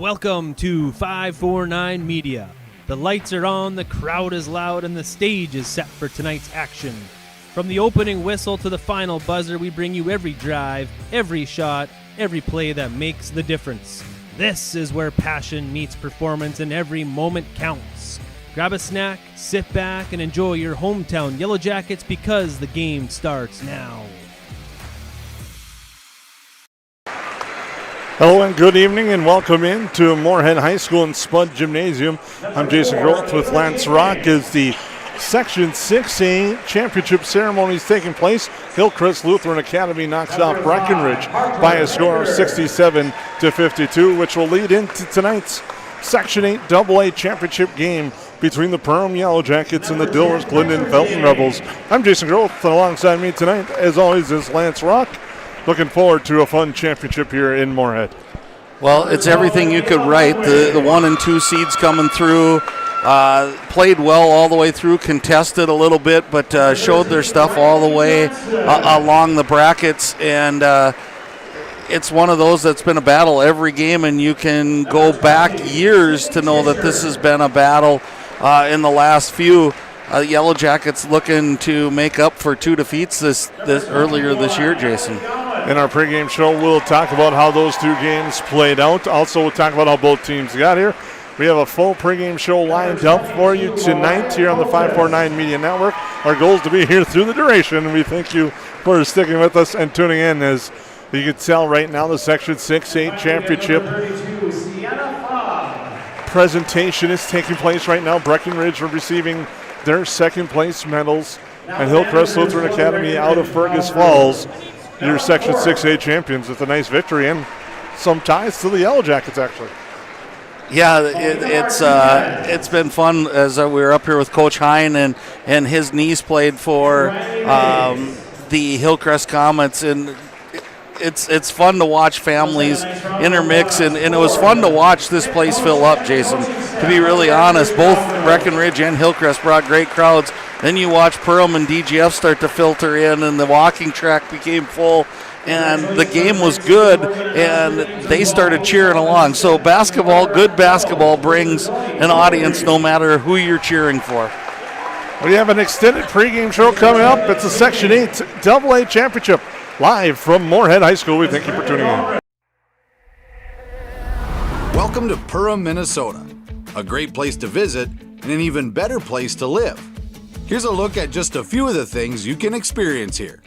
Welcome to 549 Media. The lights are on, the crowd is loud, and the stage is set for tonight's action. From the opening whistle to the final buzzer, we bring you every drive, every shot, every play that makes the difference. This is where passion meets performance and every moment counts. Grab a snack, sit back, and enjoy your hometown Yellowjackets because the game starts now. Hello and good evening and welcome in to Moorhead High School and Spud Gymnasium. I'm Jason Groth with Lance Rock as the Section 6A championship ceremony is taking place. Hillcrest Lutheran Academy knocks off Breckenridge by a score of 67-52, which will lead into tonight's Section 8 AA championship game between the Perham Yellowjackets and the Dilworth-Glyndon-Felton Rebels. I'm Jason Groth, and alongside me tonight, as always, is Lance Rock. Looking forward to a fun championship here in Moorhead. Well, it's everything you could write. The 1 and 2 seeds coming through, played well all the way through, contested a little bit, but showed their stuff all the way along the brackets. And it's one of those that's been a battle every game, and you can go back years to know that this has been a battle in the last few. Yellow Jackets looking to make up for 2 defeats this earlier this year, Jason. In our pregame show, we'll talk about how those 2 games played out. Also, we'll talk about how both teams got here. We have a full pregame show lined up for you tonight here on the 549 Media Network. Our goal is to be here through the duration, and we thank you for sticking with us and tuning in. As you can tell right now, the Section 6A championship presentation is taking place right now. Breckenridge are receiving their second place medals, and Hillcrest Lutheran Academy out of Fergus Falls, your Section 6A champions, with a nice victory and some ties to the Yellow Jackets, actually. Yeah, it's been fun as we were up here with Coach Hine, and his niece played for the Hillcrest Comets, and it's fun to watch families intermix, and it was fun to watch this place fill up, Jason. To be really honest, both Breckenridge and Hillcrest brought great crowds. Then you watch Perham and DGF start to filter in, and the walking track became full, and the game was good, and they started cheering along. So good basketball brings an audience no matter who you're cheering for. We have an extended pregame show coming up. It's the Section 8 AA championship. Live from Moorhead High School, we thank you for tuning in. Welcome to Perham, Minnesota, a great place to visit and an even better place to live. Here's a look at just a few of the things you can experience here.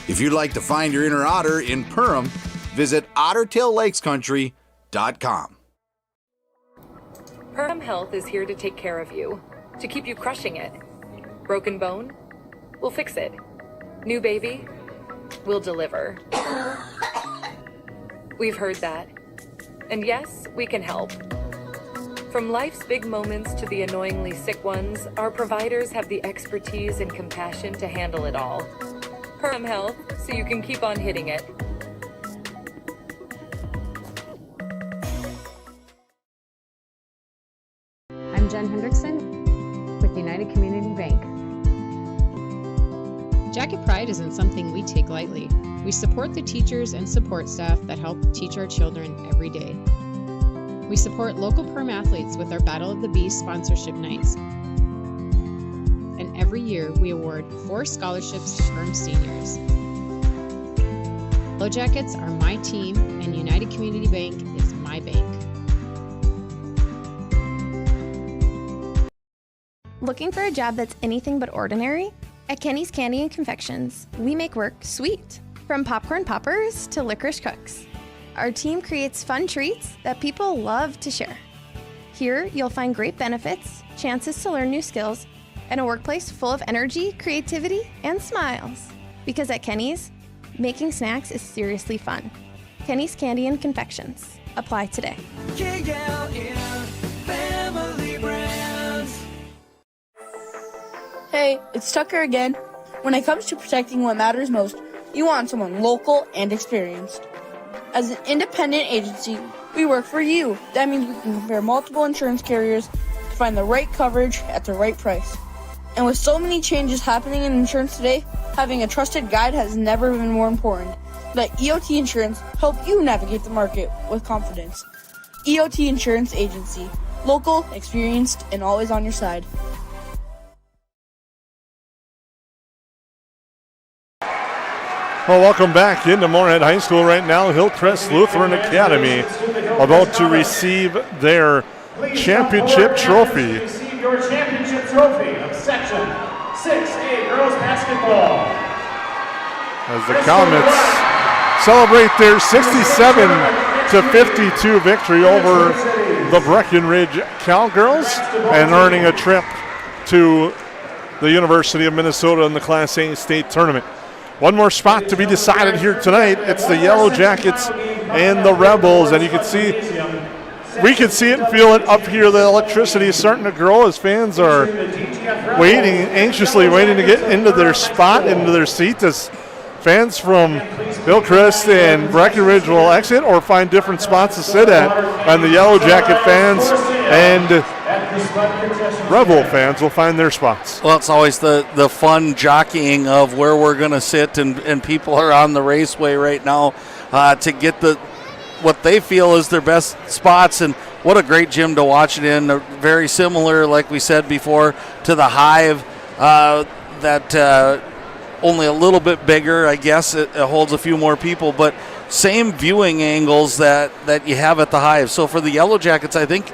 If you'd like to find your inner otter in Perham, visit OttertailLakesCountry.com. Perham Health is here to take care of you, to keep you crushing it. Broken bone? We'll fix it. New baby? We'll deliver. We've heard that. And yes, we can help. From life's big moments to the annoyingly sick ones, our providers have the expertise and compassion to handle it all. Perham Health, so you can keep on hitting it. I'm Jen Hendrickson with United Community Bank. Jacket Pride isn't something we take lightly. We support the teachers and support staff that help teach our children every day. We support local Perham athletes with our Battle of the Beast sponsorship nights. And every year we award 4 scholarships to Perham seniors. Yellowjackets are my team, and United Community Bank is my bank. Looking for a job that's anything but ordinary? At Kenny's Candy and Confections, we make work sweet. From popcorn poppers to licorice cooks, our team creates fun treats that people love to share. Here, you'll find great benefits, chances to learn new skills, and a workplace full of energy, creativity, and smiles. Because at Kenny's, making snacks is seriously fun. Kenny's Candy and Confections. Apply today. Hey, it's Tucker again. When it comes to protecting what matters most, you want someone local and experienced. As an independent agency, we work for you. That means we can compare multiple insurance carriers to find the right coverage at the right price. And with so many changes happening in insurance today, having a trusted guide has never been more important. Let EOT Insurance help you navigate the market with confidence. EOT Insurance Agency. Local, experienced, and always on your side. Well, welcome back into Moorhead High School right now. Hillcrest Lutheran Academy about to receive their championship trophy. Receive your championship trophy of Section 6A Girls Basketball. As the Comets celebrate their 67-52 victory over the Breckenridge Cowgirls and earning a trip to the University of Minnesota in the Class A state tournament. One more spot to be decided here tonight. It's the Yellowjackets and the Rebels, and you can see, we can see it and feel it up here. The electricity is starting to grow as fans are anxiously waiting to get into their spot, into their seat, as fans from Hillcrest and Breckenridge will exit or find different spots to sit at, and the Yellowjacket fans and Rebel fans will find their spots. Well, it's always the fun jockeying of where we're going to sit, and people are on the raceway right now to get what they feel is their best spots. And what a great gym to watch it in. Very similar, like we said before, to the Hive, that only a little bit bigger. I guess it holds a few more people, but same viewing angles that you have at the Hive. So for the Yellowjackets, I think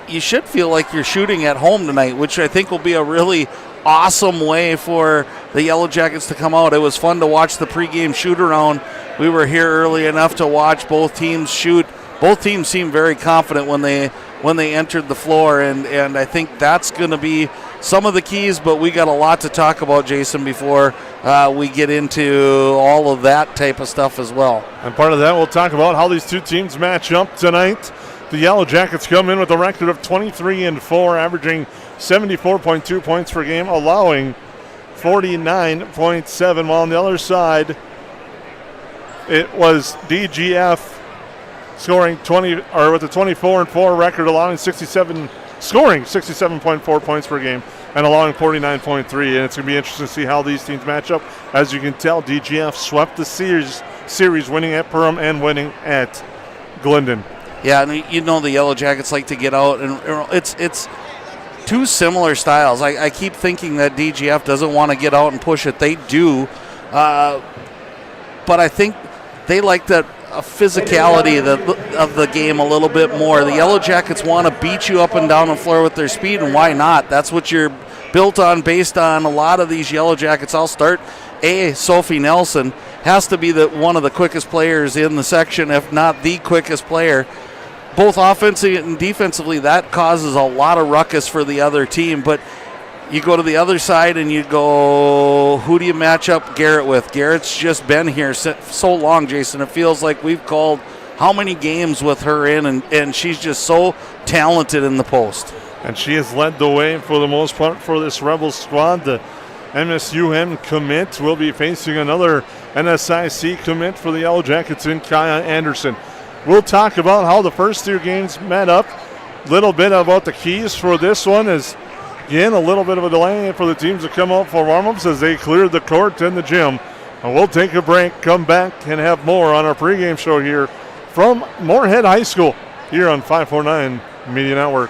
you should feel like you're shooting at home tonight, which I think will be a really awesome way for the Yellowjackets to come out. It was fun to watch the pregame shoot-around. We were here early enough to watch both teams shoot. Both teams seemed very confident when they entered the floor, and I think that's going to be some of the keys, but we got a lot to talk about, Jason, before we get into all of that type of stuff as well. And part of that, we'll talk about how these two teams match up tonight. The Yellowjackets come in with a record of 23-4, averaging 74.2 points per game, allowing 49.7. While on the other side, it was DGF scoring with a 24-4 record, allowing 67.4 points per game and allowing 49.3. And it's going to be interesting to see how these teams match up. As you can tell, DGF swept the series, winning at Perham and winning at Glyndon. Yeah, and you know the Yellowjackets like to get out, and it's two similar styles. I keep thinking that DGF doesn't want to get out and push it. They do, but I think they like that physicality of the game a little bit more. The Yellowjackets want to beat you up and down the floor with their speed, and why not? That's what you're built on based on a lot of these Yellowjackets. I'll start. Sophie Nelson has to be one of the quickest players in the section, if not the quickest player. Both offensively and defensively, that causes a lot of ruckus for the other team. But you go to the other side and you go, who do you match up Garrett with? Garrett's just been here so long, Jason. It feels like we've called how many games with her in, and she's just so talented in the post. And she has led the way for the most part for this Rebels squad. The MSUN commit will be facing another NSIC commit for the Yellowjackets in Kaya Anderson. We'll talk about how the first two games met up. A little bit about the keys for this one is, again, a little bit of a delay for the teams to come out for warm-ups as they cleared the court and the gym. And we'll take a break, come back, and have more on our pregame show here from Moorhead High School here on 549 Media Network.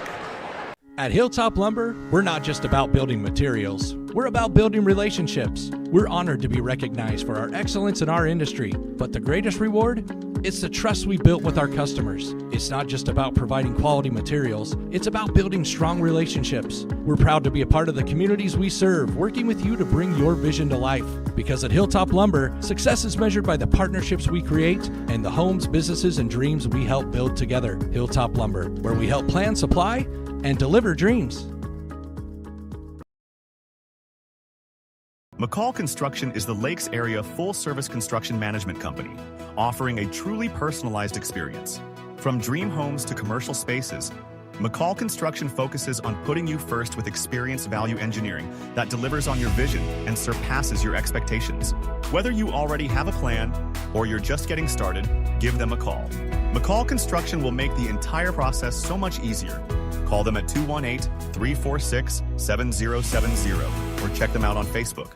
At Hilltop Lumber, we're not just about building materials. We're about building relationships. We're honored to be recognized for our excellence in our industry, but the greatest reward It's the trust we built with our customers. It's not just about providing quality materials, it's about building strong relationships. We're proud to be a part of the communities we serve, working with you to bring your vision to life. Because at Hilltop Lumber, success is measured by the partnerships we create and the homes, businesses, and dreams we help build together. Hilltop Lumber, where we help plan, supply, and deliver dreams. McCall Construction is the Lakes area full-service construction management company, offering a truly personalized experience. From dream homes to commercial spaces, McCall Construction focuses on putting you first with experienced value engineering that delivers on your vision and surpasses your expectations. Whether you already have a plan or you're just getting started, give them a call. McCall Construction will make the entire process so much easier. Call them at 218-346-7070 or check them out on Facebook.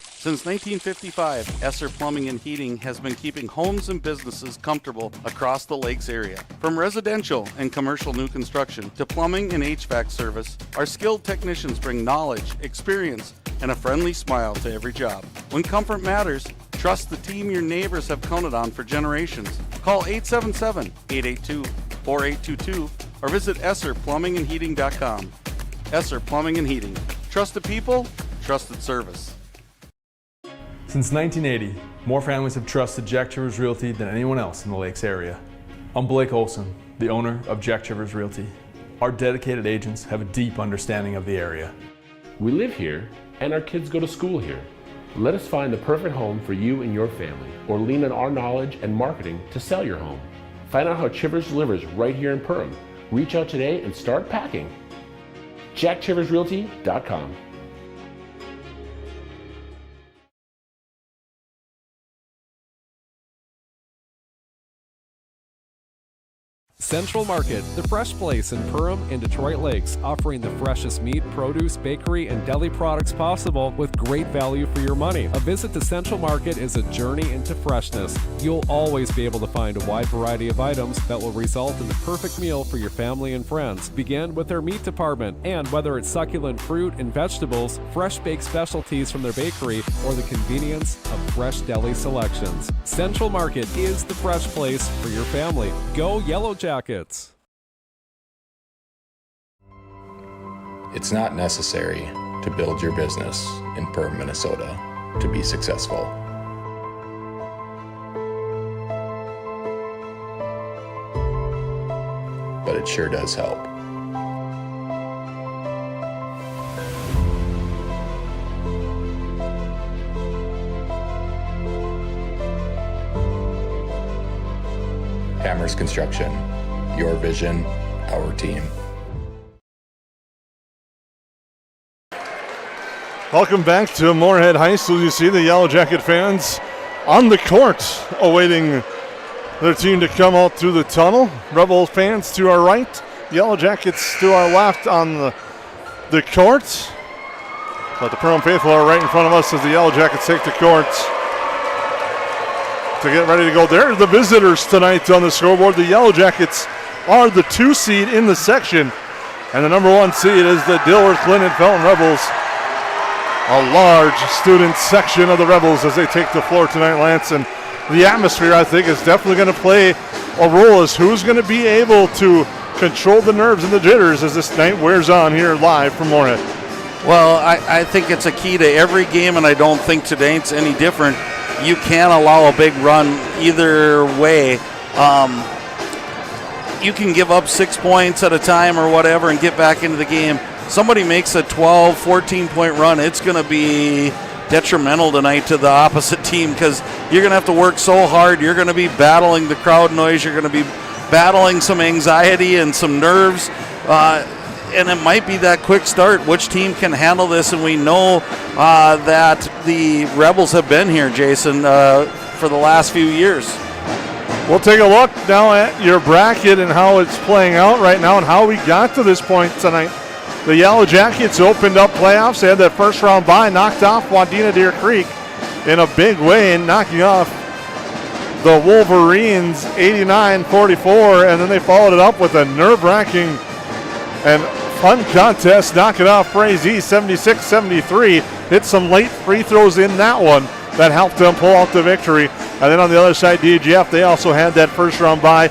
Since 1955, Esser Plumbing and Heating has been keeping homes and businesses comfortable across the Lakes area. From residential and commercial new construction to plumbing and HVAC service, our skilled technicians bring knowledge, experience, and a friendly smile to every job. When comfort matters, trust the team your neighbors have counted on for generations. Call 877-882-4822 or visit EsserPlumbingandHeating.com. Esser Plumbing and Heating. Trusted people, trusted service. Since 1980, more families have trusted Jack Chivers Realty than anyone else in the Lakes area. I'm Blake Olson, the owner of Jack Chivers Realty. Our dedicated agents have a deep understanding of the area. We live here and our kids go to school here. Let us find the perfect home for you and your family, or lean on our knowledge and marketing to sell your home. Find out how Chivers delivers right here in Perham. Reach out today and start packing. JackChiversRealty.com. Central Market, the fresh place in Perham and Detroit Lakes, offering the freshest meat, produce, bakery, and deli products possible with great value for your money. A visit to Central Market is a journey into freshness. You'll always be able to find a wide variety of items that will result in the perfect meal for your family and friends. Begin with their meat department, and whether it's succulent fruit and vegetables, fresh baked specialties from their bakery, or the convenience of fresh deli selections, Central Market is the fresh place for your family. Go Yellowjackets! It's not necessary to build your business in Perham, Minnesota to be successful. But it sure does help. Hammers Construction. Your vision, our team. Welcome back to Moorhead High School. You see the Yellow Jacket fans on the court awaiting their team to come out through the tunnel. Rebel fans to our right, Yellow Jackets to our left on the court. But the Perham faithful are right in front of us as the Yellow Jackets take the court to get ready to go. They're the visitors tonight on the scoreboard. The Yellow Jackets are the 2 seed in the section, and the number 1 seed is the Dilworth-Glyndon-Felton Rebels. A large student section of the Rebels as they take the floor tonight, Lance, and the atmosphere, I think, is definitely going to play a role as who's going to be able to control the nerves and the jitters as this night wears on here live from Moorhead. Well, I think it's a key to every game, and I don't think tonight's any different. You can't allow a big run either way. You can give up 6 points at a time or whatever and get back into the game. Somebody makes a 12, 14-point run, it's going to be detrimental tonight to the opposite team because you're going to have to work so hard. You're going to be battling the crowd noise. You're going to be battling some anxiety and some nerves. And it might be that quick start. Which team can handle this? And we know that the Rebels have been here, Jason, for the last few years. We'll take a look now at your bracket and how it's playing out right now and how we got to this point tonight. The Yellow Jackets opened up playoffs. They had that first round bye, knocked off Wadena Deer Creek in a big way, and knocking off the Wolverines 89-44, and then they followed it up with a nerve-wracking and fun contest, knocking off Frazee 76-73. Hit some late free throws in that one. that helped them pull out the victory. And then on the other side, DGF, they also had that first round bye.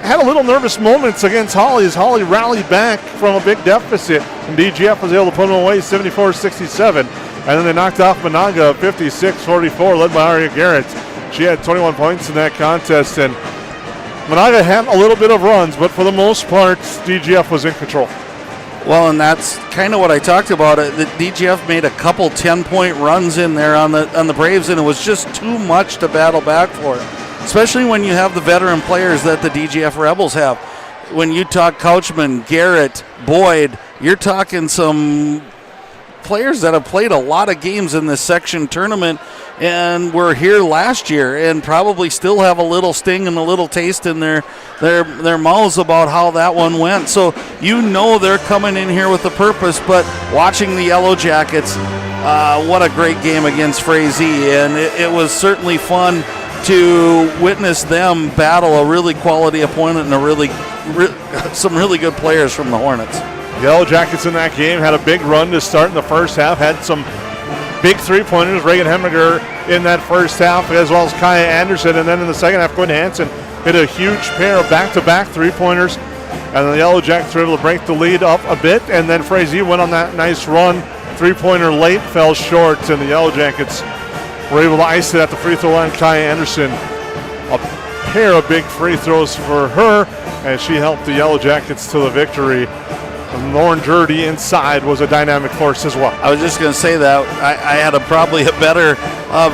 Had a little nervous moments against Holly as Holly rallied back from a big deficit, and DGF was able to put them away 74-67. And then they knocked off Monaga 56-44, led by Aria Garrett. She had 21 points in that contest, and Monaga had a little bit of runs, but for the most part, DGF was in control. Well, and that's kind of what I talked about. The DGF made a couple 10-point runs in there on the Braves, and it was just too much to battle back for, especially when you have the veteran players that the DGF Rebels have. When you talk Couchman, Garrett, Boyd, you're talking some players that have played a lot of games in this section tournament and were here last year and probably still have a little sting and a little taste in their mouths about how that one went. So you know they're coming in here with a purpose, but watching the Yellowjackets, what a great game against Frazee, and it was certainly fun to witness them battle a really quality opponent and some really good players from the Hornets. Yellowjackets in that game had a big run to start in the first half, had some big three-pointers. Reagan Hemminger in that first half, as well as Kaya Anderson, and then in the second half, Quinn Hansen hit a huge pair of back-to-back three-pointers, and the Yellowjackets were able to break the lead up a bit, and then Frazee went on that nice run. Three-pointer late, fell short, and the Yellowjackets were able to ice it at the free throw line. Kaya Anderson, a pair of big free throws for her, and she helped the Yellowjackets to the victory. And Lauren Jurdy inside was a dynamic force as well. I was just going to say that. I had probably a better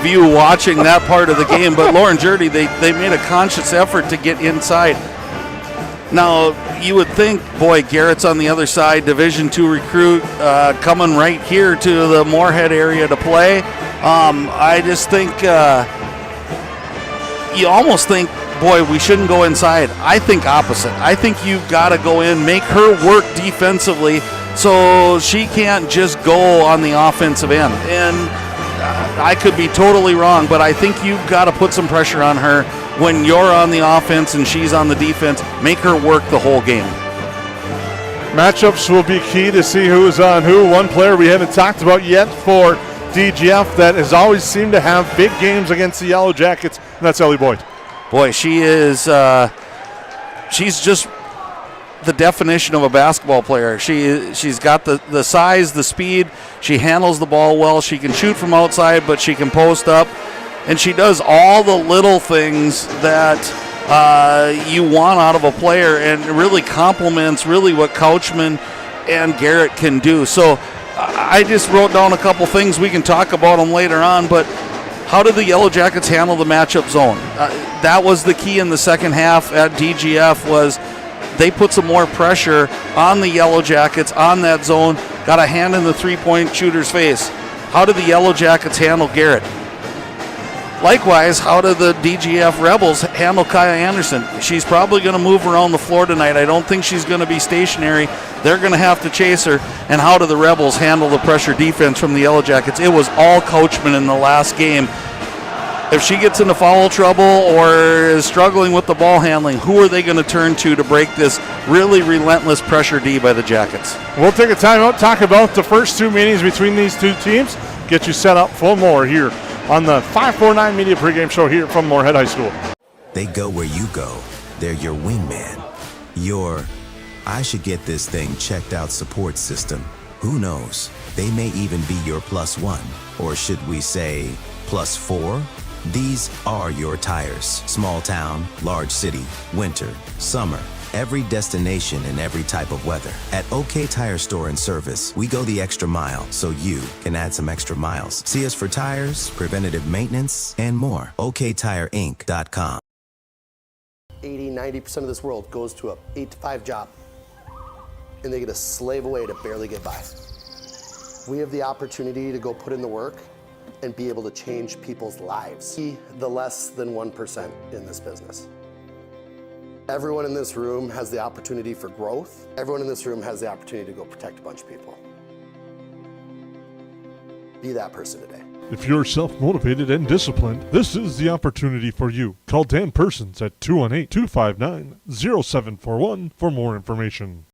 view watching that part of the game, but Lauren Jurdy, they made a conscious effort to get inside. Now, you would think, boy, Garrett's on the other side, Division II recruit, coming right here to the Moorhead area to play. I just think you almost think, boy, we shouldn't go inside. I think opposite. I think you've got to go in, make her work defensively so she can't just go on the offensive end. And I could be totally wrong, but I think you've got to put some pressure on her when you're on the offense and she's on the defense. Make her work the whole game. Matchups will be key to see who's on who. One player we haven't talked about yet for DGF that has always seemed to have big games against the Yellowjackets, and that's Ellie Boyd. Boy, she is, she's just the definition of a basketball player. She's got the size, the speed. She handles the ball well. She can shoot from outside, but she can post up. And she does all the little things that you want out of a player, and really complements really what Couchman and Garrett can do. So I just wrote down a couple things. We can talk about them later on, but how did the Yellowjackets handle the matchup zone? That was the key in the second half at DGF, was they put some more pressure on the Yellowjackets on that zone, got a hand in the three-point shooter's face. How did the Yellowjackets handle Garrett? Likewise, how did the DGF Rebels handle Kaya Anderson? She's probably going to move around the floor tonight. I don't think she's going to be stationary. They're going to have to chase her. And how do the Rebels handle the pressure defense from the Yellowjackets? It was all Couchman in the last game. If she gets into foul trouble or is struggling with the ball handling, who are they going to turn to break this really relentless pressure D by the Jackets? We'll take a timeout, talk about the first two meetings between these two teams, get you set up for more here on the 549 Media Pregame Show here from Moorhead High School. They go where you go. They're your wingman. Your, I should get this thing checked out support system. Who knows? They may even be your +1. Or should we say +4? These are your tires. Small town, large city, winter, summer. Every destination and every type of weather. At OK Tire Store and Service, we go the extra mile so you can add some extra miles. See us for tires, preventative maintenance, and more. OKTireInc.com. 80-90% of this world goes to a 8-to-5 job, and they get to slave away to barely get by. We have the opportunity to go put in the work and be able to change people's lives. Be the less than 1% in this business. Everyone in this room has the opportunity for growth. Everyone in this room has the opportunity to go protect a bunch of people. Be that person today. If you're self-motivated and disciplined, this is the opportunity for you. Call Dan Persons at 218-259-0741 for more information.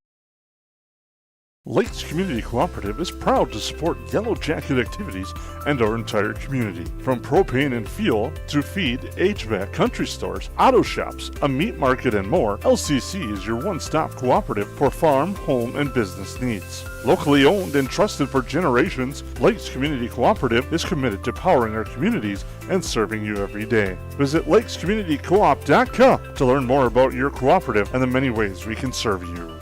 Lakes Community Cooperative is proud to support Yellow Jacket activities and our entire community. From propane and fuel to feed, HVAC, country stores, auto shops, a meat market, and more, LCC is your one-stop cooperative for farm, home, and business needs. Locally owned and trusted for generations, Lakes Community Cooperative is committed to powering our communities and serving you every day. Visit lakescommunitycoop.com to learn more about your cooperative and the many ways we can serve you.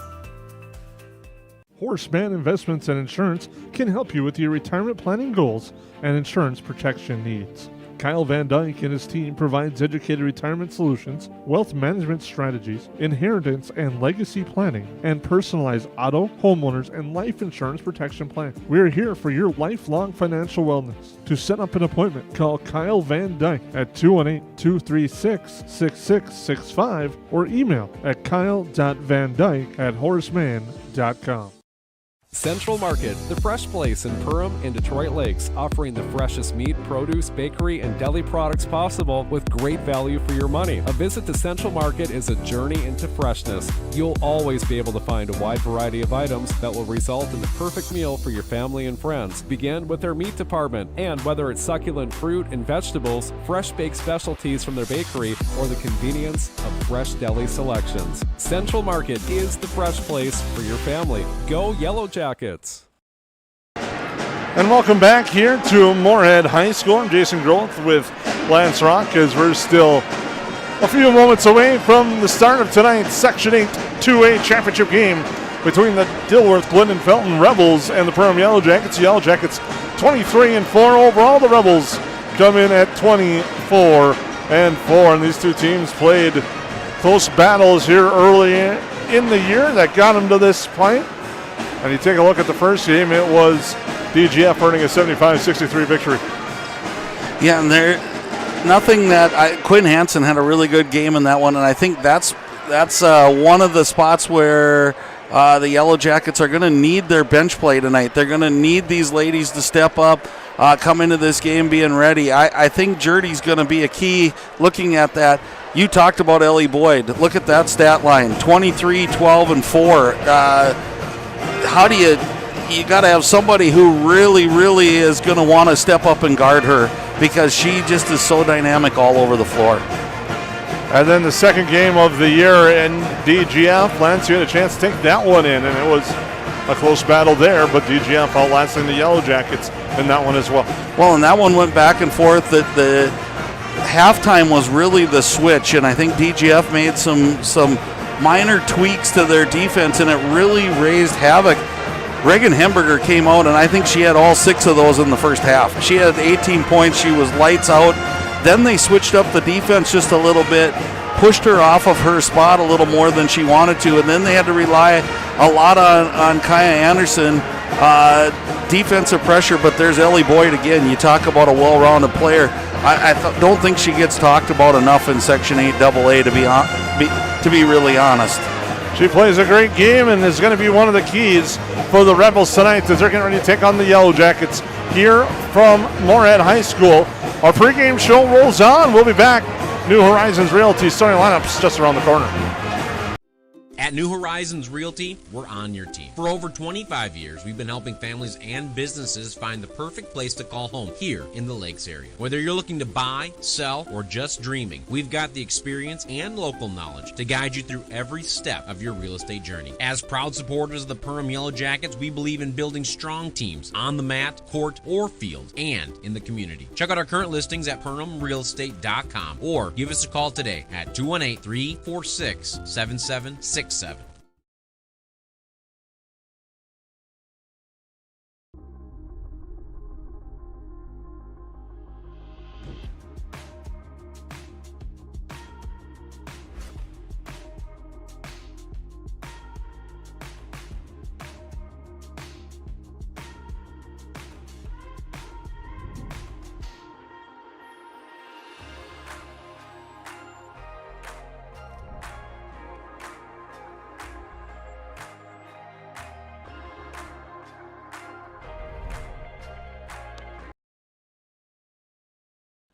Horseman Investments and Insurance can help you with your retirement planning goals and insurance protection needs. Kyle Van Dyke and his team provides educated retirement solutions, wealth management strategies, inheritance and legacy planning, and personalized auto, homeowners, and life insurance protection plans. We are here for your lifelong financial wellness. To set up an appointment, call Kyle Van Dyke at 218-236-6665 or email at kyle.vandyke@horseman.com. Central Market, the fresh place in Perham and Detroit Lakes, offering the freshest meat, produce, bakery, and deli products possible with great value for your money. A visit to Central Market is a journey into freshness. You'll always be able to find a wide variety of items that will result in the perfect meal for your family and friends. Begin with their meat department, and whether it's succulent fruit and vegetables, fresh baked specialties from their bakery, or the convenience of fresh deli selections, Central Market is the fresh place for your family. Go Yellowjackets! And welcome back here to Moorhead High School. I'm Jason Groth with Lance Rock as we're still a few moments away from the start of tonight's Section 8 2A championship game between the Dilworth-Glyndon-Felton Rebels and the Perham Yellowjackets. The Yellowjackets 23-4 overall. The Rebels come in at 24-4. And these two teams played close battles here early in the year that got them to this point. And you take a look at the first game, it was DGF earning a 75-63 victory. Yeah, and Quinn Hansen had a really good game in that one, and I think that's one of the spots where the Yellow Jackets are going to need their bench play tonight. They're going to need these ladies to step up, come into this game being ready. I think Jerdy's going to be a key looking at that. You talked about Ellie Boyd. Look at that stat line, 23, 12, and 4. How do you got to have somebody who really, really is going to want to step up and guard her, because she just is so dynamic all over the floor. And then the second game of the year in DGF, Lance, you had a chance to take that one in, and it was a close battle there, but DGF outlasting the Yellow Jackets in that one as well. Well, and that one went back and forth. The halftime was really the switch, and I think DGF made some minor tweaks to their defense, and it really raised havoc. Reagan Hemberger came out, and I think she had all 6 of those in the first half. She had 18 points. She was lights out. Then they switched up the defense just a little bit, pushed her off of her spot a little more than she wanted to, and then they had to rely a lot on Kaya Anderson. Defensive pressure, but there's Ellie Boyd again. You talk about a well-rounded player. I don't think she gets talked about enough in Section 8 AA, to be really honest. She plays a great game and is going to be one of the keys for the Rebels tonight as they're getting ready to take on the Yellow Jackets here from Moorhead High School. Our pregame show rolls on. We'll be back. New Horizons Realty starting lineups just around the corner. At New Horizons Realty, we're on your team. For over 25 years, we've been helping families and businesses find the perfect place to call home here in the Lakes area. Whether you're looking to buy, sell, or just dreaming, we've got the experience and local knowledge to guide you through every step of your real estate journey. As proud supporters of the Perham Yellowjackets, we believe in building strong teams on the mat, court, or field, and in the community. Check out our current listings at PerhamRealEstate.com or give us a call today at 218-346-7767.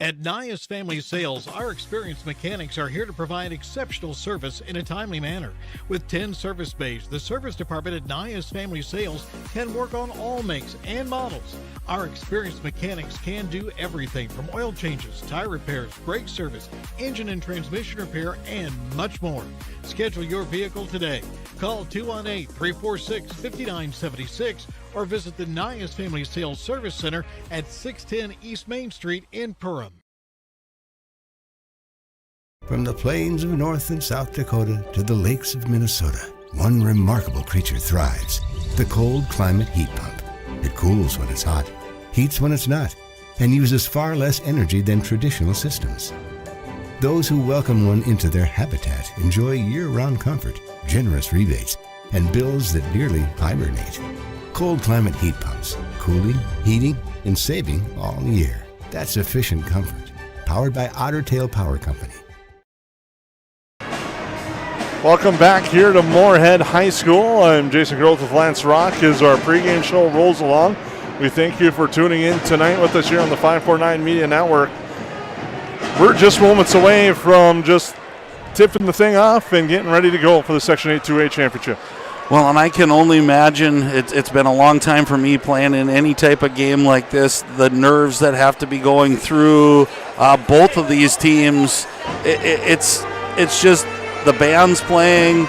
At Nias Family Sales, our experienced mechanics are here to provide exceptional service in a timely manner. With 10 service bays, the service department at Nias Family Sales can work on all makes and models. Our experienced mechanics can do everything from oil changes, tire repairs, brake service, engine and transmission repair, and much more. Schedule your vehicle today. Call 218-346-5976 or visit the Nias Family Sales Service Center at 610 East Main Street in Perham. From the plains of North and South Dakota to the lakes of Minnesota, one remarkable creature thrives: the cold climate heat pump. It cools when it's hot, heats when it's not, and uses far less energy than traditional systems. Those who welcome one into their habitat enjoy year-round comfort, generous rebates, and bills that nearly hibernate. Cold climate heat pumps, cooling, heating, and saving all year. That's efficient comfort. Powered by Otter Tail Power Company. Welcome back here to Moorhead High School. I'm Jason Groth with Lance Rock as our pregame show rolls along. We thank you for tuning in tonight with us here on the 549 Media Network. We're just moments away from just tipping the thing off and getting ready to go for the Section 8 2A Championship. Well, and I can only imagine, it's been a long time for me playing in any type of game like this, the nerves that have to be going through both of these teams. It's just the band's playing,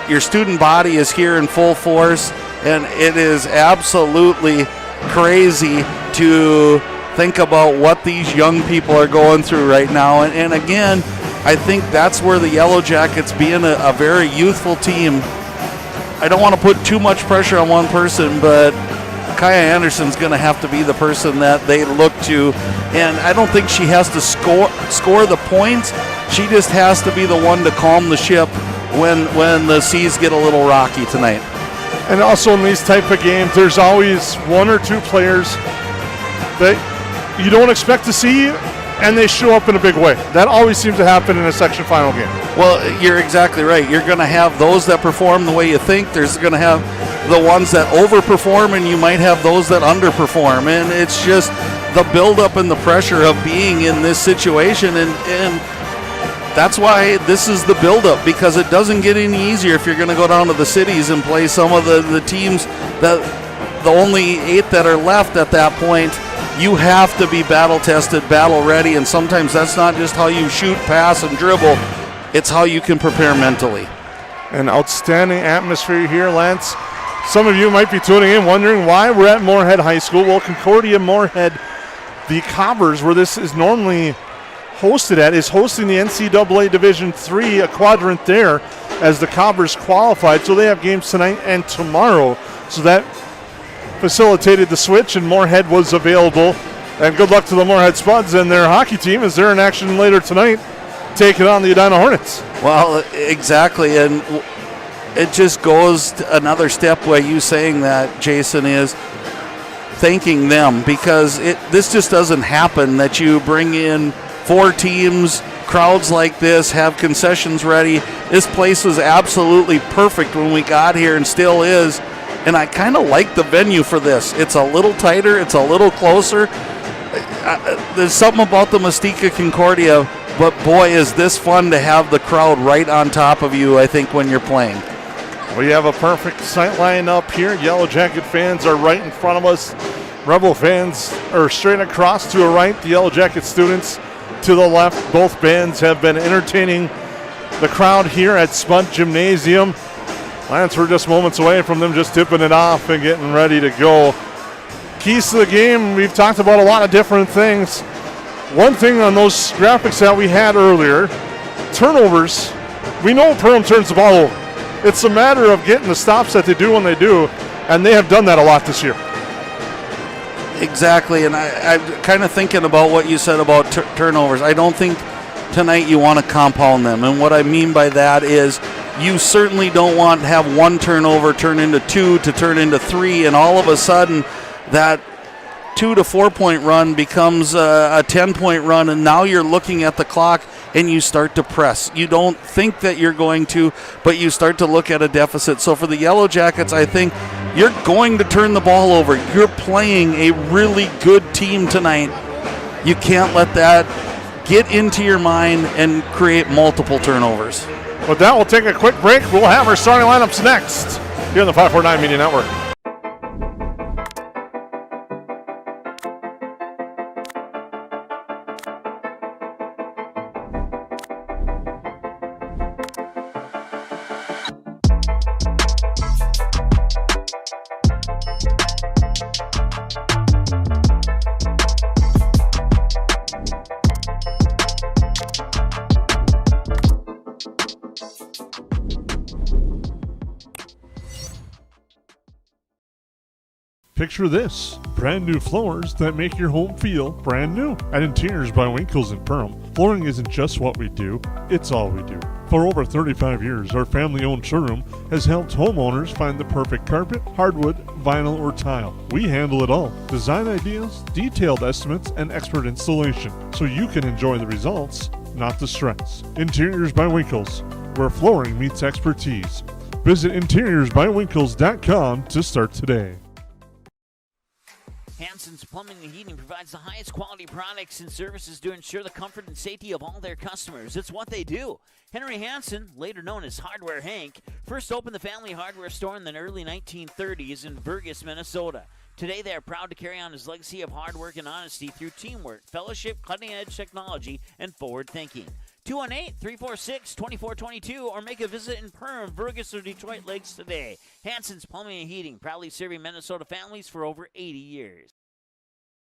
your student body is here in full force, and it is absolutely crazy to think about what these young people are going through right now. And again, I think that's where the Yellowjackets, being a very youthful team, I don't want to put too much pressure on one person, but Kaya Anderson's going to have to be the person that they look to. And I don't think she has to score the points. She just has to be the one to calm the ship when the seas get a little rocky tonight. And also in these type of games, there's always one or two players that you don't expect to see, and they show up in a big way. That always seems to happen in a section final game. Well, you're exactly right. You're going to have those that perform the way you think. There's going to have the ones that overperform, and you might have those that underperform. And it's just the buildup and the pressure of being in this situation. And that's why this is the buildup, because it doesn't get any easier if you're going to go down to the cities and play some of the teams that the only 8 that are left at that point. You have to be battle-tested, battle-ready, and sometimes that's not just how you shoot, pass, and dribble. It's how you can prepare mentally. An outstanding atmosphere here, Lance. Some of you might be tuning in wondering why we're at Moorhead High School. Well, Concordia Moorhead, the Cobbers, where this is normally hosted at, is hosting the NCAA Division III, a quadrant there, as the Cobbers qualified. So they have games tonight and tomorrow. So that facilitated the switch, and Moorhead was available. And good luck to the Moorhead Spuds and their hockey team as they're in action later tonight, taking on the Edina Hornets. Well, exactly, and it just goes another step where you saying that, Jason, is thanking them, because this just doesn't happen that you bring in 4 teams, crowds like this, have concessions ready. This place was absolutely perfect when we got here and still is. And I kind of like the venue for this. It's a little tighter. It's a little closer. There's something about the Mystique of Concordia, but boy, is this fun to have the crowd right on top of you, I think, when you're playing. We have a perfect sight line up here. Yellow Jacket fans are right in front of us. Rebel fans are straight across to a right. The Yellow Jacket students to the left. Both bands have been entertaining the crowd here at Spud Gymnasium. Lance, we're just moments away from them just tipping it off and getting ready to go. Keys to the game, we've talked about a lot of different things. One thing on those graphics that we had earlier, turnovers, we know Perham turns the ball over. It's a matter of getting the stops that they do when they do, and they have done that a lot this year. Exactly, and I'm kind of thinking about what you said about turnovers. I don't think tonight you want to compound them, and what I mean by that is you certainly don't want to have one turnover turn into 2 to turn into 3, and all of a sudden that 2 to 4 point run becomes a 10-point run, and now you're looking at the clock and you start to press. You don't think that you're going to, but you start to look at a deficit. So for the Yellow Jackets, I think you're going to turn the ball over. You're playing a really good team tonight. You can't let that get into your mind and create multiple turnovers. With that, we'll take a quick break. We'll have our starting lineups next here on the 549 Media Network. Picture this, brand new floors that make your home feel brand new. At Interiors by Winkles in Perham, flooring isn't just what we do, it's all we do. For over 35 years, our family-owned showroom has helped homeowners find the perfect carpet, hardwood, vinyl, or tile. We handle it all. Design ideas, detailed estimates, and expert installation, so you can enjoy the results, not the stress. Interiors by Winkles, where flooring meets expertise. Visit interiorsbywinkles.com to start today. Hansen's Plumbing and Heating provides the highest quality products and services to ensure the comfort and safety of all their customers. It's what they do. Henry Hansen, later known as Hardware Hank, first opened the family hardware store in the early 1930s in Burgess, Minnesota. Today, they are proud to carry on his legacy of hard work and honesty through teamwork, fellowship, cutting-edge technology, and forward thinking. 218-346-2422 or make a visit in Perham, Burgess, or Detroit Lakes today. Hansen's Plumbing and Heating, proudly serving Minnesota families for over 80 years.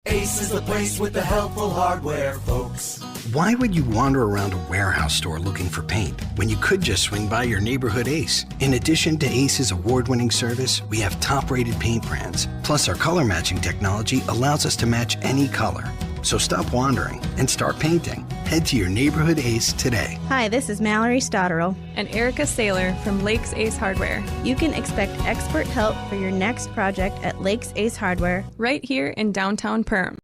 Ace is the place with the helpful hardware, folks. Why would you wander around a warehouse store looking for paint when you could just swing by your neighborhood Ace? In addition to Ace's award-winning service, we have top-rated paint brands. Plus, our color matching technology allows us to match any color. So stop wandering and start painting. Head to your neighborhood Ace today. Hi, this is Mallory Stotterell and Erica Saylor from Lakes Ace Hardware. You can expect expert help for your next project at Lakes Ace Hardware, right here in downtown Perham.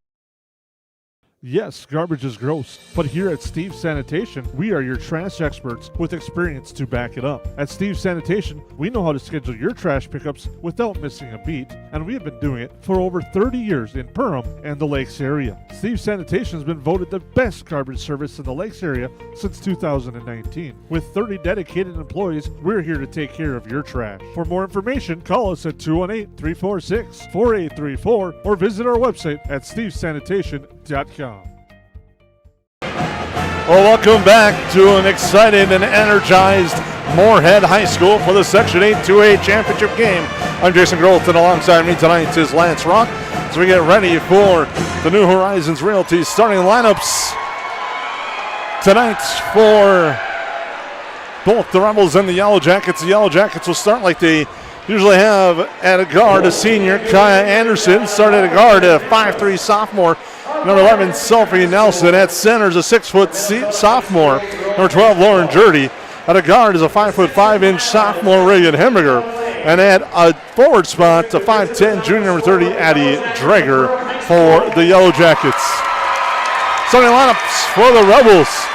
Yes, garbage is gross, but here at Steve's Sanitation, we are your trash experts with experience to back it up. At Steve's Sanitation, we know how to schedule your trash pickups without missing a beat, and we have been doing it for over 30 years in Perham and the Lakes area. Steve's Sanitation has been voted the best garbage service in the Lakes area since 2019. With 30 dedicated employees, we're here to take care of your trash. For more information, call us at 218-346-4834 or visit our website at stevesanitation.com. Well, welcome back to an excited and energized Moorhead High School for the Section 8 2A championship game. I'm Jason Grolton. Alongside me tonight is Lance Rock as we get ready for the New Horizons Realty starting lineups tonight for both the Rebels and the Yellowjackets. The Yellowjackets will start like they usually have at a guard, a senior, Kaya Anderson. Started at a guard, a 5'3" sophomore. Number 11, Sophie Nelson. At center is a 6-foot sophomore. Number 12, Lauren Jurdy. At a guard is a 5'5" sophomore, Reagan Hemmiger. And at a forward spot, a 5'10" junior, number 30, Addie Dreger for the Yellowjackets. Starting lineups for the Rebels.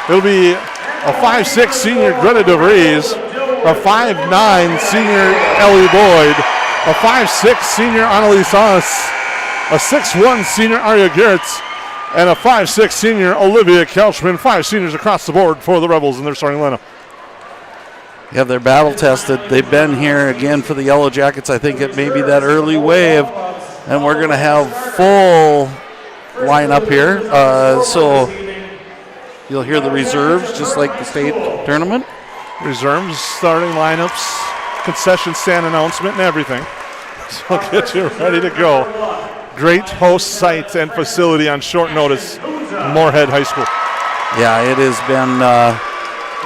It'll be a 5'6" senior, Greta DeVries. A 5'9" senior, Ellie Boyd. A 5'6" senior, Annalise Haas. A 6'1" senior, Arya Gerritz, and a 5'6" senior, Olivia Kelchman. 5 seniors across the board for the Rebels in their starting lineup. Yeah, they're battle tested. They've been here again for the Yellowjackets. I think it may be that early wave, and we're going to have full lineup here. So you'll hear the reserves, just like the state tournament. Reserves, starting lineups, concession stand announcement, and everything. So I'll get you ready to go. Great host site and facility on short notice, Moorhead High School. Yeah, it has been,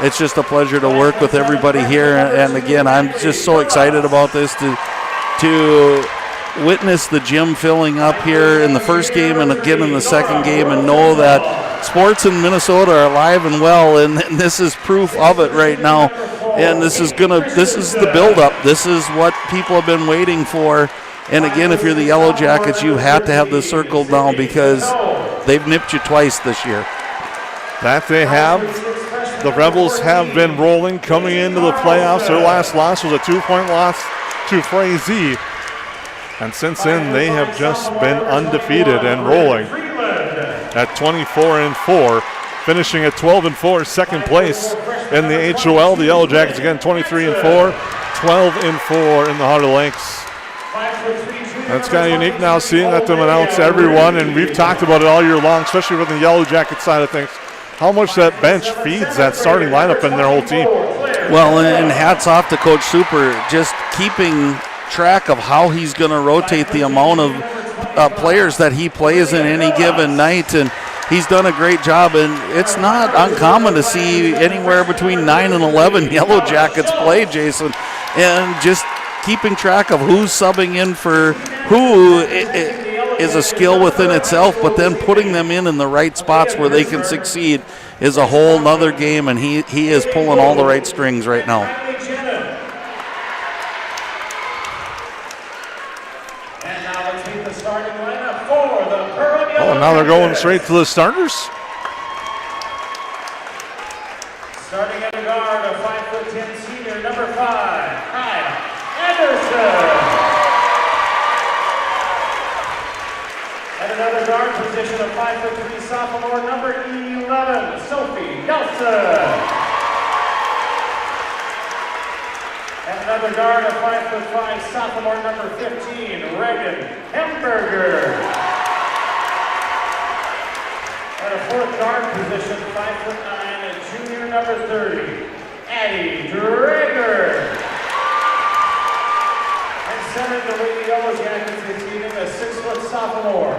it's just a pleasure to work with everybody here. And again, I'm just so excited about this to witness the gym filling up here in the first game and again in the second game, and know that sports in Minnesota are alive and well, and this is proof of it right now. And this is the build-up. This is what people have been waiting for. And again, if you're the Yellowjackets, you have to have this circled now because they've nipped you twice this year. That they have. The Rebels have been rolling coming into the playoffs. Their last loss was a 2-point loss to Frazee. And since then, they have just been undefeated and rolling. at 24-4, finishing at 12-4, second place in the HOL. The Yellow Jackets again 23-4, 12-4 in the Heart of Lakes. That's kind of unique now, seeing that them announce everyone, and we've talked about it all year long, especially with the Yellow Jacket side of things, how much that bench feeds that starting lineup and their whole team. Well, and hats off to Coach Super, just keeping track of how he's going to rotate the amount of players that he plays in any given night, and he's done a great job. And it's not uncommon to see anywhere between 9 and 11 Yellow Jackets play, Jason, and just keeping track of who's subbing in for who is a skill within itself, but then putting them in the right spots where they can succeed is a whole nother game, and he is pulling all the right strings right now. Oh, now they're going straight to the starters. Starting at a guard, a 5'10" senior, number 5, Kyle Anderson. At another guard position, a 5'3" sophomore, number 11, Sophie Nelson. At another guard, a 5'5" sophomore, number 15, Reagan Hamburger. At a fourth guard position, 5'9", junior number 30, Addie Drager. And center to lead the Yellow Jackets this evening, a 6' sophomore,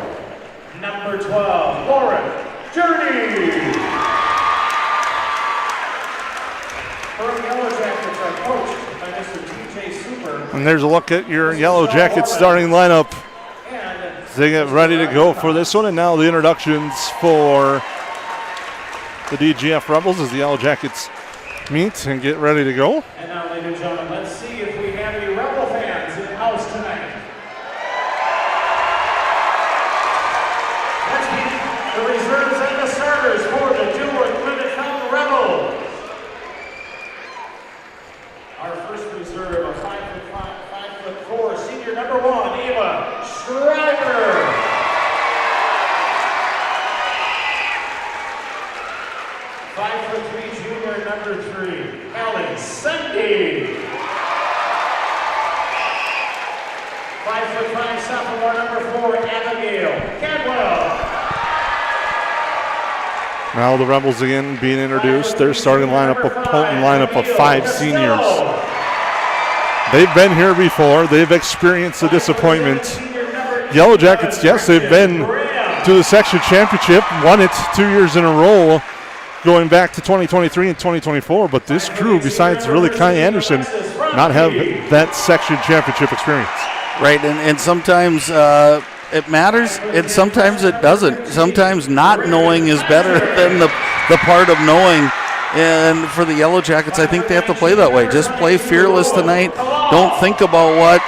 number 12, Lauren Journey. Perham Yellowjackets are coached by Mr. DJ Super. And there's a look at your Yellow Jackets starting lineup. They get ready to go for this one, and now the introductions for the DGF Rebels as the Yellow Jackets meet and get ready to go. And now, ladies and gentlemen, let's see if we have any Rebel fans in the house tonight. Let's meet the reserves and the starters for the Dilworth-Glyndon-Felton Rebels. Our first reserve, a 5'4", senior number 1, Eva Schreiber. 5'3", junior number 3, Allie Sunday. 5'5", sophomore number 4, Abigail Cadwell. Now the Rebels again being introduced. Their starting lineup, a potent lineup of 5 seniors. They've been here before. They've experienced the disappointment. Yellow Jackets, yes, they've been to the section championship, won it 2 years in a row, going back to 2023 and 2024. But this crew, besides really Kai Anderson, not have that section championship experience. Right, and sometimes it matters, and sometimes it doesn't. Sometimes not knowing is better than the part of knowing. And for the Yellow Jackets, I think they have to play that way. Just play fearless tonight. Don't think about what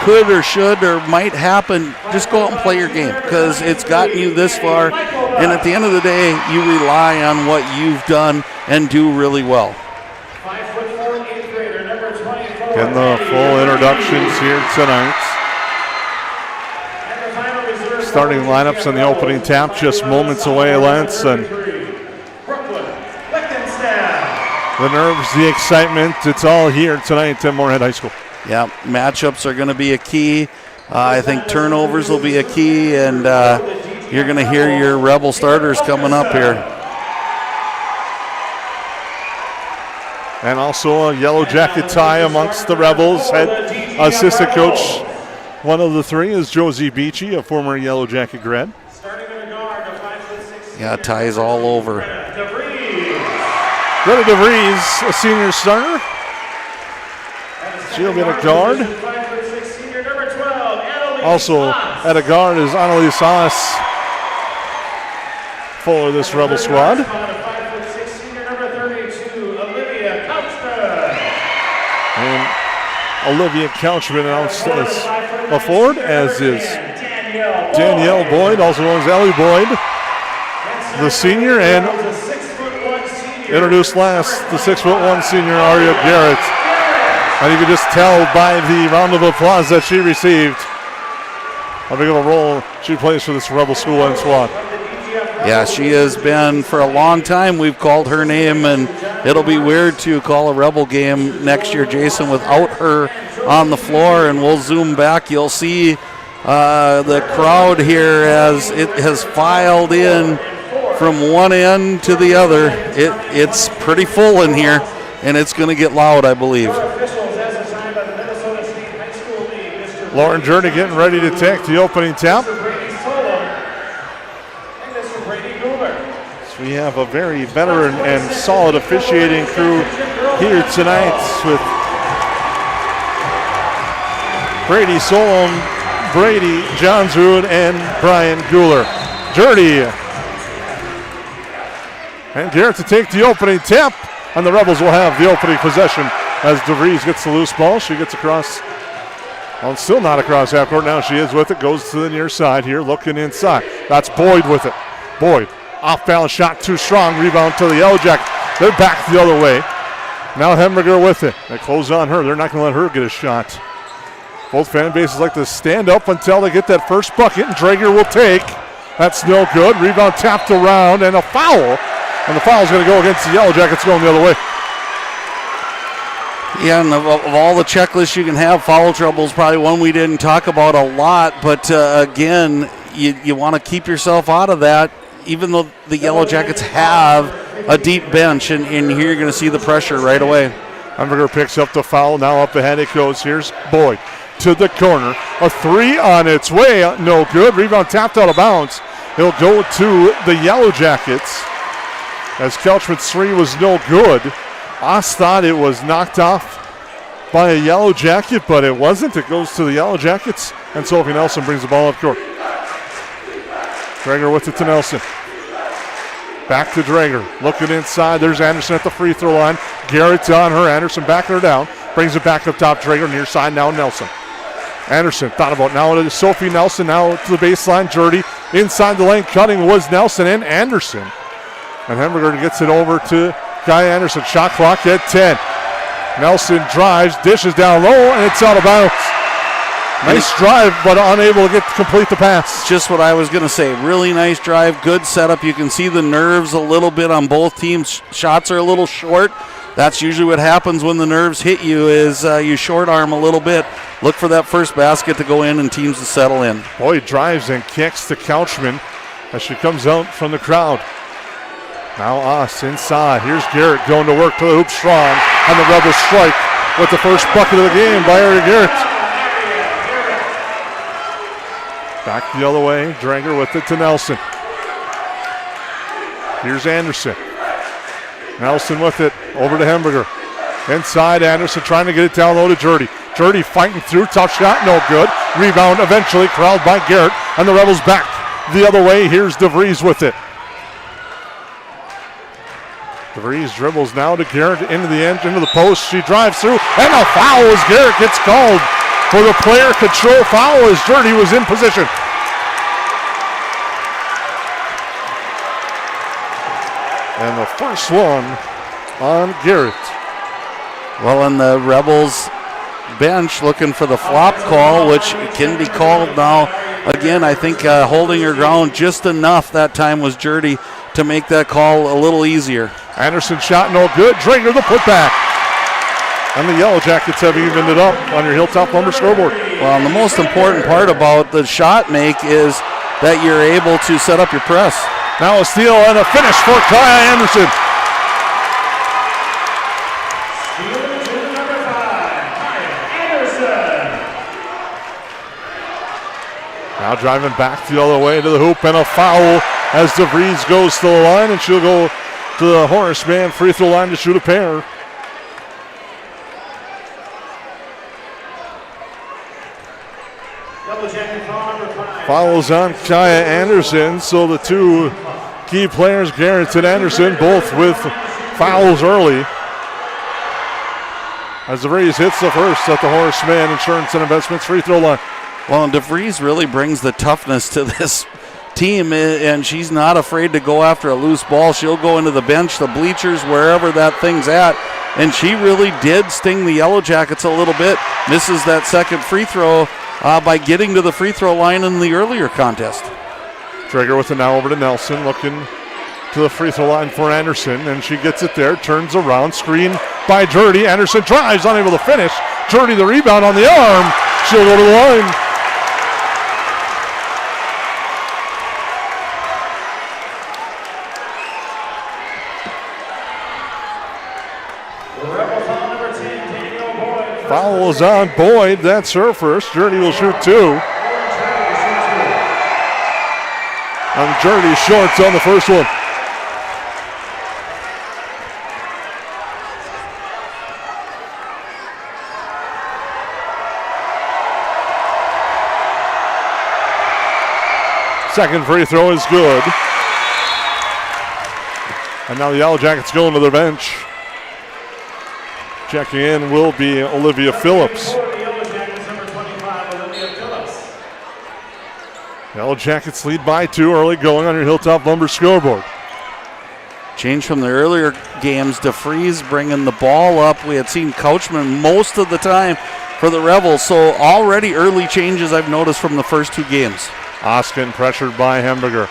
could or should or might happen. Just go out and play your game, because it's gotten you this far. And at the end of the day, you rely on what you've done and do really well. 5'4", 8th grader, number 24. Getting the full introductions here tonight. Starting lineups on the opening tap, just moments away, Lance. And the nerves, the excitement, it's all here tonight at Moorhead High School. Yeah, matchups are going to be a key. I think turnovers will be a key, and you're going to hear your Rebel starters coming up here. And also a Yellow Jacket tie amongst the Rebels. Head assistant coach, one of the 3 is Josie Beachy, a former Yellow Jacket grad. Yeah, ties all over. Greta DeVries, a senior starter. She'll be at a guard. Also at a guard is Annalise Haas for this Rebel squad. And Olivia Couchman announced as a forward, as is Danielle Boyd, also known as Ellie Boyd, the senior, and introduced last, the 6'1" senior Aria Garrett. And you can just tell by the round of applause that she received how big of a role she plays for this Rebel school and squad. Yeah, she has been for a long time. We've called her name, and it'll be weird to call a Rebel game next year, Jason, without her on the floor. And we'll zoom back. You'll see the crowd here as it has filed in from one end to the other. It's pretty full in here, and it's going to get loud, I believe. Lauren Journey getting ready to take the opening tap. So we have a very veteran and solid officiating crew here tonight with Brady Solom, Brady Johnsrud, and Brian Guler. Journey and Garrett to take the opening tap, and the Rebels will have the opening possession as DeVries gets the loose ball. She gets across. Well, still not across half court. Now she is with it. Goes to the near side here, looking inside. That's Boyd with it. Boyd, off balance shot, too strong. Rebound to the Yellowjackets. They're back the other way. Now Hemberger with it. They close on her. They're not going to let her get a shot. Both fan bases like to stand up until they get that first bucket, and Drager will take. That's no good. Rebound tapped around, and a foul. And the foul is going to go against the Yellowjackets going the other way. Yeah, and of all the checklists you can have, foul trouble is probably one we didn't talk about a lot. But again, you want to keep yourself out of that, even though the Yellowjackets have a deep bench. And here you're going to see the pressure right away. Hemberger picks up the foul. Now up ahead it goes. Here's Boyd to the corner. A three on its way. No good. Rebound tapped out of bounds. He'll go to the Yellowjackets as Kelchman's three was no good. Oss thought it was knocked off by a Yellow Jacket, but it wasn't. It goes to the Yellowjackets, and Sophie Nelson brings the ball up court. Drager with it to Nelson. Back to Drager. Looking inside. There's Anderson at the free throw line. Garrett on her. Anderson backing her down. Brings it back up top. Drager near side now. Nelson. Anderson thought about now. It is Sophie Nelson now to the baseline. Jurdy inside the lane. Cutting was Nelson and Anderson. And Hemberger gets it over to Guy Anderson. Shot clock at 10. Nelson drives, dishes down low, and it's out of bounds. Nice drive, but unable to complete the pass. Just what I was going to say. Really nice drive, good setup. You can see the nerves a little bit on both teams. Shots are a little short. That's usually what happens when the nerves hit you, is you short arm a little bit. Look for that first basket to go in and teams to settle in. Boyd drives and kicks to Couchman as she comes out from the crowd. Now Oss inside. Here's Garrett going to work to the hoop strong. And the Rebels strike with the first bucket of the game by Ari Garrett. Back the other way. Dranger with it to Nelson. Here's Anderson. Nelson with it. Over to Hemberger. Inside, Anderson trying to get it down low to Jurdy. Jurdy fighting through. Tough shot. No good. Rebound eventually corralled by Garrett. And the Rebels back the other way. Here's DeVries with it. DeVries dribbles now to Garrett into the end, into the post. She drives through, and a foul as Garrett gets called for the player control foul as Jurdy was in position. And the first one on Garrett. Well, and the Rebels bench looking for the flop call, which can be called now. Again, I think holding her ground just enough that time was Jurdy to make that call a little easier. Anderson shot no good. Drager the putback. And the Yellowjackets have evened it up on your Hilltop Lumber scoreboard. Well, and the most important part about the shot make is that you're able to set up your press. Now a steal and a finish for Kaya Anderson. Now driving back the other way to the hoop, and a foul as DeVries goes to the line, and she'll go to the Horace Mann free throw line to shoot a pair. Follows on Kaya Anderson, so the two key players, Garrett and Anderson, both with fouls early. As DeVries hits the first at the Horace Mann Insurance and Investments free throw line. Well, and DeVries really brings the toughness to this team, and she's not afraid to go after a loose ball. She'll go into the bench, the bleachers, wherever that thing's at, and she really did sting the Yellowjackets a little bit. Misses that second free throw by getting to the free throw line in the earlier contest. Traeger with it now over to Nelson, looking to the free throw line for Anderson, and she gets it there, turns around, screen by Jurdy. Anderson drives, unable to finish. Jurdy the rebound on the arm. She'll go to the line. Foul is on Boyd. That's her first. Jurdy will shoot 2. And Jurdy shorts on the first one. Second free throw is good. And now the Yellow Jackets going to their bench. Checking in will be Olivia Phillips. Yellow Jackets lead by 2 early going on your Hilltop Lumber scoreboard. Change from the earlier games. DeFries bringing the ball up. We had seen Couchman most of the time for the Rebels, so already early changes I've noticed from the first 2 games. Oskin pressured by Hemberger.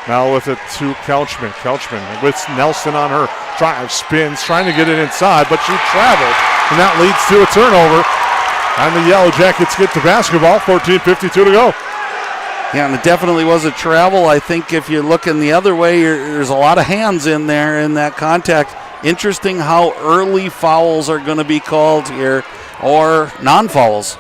Now with it to Couchman. Couchman with Nelson on her. Drive, spins, trying to get it inside, but she traveled, and that leads to a turnover. And the Yellow Jackets get the basketball, 14:52 to go. Yeah, and it definitely was a travel. I think if you're looking the other way, there's a lot of hands in there in that contact. Interesting how early fouls are going to be called here, or non-fouls.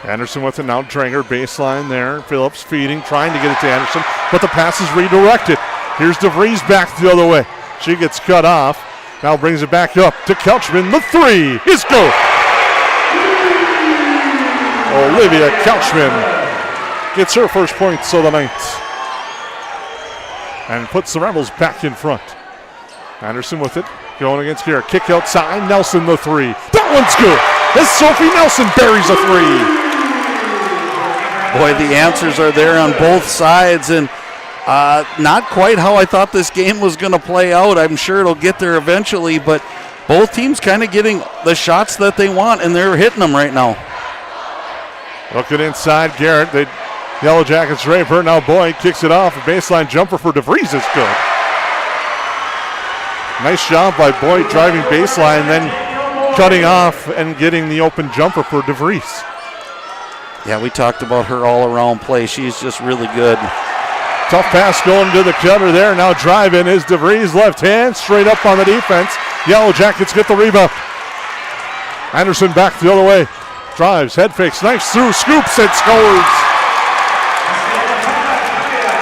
Anderson with it now. Dranger baseline there. Phillips feeding, trying to get it to Anderson, but the pass is redirected. Here's DeVries back the other way. She gets cut off. Now brings it back up to Couchman. The 3 is good. Olivia Couchman gets her first points of the night and puts the Rebels back in front. Anderson with it, going against Garrett. Kick outside. Nelson the 3. That one's good. As Sophie Nelson buries a 3. Boy, the answers are there on both sides, and not quite how I thought this game was going to play out. I'm sure it'll get there eventually, but both teams kind of getting the shots that they want, and they're hitting them right now. Looking inside, Garrett. The Yellow Jackets drape her. Now Boyd kicks it off. A baseline jumper for DeVries is good. Nice job by Boyd driving baseline, then cutting off and getting the open jumper for DeVries. Yeah, we talked about her all-around play. She's just really good. Tough pass going to the cutter there. Now driving is DeVries, left hand, straight up on the defense. Yellow Jackets get the rebound. Anderson back the other way. Drives, head fakes, nice through, scoops, and scores.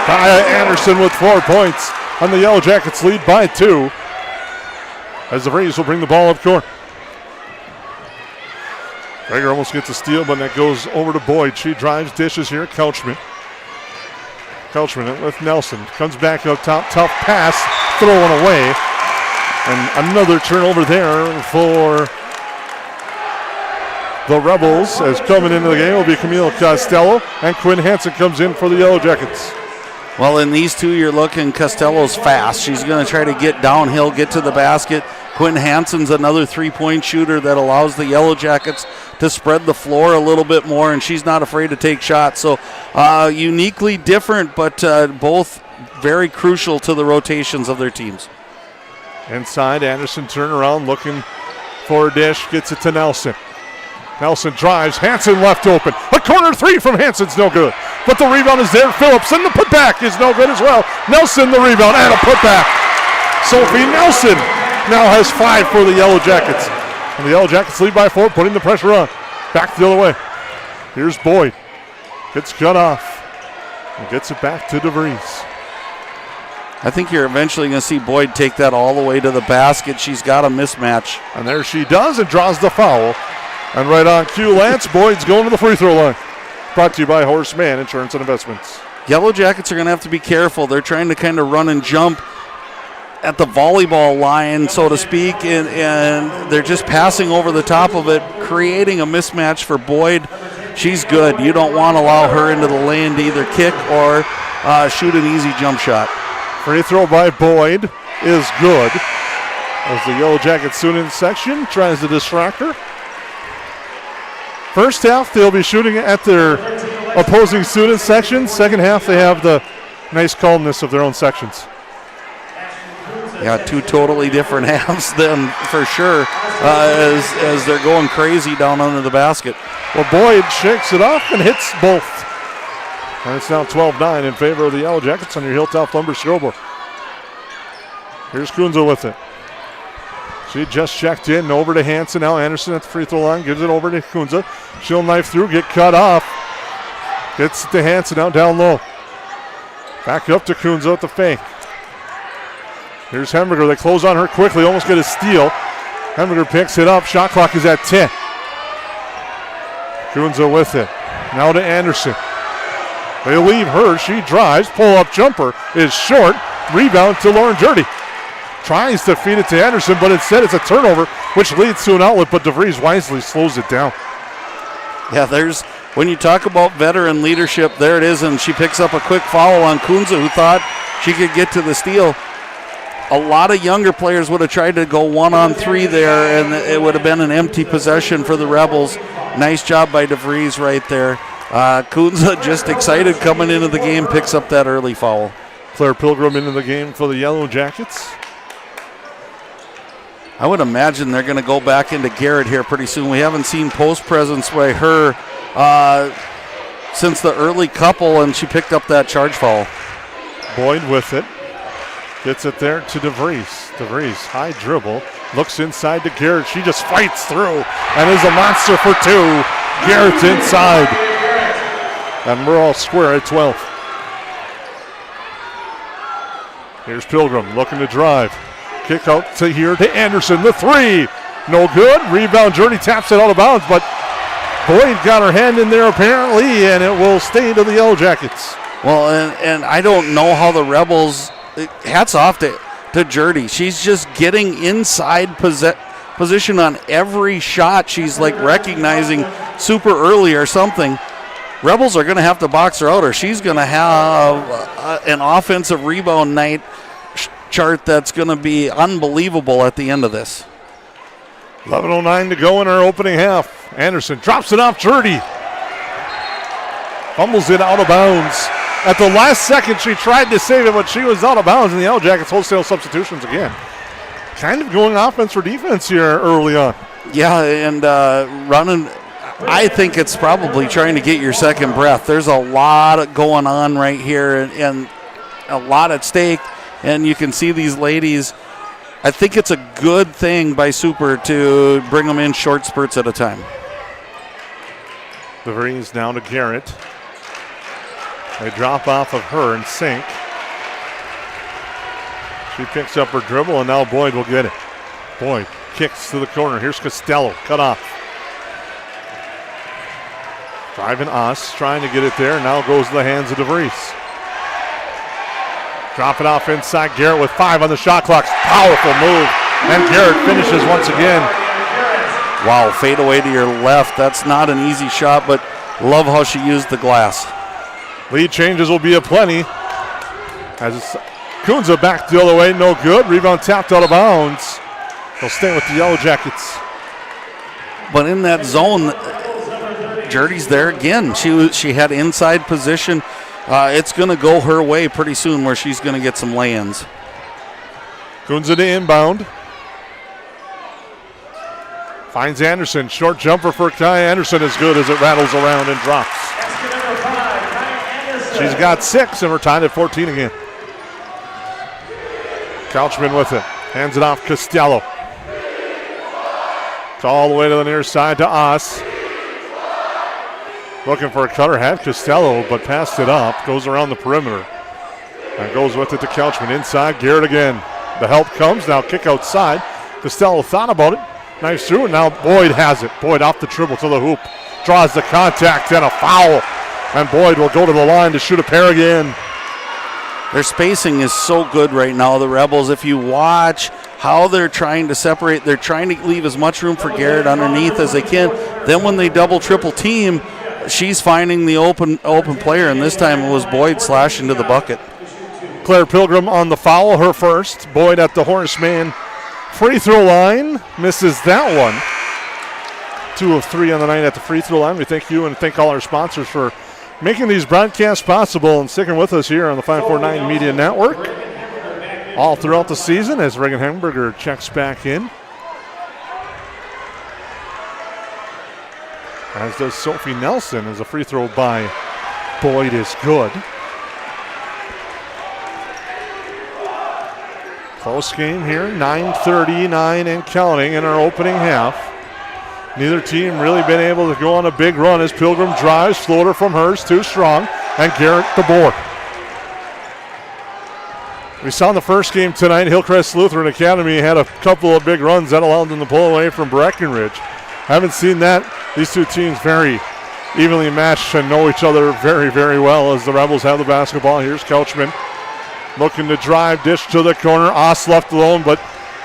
Kaya Anderson with 4 points. And the Yellow Jackets lead by 2. As DeVries will bring the ball up court. Traeger almost gets a steal, but that goes over to Boyd. She drives, dishes here. Couchman with Nelson. Comes back up top. Tough pass. Thrown away. And another turnover there for the Rebels. As coming into the game will be Camille Costello. And Quinn Hansen comes in for the Yellow Jackets. Well, in these two, you're looking Costello's fast. She's going to try to get downhill, get to the basket. Quinn Hansen's another three-point shooter that allows the Yellow Jackets to spread the floor a little bit more, and she's not afraid to take shots. So uniquely different, but both very crucial to the rotations of their teams. Inside, Anderson turnaround, looking for a dish, gets it to Nelson. Nelson drives, Hansen left open. A corner 3 from Hansen's no good. But the rebound is there. Phillips, and the putback is no good as well. Nelson the rebound and a putback. Sophie Nelson now has 5 for the Yellow Jackets. And the Yellow Jackets lead by 4, putting the pressure on. Back the other way. Here's Boyd. Gets cut off. And gets it back to DeVries. I think you're eventually going to see Boyd take that all the way to the basket. She's got a mismatch. And there she does and draws the foul. And right on cue, Lance Boyd's going to the free throw line. Brought to you by Horace Mann Insurance and Investments. Yellow Jackets are going to have to be careful. They're trying to kind of run and jump at the volleyball line, so to speak, and they're just passing over the top of it, creating a mismatch for Boyd. She's good. You don't want to allow her into the lane to either kick or shoot an easy jump shot. Free throw by Boyd is good. As the Yellow Jackets student section tries to distract her. First half, they'll be shooting at their opposing student section. Second half, they have the nice calmness of their own sections. Yeah, two totally different halves then, for sure, as they're going crazy down under the basket. Well, Boyd shakes it off and hits both. And it's now 12-9 in favor of the Yellow Jackets on your Hilltop Lumber scoreboard. Here's Kunze with it. She just checked in, over to Hansen. Now Anderson at the free throw line, gives it over to Kunze. She'll knife through, get cut off. Gets it to Hansen out down low. Back up to Kunze at the fake. Here's Hemberger. They close on her quickly, almost get a steal. Hemberger picks it up. Shot clock is at 10. Kunze with it. Now to Anderson. They leave her. She drives. Pull-up jumper is short. Rebound to Lauren Jurdy. Tries to feed it to Anderson, but instead it's a turnover, which leads to an outlet, but DeVries wisely slows it down. Yeah, when you talk about veteran leadership, there it is, and she picks up a quick foul on Kunze, who thought she could get to the steal. A lot of younger players would have tried to go 1-on-3 there, and it would have been an empty possession for the Rebels. Nice job by DeVries right there. Kunze just excited coming into the game, picks up that early foul. Claire Pilgrim into the game for the Yellow Jackets. I would imagine they're going to go back into Garrett here pretty soon. We haven't seen post presence by her since the early couple, and she picked up that charge foul. Boyd with it. Gets it there to DeVries. DeVries, high dribble. Looks inside to Garrett. She just fights through and is a monster for two. Garrett's inside. And we're all square at 12. Here's Pilgrim looking to drive. Kick out to here to Anderson. The three. No good. Rebound. Journey taps it out of bounds, but Boyd got her hand in there apparently, and it will stay to the Yellow Jackets. Well, and I don't know how the Rebels, hats off to Jurdy. She's just getting inside position on every shot. She's like recognizing super early or something. Rebels are going to have to box her out, or she's going to have an offensive rebound night chart that's going to be unbelievable at the end of this. 11:09 to go in our opening half. Anderson drops it off Jurdy. Fumbles it out of bounds. At the last second, she tried to save it, but she was out of bounds, and the Yellow Jackets wholesale substitutions again. Kind of going offense for defense here early on. Yeah, and running. I think it's probably trying to get your second breath. There's a lot going on right here, and a lot at stake. And you can see these ladies. I think it's a good thing by Super to bring them in short spurts at a time. DeVries now to Garrett. They drop off of her and sink. She picks up her dribble, and now Boyd will get it. Boyd kicks to the corner. Here's Costello, cut off. Driving us, trying to get it there. Now goes to the hands of DeVries. Drop it off inside. Garrett with 5 on the shot clock. Powerful move. And Garrett finishes once again. Wow, fade away to your left. That's not an easy shot, but love how she used the glass. Lead changes will be aplenty. As Kunze back the other way, no good. Rebound tapped out of bounds. They'll stay with the Yellow Jackets. But in that zone, Jurdy's there again. She had inside position. It's going to go her way pretty soon where she's going to get some lay-ins. Kunze to inbound. Finds Anderson. Short jumper for Kai Anderson is good as it rattles around and drops. She's got 6 and we're tied at 14 again. Couchman with it. Hands it off Costello. It's all the way to the near side to Oss. Looking for a cutter, had Costello, but passed it up. Goes around the perimeter. And goes with it to Couchman. Inside, Garrett again. The help comes, now kick outside. Costello thought about it. Nice through, and now Boyd has it. Boyd off the dribble to the hoop. Draws the contact and a foul. And Boyd will go to the line to shoot a pair again. Their spacing is so good right now, the Rebels. If you watch how they're trying to separate, they're trying to leave as much room for Garrett underneath as they can. Then when they double, triple team, she's finding the open player, and this time it was Boyd slashing to the bucket. Claire Pilgrim on the foul, her first. Boyd at the Horseman free throw line, misses that one. 2 of 3 on the night at the free throw line. We thank you and thank all our sponsors for making these broadcasts possible and sticking with us here on the 549 Media Network all throughout the season as Reagan Hemberger checks back in. As does Sophie Nelson, as a free throw by Boyd is good. Close game here, 9:39 and counting in our opening half. Neither team really been able to go on a big run as Pilgrim drives, floater from hers, too strong, and Garrett the board. We saw in the first game tonight, Hillcrest Lutheran Academy had a couple of big runs that allowed them to pull away from Breckenridge. Haven't seen that. These two teams very evenly matched and know each other very, very well as the Rebels have the basketball. Here's Couchman looking to drive, dish to the corner. Oss left alone, but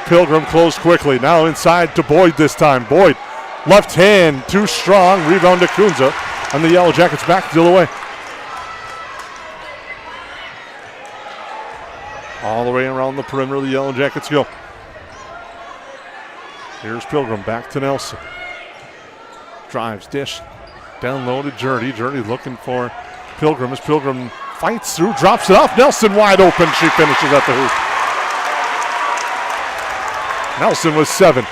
Pilgrim closed quickly. Now inside to Boyd this time. Boyd, left hand, too strong. Rebound to Kunza, and the Yellow Jackets back the other way. All the way around the perimeter, the Yellow Jackets go. Here's Pilgrim, back to Nelson. Drives, dish, down low to Jurdy. Jurdy looking for Pilgrim as Pilgrim fights through, drops it off. Nelson wide open. She finishes at the hoop. Nelson was 7.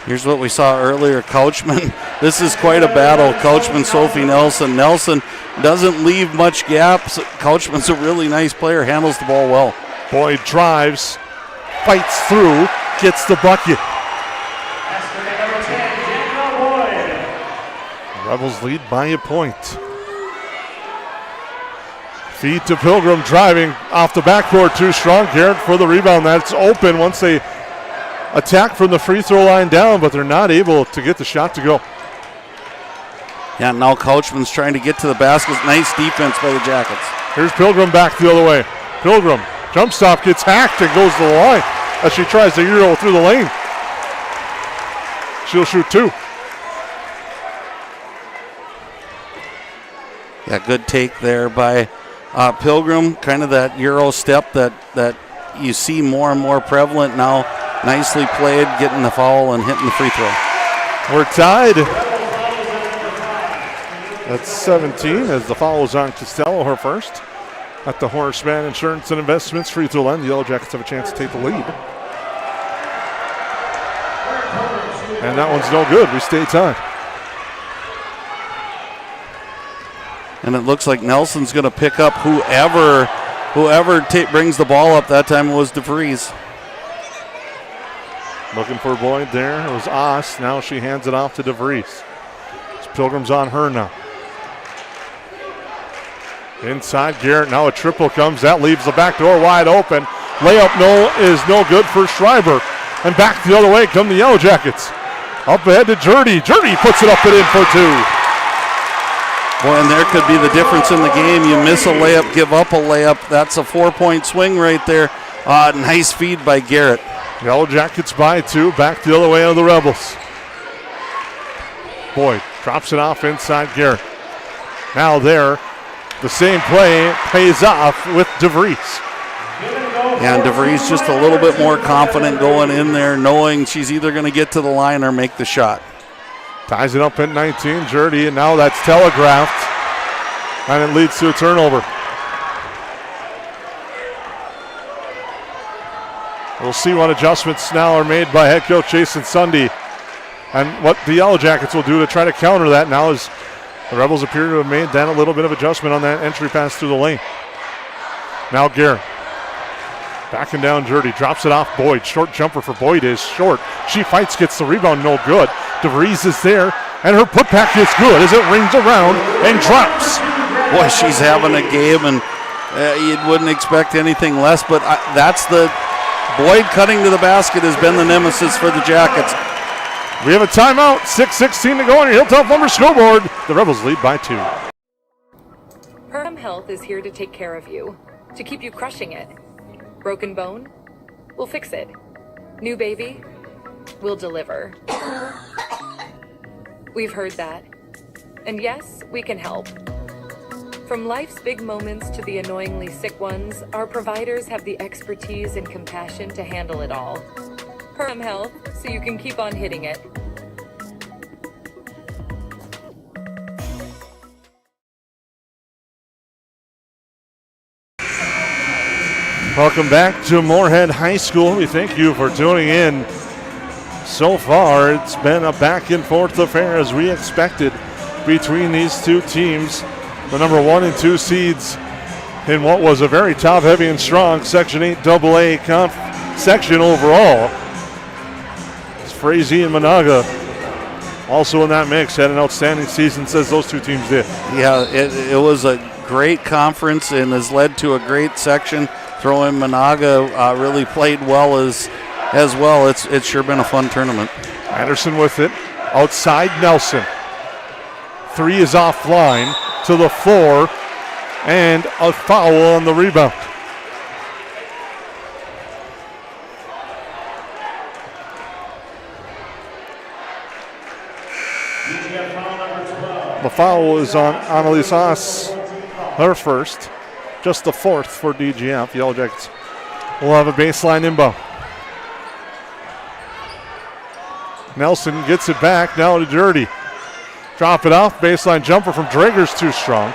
Here's what we saw earlier, Couchman. This is quite a battle. Couchman, Sophie Nelson. Nelson doesn't leave much gaps. Couchman's a really nice player, handles the ball well. Boyd drives, fights through, gets the bucket. Rebels lead by a point. Feed to Pilgrim, driving off the backboard, too strong. Garrett for the rebound. That's open once they attack from the free throw line down, but they're not able to get the shot to go. Yeah, now Couchman's trying to get to the basket. Nice defense by the Jackets. Here's Pilgrim back the other way. Pilgrim, jump stop, gets hacked and goes to the line as she tries to Euro through the lane. She'll shoot 2. Yeah, good take there by Pilgrim. Kind of that Euro step that you see more and more prevalent now. Nicely played, getting the foul and hitting the free throw. We're tied at 17 as the foul is on Costello, her first. At the Horseman Insurance and Investments free throw line, the Yellow Jackets have a chance to take the lead. And that one's no good. We stay tied. And it looks like Nelson's going to pick up whoever brings the ball up. That time it was DeVries. Looking for Boyd there. It was Oss. Now she hands it off to DeVries. Pilgrim's on her now. Inside Garrett. Now a triple comes. That leaves the back door wide open. Layup is no good for Schreiber. And back the other way come the Yellow Jackets. Up ahead to Jurdy. Jurdy puts it up and in for 2. Boy, and there could be the difference in the game. You miss a layup, give up a layup. That's a 4-point swing right there. Nice feed by Garrett. Yellow Jackets by 2. Back the other way of the Rebels. Boyd drops it off inside Garrett. Now there, the same play pays off with DeVries. And DeVries just a little bit more confident going in there, knowing she's either going to get to the line or make the shot. Ties it up at 19, Jurdy, and now that's telegraphed, and it leads to a turnover. We'll see what adjustments now are made by head coach Jason Sunday, and what the Yellow Jackets will do to try to counter that now as the Rebels appear to have made that a little bit of adjustment on that entry pass through the lane. Now Garrett. Backing down Jurdy, drops it off Boyd. Short jumper for Boyd is short. She fights, gets the rebound, no good. DeVries is there, and her putback is good as it rings around and drops. Boy, she's having a game, and you wouldn't expect anything less, but that's the Boyd cutting to the basket has been the nemesis for the Jackets. We have a timeout, 6:16 to go on your Hilltop Lumber scoreboard. The Rebels lead by 2. Perham Health is here to take care of you, to keep you crushing it. Broken bone? We'll fix it. New baby? We'll deliver. We've heard that. And yes, we can help. From life's big moments to the annoyingly sick ones, our providers have the expertise and compassion to handle it all. Perham Health, so you can keep on hitting it. Welcome back to Moorhead High School. We thank you for tuning in. So far, it's been a back and forth affair as we expected between these two teams. The number 1 and 2 seeds in what was a very top-heavy and strong Section 8 AA section overall. It's Frazee and Monaga also in that mix. Had an outstanding season, says those two teams did. Yeah, it was a great conference and has led to a great section. Throw in Monaga really played well as well. It's sure been a fun tournament. Anderson with it. Outside Nelson. 3 is offline to the floor. And a foul on the rebound. The foul is on Annalise Haas, her first. Just the 4th for DGF. The Yellowjackets will have a baseline inbound. Nelson gets it back, now to Dirty. Drop it off, baseline jumper from Drager's too strong.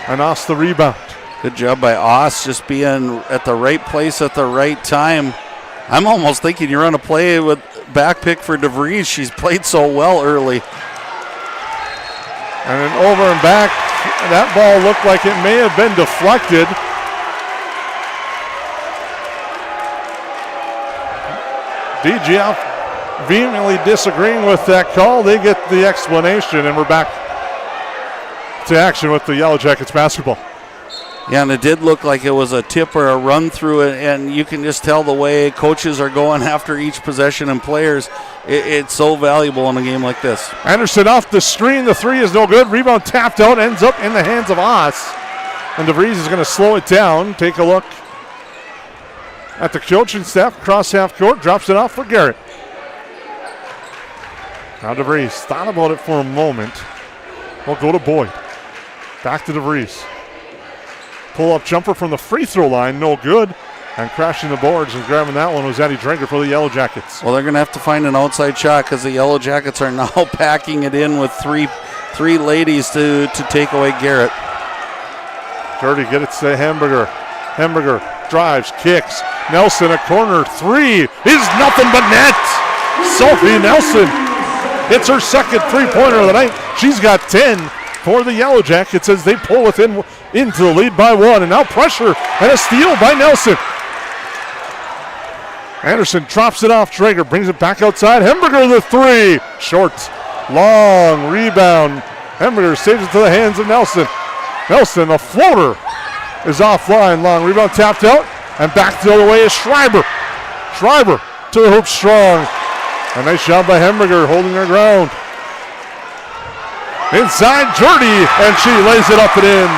And Oss the rebound. Good job by Oss, just being at the right place at the right time. I'm almost thinking you run a play with back pick for DeVries. She's played so well early. And then over and back. That ball looked like it may have been deflected. DGF vehemently disagreeing with that call. They get the explanation, and we're back to action with the Yellowjackets basketball. Yeah, and it did look like it was a tip or a run through it, and you can just tell the way coaches are going after each possession and players. It's so valuable in a game like this. Anderson off the screen. The 3 is no good. Rebound tapped out, ends up in the hands of Oss. And DeVries is going to slow it down. Take a look at the coaching staff. Cross half court, drops it off for Garrett. Now DeVries thought about it for a moment. We'll go to Boyd. Back to DeVries. Pull-up jumper from the free throw line, no good. And crashing the boards and grabbing that one was Eddie Drager for the Yellowjackets. Well, they're going to have to find an outside shot because the Yellowjackets are now packing it in with three ladies to take away Garrett. Dirty, get it to Hamburger. Hamburger drives, kicks. Nelson, a corner 3 is nothing but net. Sophie Nelson hits her second three-pointer of the night. She's got 10 for the Yellowjackets as they pull into the lead by 1. And now pressure and a steal by Nelson. Anderson drops it off. Drager brings it back outside. Hamburger the 3. Short. Long rebound. Hamburger saves it to the hands of Nelson. Nelson, a floater, is offline. Long rebound tapped out. And back the other way is Schreiber. Schreiber to the hoop strong. A nice job by Hamburger holding her ground. Inside, Dirty, and she lays it up and in.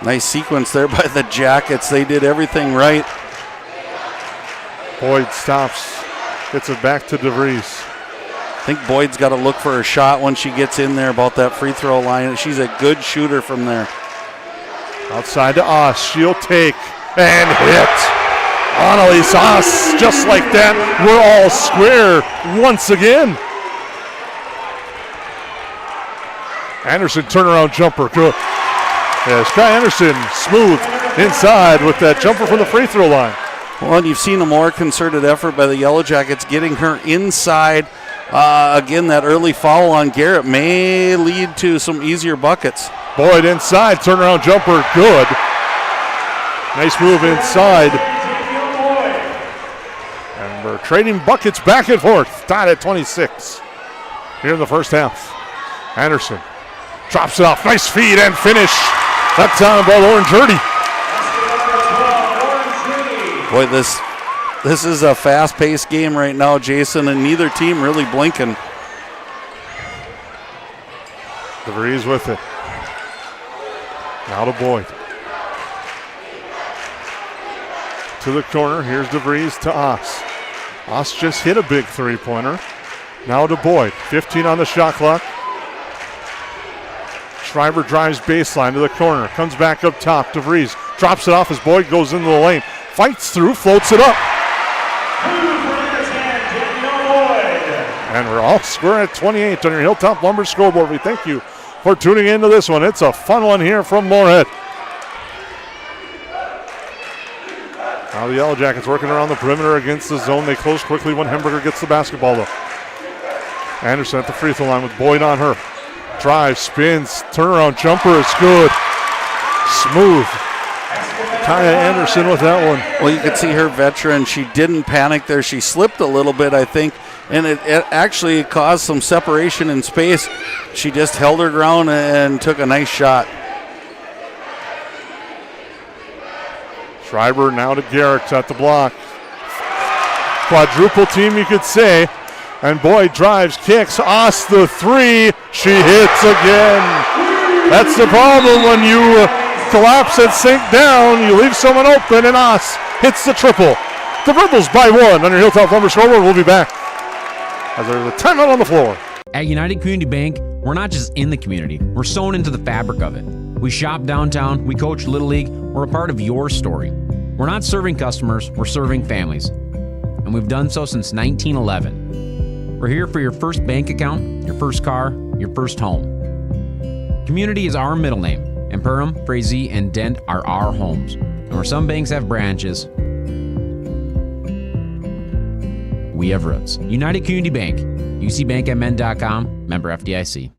Nice sequence there by the Jackets. They did everything right. Boyd stops, gets it back to DeVries. I think Boyd's got to look for her shot when she gets in there about that free throw line. She's a good shooter from there. Outside to Oss, she'll take and hit. Annalise Oss, just like that, we're all square once again. Anderson turnaround jumper, good. Yeah, Sky Anderson smooth inside with that jumper from the free throw line. Well, and you've seen a more concerted effort by the Yellowjackets getting her inside. Again, that early foul on Garrett may lead to some easier buckets. Boyd inside, turnaround jumper, good. Nice move inside. And we're trading buckets back and forth. Tied at 26 here in the first half. Anderson drops it off. Nice feed and finish. That time by Lauren Jurdy. Boy, this is a fast-paced game right now, Jason, and neither team really blinking. DeVries with it. Now to Boyd. To the corner. Here's DeVries to Oss. Oss just hit a big three-pointer. Now to Boyd. 15 on the shot clock. Schreiber drives baseline to the corner. Comes back up top. DeVries drops it off as Boyd goes into the lane. Fights through, floats it up. And we're all square at 28 on your Hilltop Lumber scoreboard. We thank you for tuning into this one. It's a fun one here from Moorhead. Now the Yellowjackets working around the perimeter against the zone. They close quickly when Hemberger gets the basketball, though. Anderson at the free throw line with Boyd on her. Drive, spins, turnaround jumper is good. Smooth. Kaya Anderson with that one. Well, you could see her veteran. She didn't panic there. She slipped a little bit, I think, and it actually caused some separation in space. She just held her ground and took a nice shot. Schreiber now to Garrett at the block. Quadruple team, you could say. And Boyd drives, kicks, Oss the three. She hits again. That's the problem when you collapse and sink down. You leave someone open, and Oss hits the triple. The Rebels by one under Hilltop Lumber scoreboard. We'll be back as there's a timeout on the floor. At United Community Bank, we're not just in the community, we're sewn into the fabric of it. We shop downtown, we coach Little League, we're a part of your story. We're not serving customers, we're serving families. And we've done so since 1911. We're here for your first bank account, your first car, your first home. Community is our middle name, and Perham, Frazee, and Dent are our homes. And where some banks have branches, we have roots. United Community Bank, ucbankmn.com, member FDIC.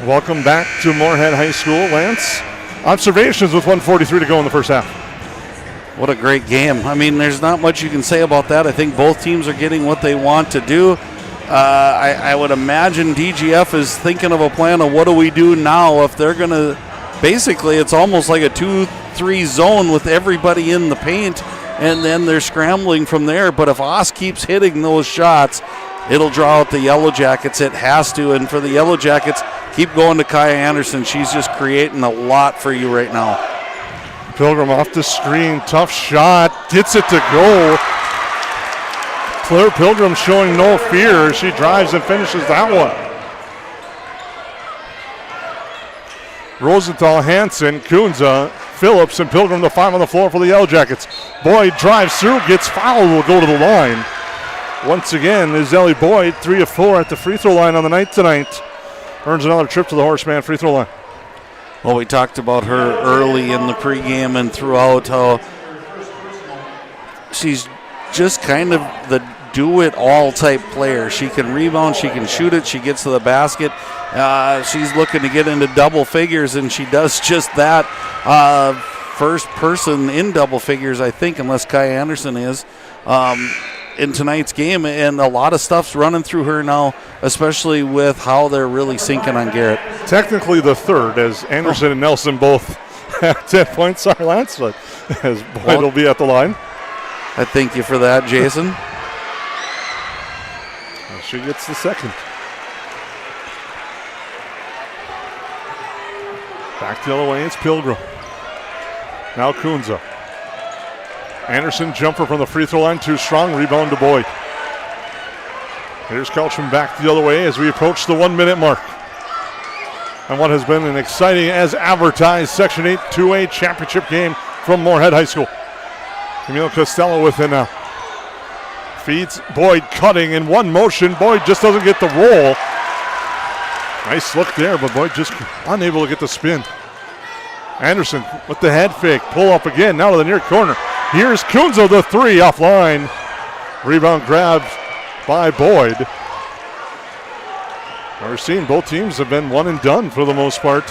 Welcome back to Moorhead High School. Lance, observations with 1:43 to go in the first half. What a great game. I mean, there's not much you can say about that. I think both teams are getting what they want to do. I would imagine DGF is thinking of a plan of what do we do now if they're going to, basically it's almost like a 2-3 zone with everybody in the paint, and then they're scrambling from there. But if Oss keeps hitting those shots, it'll draw out the Yellowjackets. It has to. And for the Yellowjackets, keep going to Kaya Anderson. She's just creating a lot for you right now. Pilgrim off the screen. Tough shot. Gets it to go. Claire Pilgrim showing no fear. She drives and finishes that one. Rosenthal, Hansen, Kunza, Phillips, and Pilgrim the five on the floor for the Yellowjackets. Boyd drives through, gets fouled, will go to the line. Once again, is Ellie Boyd, 3 of 4 at the free throw line on the night tonight. Earns another trip to the Horseman free throw line. Well, we talked about her early in the pregame and throughout how she's just kind of the do-it-all type player. She can rebound, she can shoot it, she gets to the basket. She's looking to get into double figures, and she does just that. First person in double figures, I think, unless Kaya Anderson is, in tonight's game. And a lot of stuff's running through her now, especially with how they're really sinking on Garrett. Technically the third, as Anderson and Nelson both have 10 points. Sorry, Lance, but as Boyd will be at the line. I thank you for that, Jason. She gets the second. Back the other way, it's Pilgrim. Now Kunza. Anderson, jumper from the free throw line, too strong, rebound to Boyd. Here's Kelchman back the other way as we approach the 1 minute mark. And what has been an exciting, as advertised, Section 8 2A championship game from Moorhead High School. Camille Costello with it now. Feeds Boyd, cutting in one motion. Boyd just doesn't get the roll. Nice look there, but Boyd just unable to get the spin. Anderson with the head fake. Pull up again, now to the near corner. Here's Kunzo, the three offline. Rebound grabbed by Boyd. We're seeing both teams have been one and done for the most part.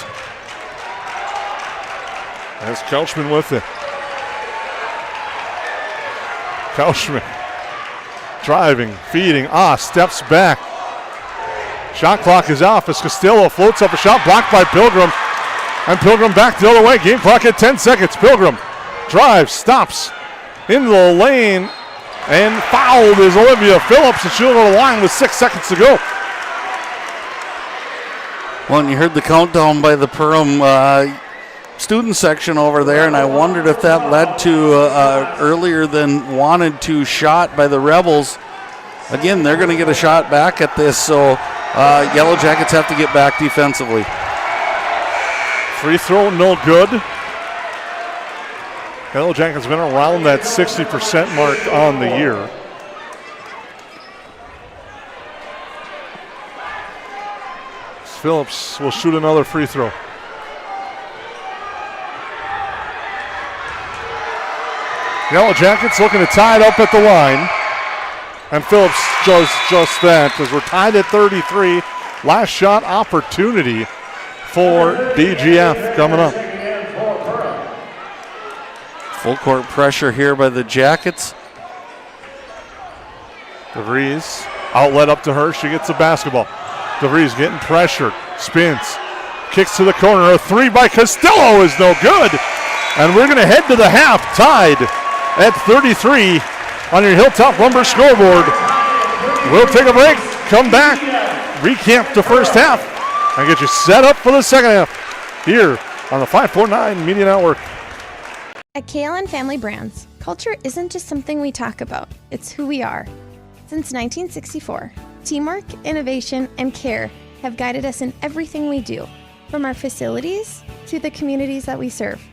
As Kelchman with it. Kelchman driving, feeding. Steps back. Shot clock is off as Castillo floats up a shot blocked by Pilgrim. And Pilgrim back the other way. Game clock at 10 seconds. Pilgrim drives, stops into the lane, and fouled is Olivia Phillips, and she'll go to the line with 6 seconds to go. Well, and you heard the countdown by the Perham student section over there, and I wondered if that led to earlier than wanted to shot by the Rebels. Again, they're going to get a shot back at this, so Yellowjackets have to get back defensively. Free throw, no good. Yellowjackets been around that 60% mark on the year. Phillips will shoot another free throw. Yellowjackets looking to tie it up at the line. And Phillips does just that as we're tied at 33. Last shot opportunity for DGF coming up. Full court pressure here by the Jackets. DeVries, outlet up to her. She gets the basketball. DeVries getting pressured. Spins. Kicks to the corner. A three by Costello is no good. And we're going to head to the half tied at 33 on your Hilltop Lumber scoreboard. We'll take a break, come back, recap the first half, and get you set up for the second half here on the 549 Media Network. At KLN Family Brands, culture isn't just something we talk about, it's who we are. Since 1964, teamwork, innovation, and care have guided us in everything we do, from our facilities to the communities that we serve.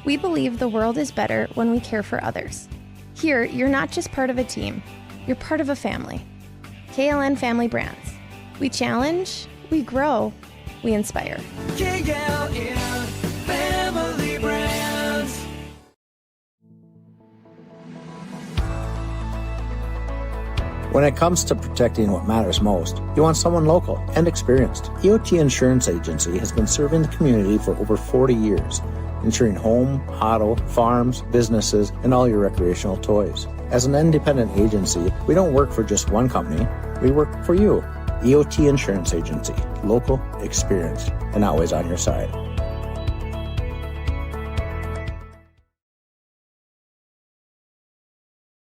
We believe the world is better when we care for others. Here, you're not just part of a team, you're part of a family. KLN Family Brands. We challenge, we grow, we inspire. KLN Family Brands. When it comes to protecting what matters most, you want someone local and experienced. EOT Insurance Agency has been serving the community for over 40 years, insuring home, auto, farms, businesses, and all your recreational toys. As an independent agency, we don't work for just one company, we work for you. EOT Insurance Agency, local, experienced, and always on your side.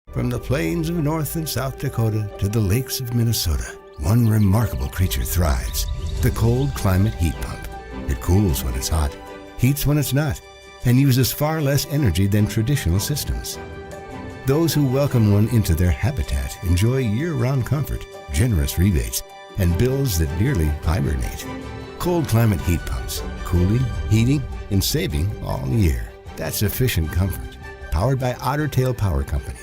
From the plains of North and South Dakota to the lakes of Minnesota, one remarkable creature thrives. The cold climate heat pump. It cools when it's hot, heats when it's not, and uses far less energy than traditional systems. Those who welcome one into their habitat enjoy year-round comfort, generous rebates, and bills that nearly hibernate. Cold climate heat pumps, cooling, heating, and saving all year. That's efficient comfort. Powered by Otter Tail Power Company.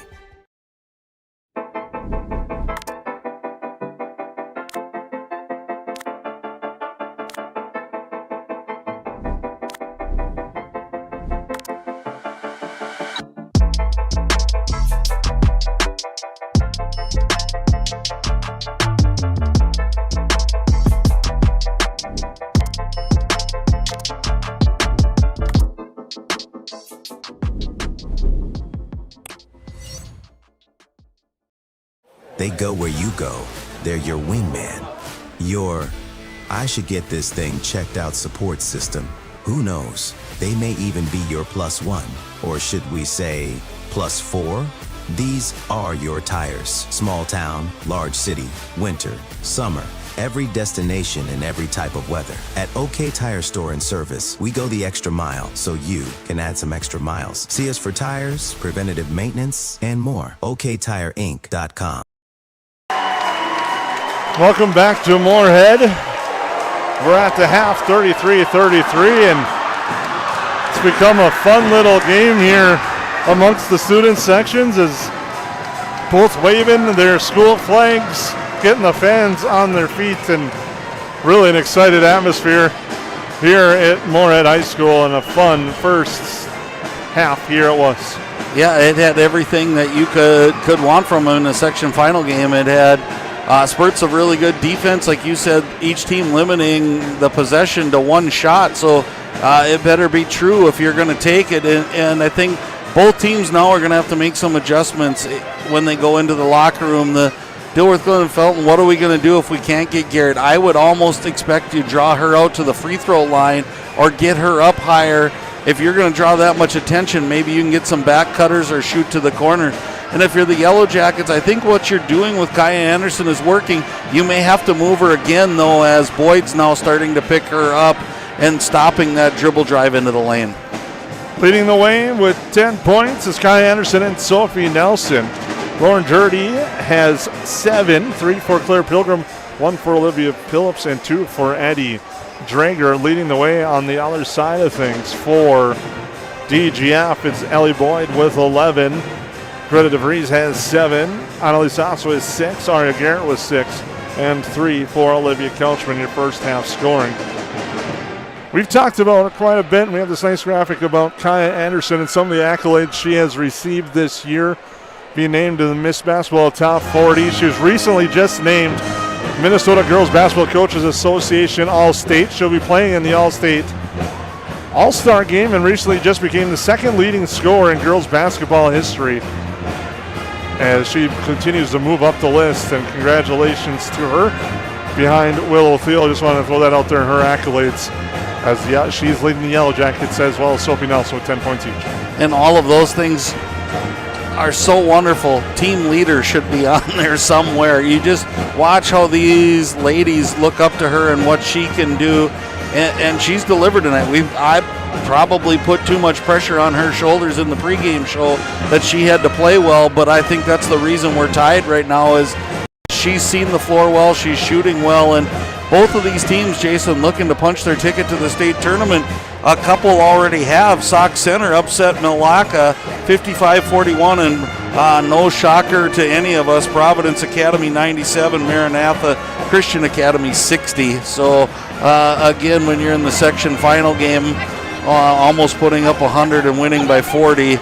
They go where you go. They're your wingman. Your, I should get this thing checked out support system. Who knows? They may even be your +1, or should we say +4? These are your tires. Small town, large city, winter, summer, every destination and every type of weather. At OK Tire Store and Service, we go the extra mile so you can add some extra miles. See us for tires, preventative maintenance, and more. OKTireInc.com. Welcome back to Moorhead. We're at the half, 33-33, and it's become a fun little game here amongst the student sections as both waving their school flags, getting the fans on their feet, and really an excited atmosphere here at Moorhead High School, and a fun first half here it was. Yeah, it had everything that you could want from in a section final game. It had spurts of really good defense, like you said, each team limiting the possession to one shot, so it better be true if you're going to take it, and I think both teams now are going to have to make some adjustments when they go into the locker room. The Dilworth-Glyndon-Felton, what are we going to do if we can't get Garrett? I would almost expect you to draw her out to the free throw line or get her up higher. If you're going to draw that much attention, maybe you can get some back cutters or shoot to the corner. And if you're the Yellowjackets, I think what you're doing with Kaya Anderson is working. You may have to move her again, though, as Boyd's now starting to pick her up and stopping that dribble drive into the lane. Leading the way with 10 points is Kaya Anderson and Sophie Nelson. Lauren Jurdy has 7, 3 for Claire Pilgrim, 1 for Olivia Phillips, and 2 for Addie Drager. Leading the way on the other side of things for DGF, it's Ellie Boyd with 11. Greta DeVries has 7. Annalise Sasso has 6. Aria Garrett with 6. and 3 for Olivia Couchman, your first half scoring. We've talked about it quite a bit. We have this nice graphic about Kaya Anderson and some of the accolades she has received this year, being named in the Miss Basketball Top 40. She was recently just named Minnesota Girls Basketball Coaches Association All-State. She'll be playing in the All-State All-Star game and recently just became the second leading scorer in girls basketball history as she continues to move up the list, and congratulations to her behind Willow Thiel. Just wanted to throw that out there in her accolades as she's leading the Yellowjackets as well as Sophie Nelson with 10 points each. And all of those things are so wonderful. Team leader should be on there somewhere. You just watch how these ladies look up to her and what she can do, and she's delivered tonight. I probably put too much pressure on her shoulders in the pregame show that she had to play well, but I think that's the reason we're tied right now is she's seen the floor well, she's shooting well, and both of these teams, Jason, looking to punch their ticket to the state tournament. A couple already have. Sauk Center upset Malacca 55-41, and no shocker to any of us, Providence Academy 97, Maranatha Christian Academy 60. So again, when you're in the section final game, almost putting up 100 and winning by 40,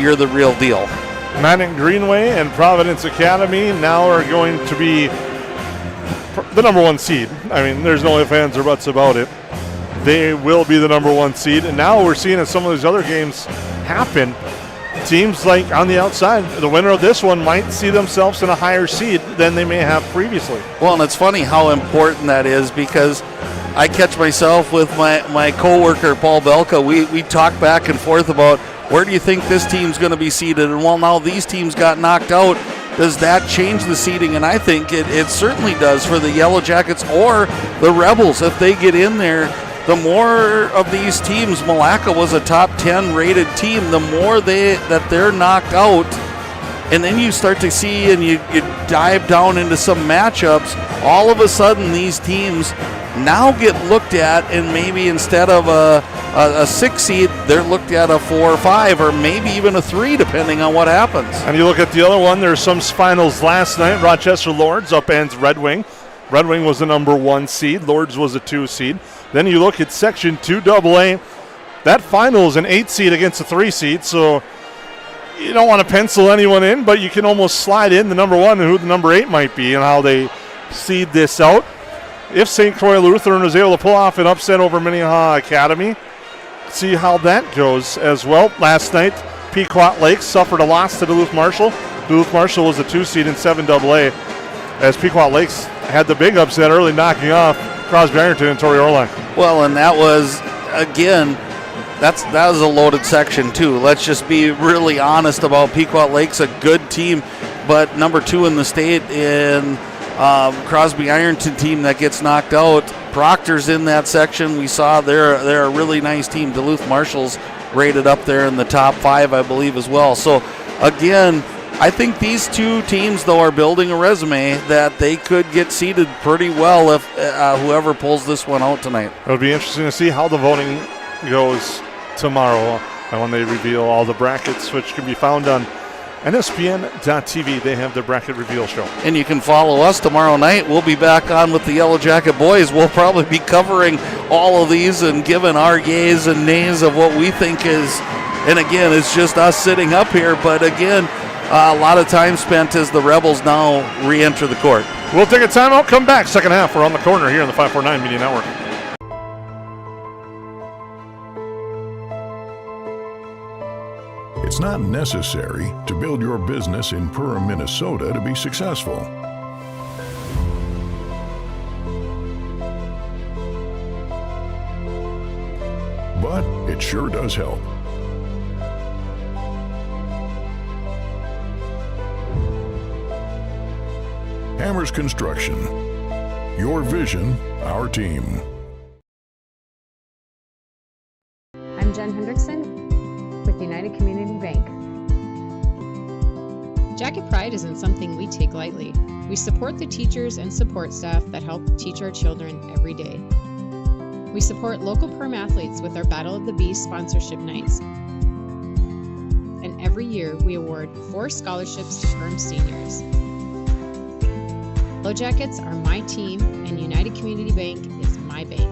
you're the real deal. Manning Greenway and Providence Academy now are going to be the number 1 seed. I mean, there's no ifs, ands, or buts about it. They will be the number 1 seed. And now we're seeing as some of these other games happen, teams like on the outside, the winner of this one might see themselves in a higher seed than they may have previously. Well, and it's funny how important that is, because I catch myself with my coworker Paul Belka. We talk back and forth about where do you think this team's going to be seeded, and well, now these teams got knocked out. Does that change the seeding? And I think it certainly does for the Yellowjackets or the Rebels. If they get in there, the more of these teams, Malacca was a top 10 rated team, the more that they're knocked out. And then you start to see, and you dive down into some matchups, all of a sudden these teams now get looked at, and maybe instead of a 6 seed, they're looked at a 4 or 5, or maybe even a 3, depending on what happens. And you look at the other one, there's some finals last night. Rochester Lords upends Red Wing. Red Wing was the number 1 seed. Lords was a 2 seed. Then you look at Section 2AA. That final is an 8 seed against a 3 seed, so you don't want to pencil anyone in, but you can almost slide in the number 1 and who the number 8 might be and how they seed this out. If St. Croix Lutheran was able to pull off an upset over Minnehaha Academy, see how that goes as well. Last night, Pequot Lakes suffered a loss to Duluth Marshall. Duluth Marshall was a 2 seed in 7AA, as Pequot Lakes had the big upset early, knocking off Crosby Ironton and Torrey Orline. Well, and that was, again, that was a loaded section too. Let's just be really honest about Pequot Lakes, a good team, but number 2 in the state in Crosby Ironton team that gets knocked out. Proctor's in that section. We saw they're a really nice team. Duluth Marshall's rated up there in the top 5, I believe, as well. So again, I think these two teams, though, are building a resume that they could get seeded pretty well if whoever pulls this one out tonight. It'll be interesting to see how the voting goes tomorrow and when they reveal all the brackets, which can be found on NSPN.TV. They have their bracket reveal show. And you can follow us tomorrow night. We'll be back on with the Yellow Jacket boys. We'll probably be covering all of these and giving our yays and nays of what we think is, and again, it's just us sitting up here, but again, a lot of time spent as the Rebels now re-enter the court. We'll take a timeout, come back. Second half, we're on the corner here on the 549 Media Network. It's not necessary to build your business in Perham, Minnesota to be successful. But it sure does help. Hammers Construction. Your vision, our team. I'm Jen Hendrickson with United Community Bank. Jacket Pride isn't something we take lightly. We support the teachers and support staff that help teach our children every day. We support local Perm athletes with our Battle of the Bees sponsorship nights. And every year we award 4 scholarships to Perm seniors. Yellowjackets are my team, and United Community Bank is my bank.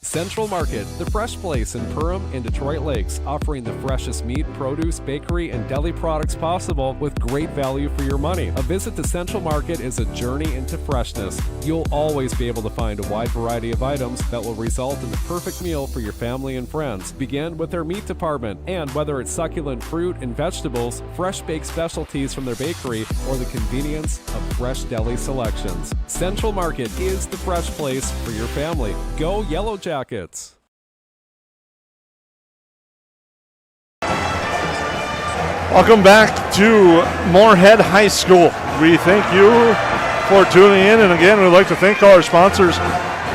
Central Market, the fresh place in Perham and Detroit Lakes, offering the freshest meat, produce, bakery, and deli products possible with great value for your money. A visit to Central Market is a journey into freshness. You'll always be able to find a wide variety of items that will result in the perfect meal for your family and friends. Begin with their meat department, and whether it's succulent fruit and vegetables, fresh baked specialties from their bakery, or the convenience of fresh deli selections, Central Market is the fresh place for your family. Go Yellowjackets! Welcome back to Moorhead High School. We thank you for tuning in, and again, we'd like to thank all our sponsors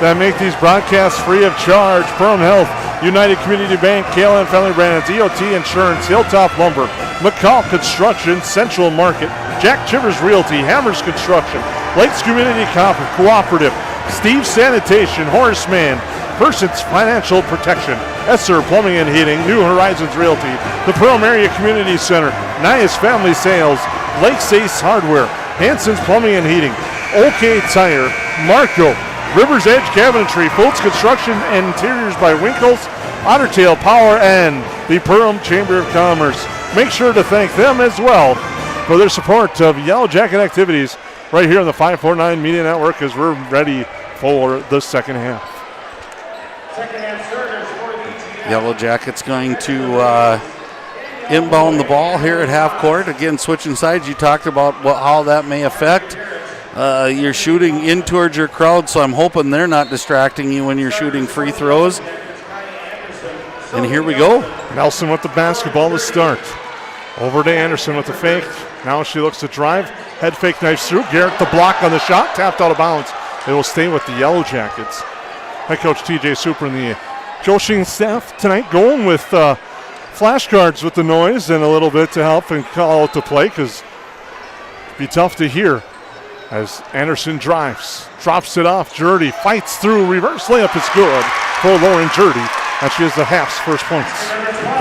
that make these broadcasts free of charge: Perham Health, United Community Bank, KLN Family Brands, EOT Insurance, Hilltop Lumber, McCall Construction, Central Market, Jack Chivers Realty, Hammers Construction, Lakes Community Cooperative, Steve Sanitation, Horseman, Persons Financial Protection, Esser Plumbing and Heating, New Horizons Realty, the Perham Area Community Center, Nias Family Sales, Lakes Ace Hardware, Hanson's Plumbing and Heating, OK Tire, Marco, Rivers Edge Cabinetry, Fultz Construction and Interiors by Winkles, Ottertail Power, and the Perham Chamber of Commerce. Make sure to thank them as well for their support of Yellow Jacket activities right here on the 549 Media Network as we're ready for the second half. Yellow Jackets going to inbound the ball here at half court. Again, switching sides. You talked about how that may affect. You're shooting in towards your crowd, so I'm hoping they're not distracting you when you're shooting free throws. And here we go. Nelson with the basketball to start. Over to Anderson with the fake. Now she looks to drive. Head fake, knife through. Garrett the block on the shot. Tapped out of bounds. It will stay with the Yellow Jackets. Head coach TJ Super and the coaching staff tonight going with flashcards with the noise and a little bit to help and call out the play, because it'd be tough to hear as Anderson drives, drops it off. Jurdy fights through, reverse layup is good for Lauren Jurdy, and she has the half's first points.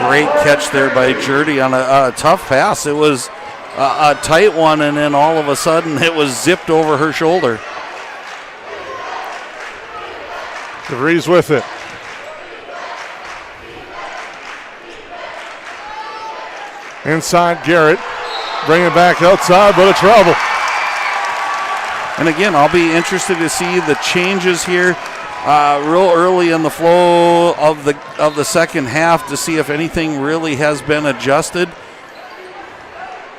Great catch there by Jurdy on a tough pass. It was a tight one, and then all of a sudden it was zipped over her shoulder. DeVries with it. Inside Garrett. Bring it back outside, but a trouble. And again, I'll be interested to see the changes here real early in the flow of the second half to see if anything really has been adjusted.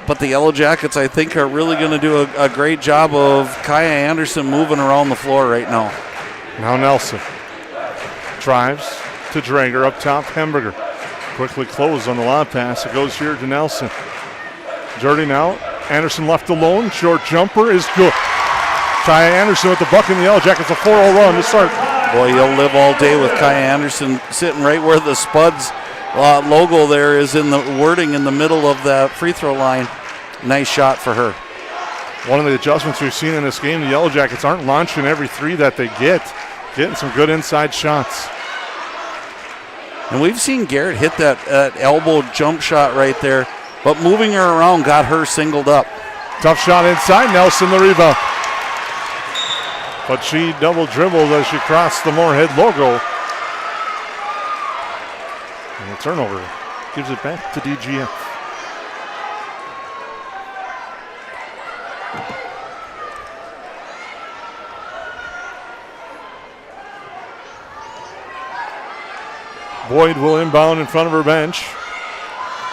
But the Yellow Jackets, I think, are really going to do a great job of Kaya Anderson moving around the floor right now. Now Nelson drives to Drager up top. Hemberger quickly closed on the lob pass. It goes here to Nelson. Jurdy now. Anderson left alone. Short jumper is good. Kaya Anderson with the bucket in the Yellow Jackets. A 4-0 run to start. Boy, you'll live all day with Kaya Anderson sitting right where the Spuds logo there is in the wording in the middle of the free throw line. Nice shot for her. One of the adjustments we've seen in this game, the Yellow Jackets aren't launching every three that they get. Getting some good inside shots. And we've seen Garrett hit that elbow jump shot right there, but moving her around got her singled up. Tough shot inside. Nelson the rebound. But she double dribbled as she crossed the Moorhead logo. And the turnover gives it back to DGF. Boyd will inbound in front of her bench.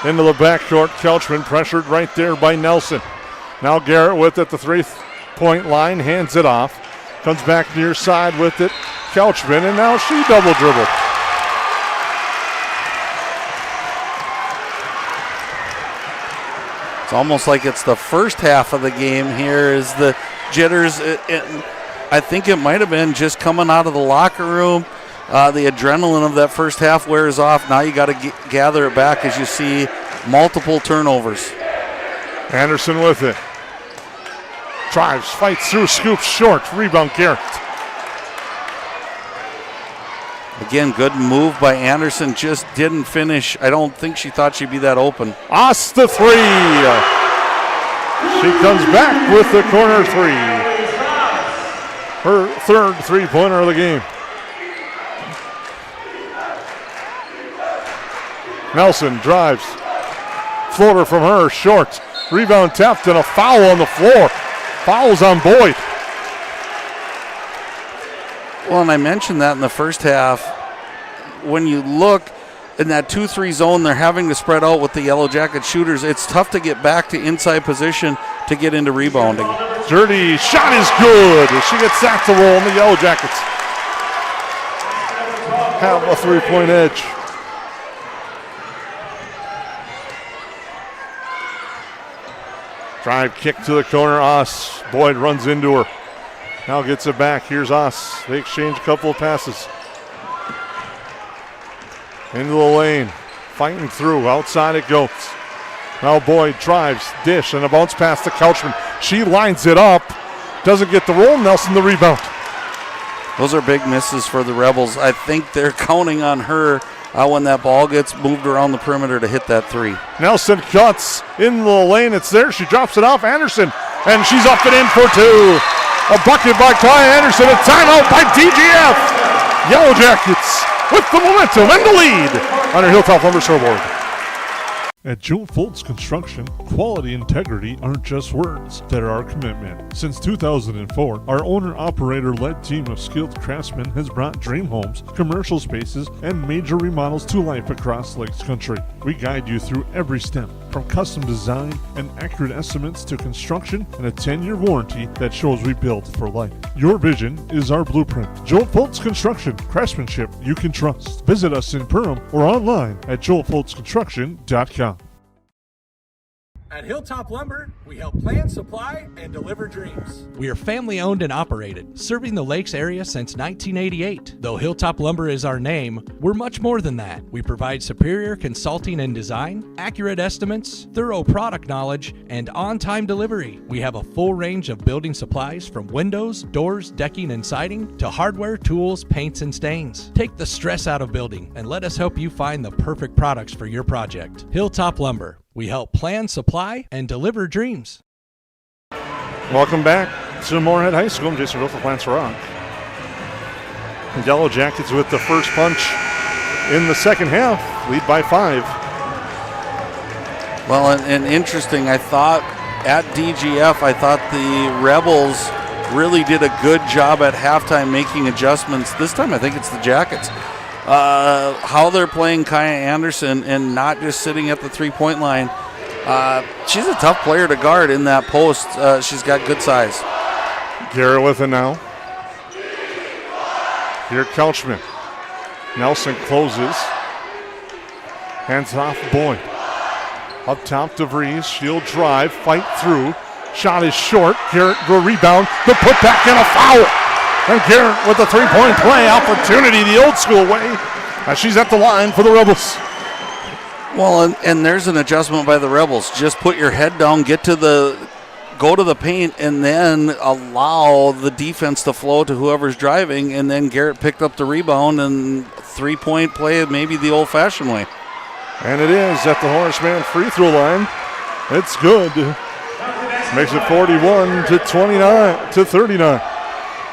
Into the backcourt. Kelchman pressured right there by Nelson. Now Garrett with it at the 3-point line. Hands it off. Comes back near side with it. Kelchman, and now she double dribbled. It's almost like it's the first half of the game here is the jitters. I think it might have been just coming out of the locker room. The adrenaline of that first half wears off. Now you got to gather it back as you see multiple turnovers. Anderson with it. Drives, fights through, scoops short. Rebound Garrett. Again, good move by Anderson. Just didn't finish. I don't think she thought she'd be that open. Oss the three. She comes back with the corner three. Her third three-pointer of the game. Nelson drives. Floater from her, short. Rebound tapped and a foul on the floor. Fouls on Boyd. Well, and I mentioned that in the first half. When you look in that 2-3 zone, they're having to spread out with the Yellow Jacket shooters. It's tough to get back to inside position to get into rebounding. Dirty shot is good. She gets sacked to roll, and the Yellow Jackets have a three-point edge. Drive kick to the corner. Oss. Boyd runs into her. Now gets it back. Here's Oss. They exchange a couple of passes. Into the lane. Fighting through. Outside it goes. Now Boyd drives. Dish and a bounce pass to Couchman. She lines it up. Doesn't get the roll. Nelson the rebound. Those are big misses for the Rebels. I think they're counting on her when that ball gets moved around the perimeter to hit that three. Nelson cuts in the lane. It's there. She drops it off. Anderson. And she's up and in for two. A bucket by Kaya Anderson. A timeout by DGF. Yellow Jackets with the momentum and the lead on her Hilltop Lumber scoreboard. At Joe Foltz Construction, quality and integrity aren't just words, they're our commitment. Since 2004, our owner-operator-led team of skilled craftsmen has brought dream homes, commercial spaces, and major remodels to life across Lakes Country. We guide you through every step, from custom design and accurate estimates to construction and a 10-year warranty that shows we build for life. Your vision is our blueprint. Joe Foltz Construction, craftsmanship you can trust. Visit us in Perham or online at joelfoltzconstruction.com. At Hilltop Lumber, we help plan, supply, and deliver dreams. We are family owned and operated, serving the Lakes area since 1988. Though Hilltop Lumber is our name, we're much more than that. We provide superior consulting and design, accurate estimates, thorough product knowledge, and on-time delivery. We have a full range of building supplies from windows, doors, decking, and siding to hardware, tools, paints, and stains. Take the stress out of building and let us help you find the perfect products for your project. Hilltop Lumber. We help plan, supply, and deliver dreams. Welcome back to Moorhead High School. I'm Jason Griffith with Lance Rock. Yellow Jackets with the first punch in the second half, lead by 5. Well, and interesting, I thought at DGF, I thought the Rebels really did a good job at halftime making adjustments. This time I think it's the Jackets. How they're playing Kaya Anderson and not just sitting at the three-point line. She's a tough player to guard in that post. She's got good size. Garrett with it now. Here Couchman. Nelson closes. Hands off Boyd. Up top to Vries. She'll drive, fight through. Shot is short. Garrett will rebound. The putback and a foul. And Garrett with a three-point play opportunity the old school way as she's at the line for the Rebels. Well, and there's an adjustment by the Rebels. Just put your head down, go to the paint, and then allow the defense to flow to whoever's driving. And then Garrett picked up the rebound and three-point play, maybe the old-fashioned way. And it is at the Horseman free throw line. It's good. Makes it 41-39.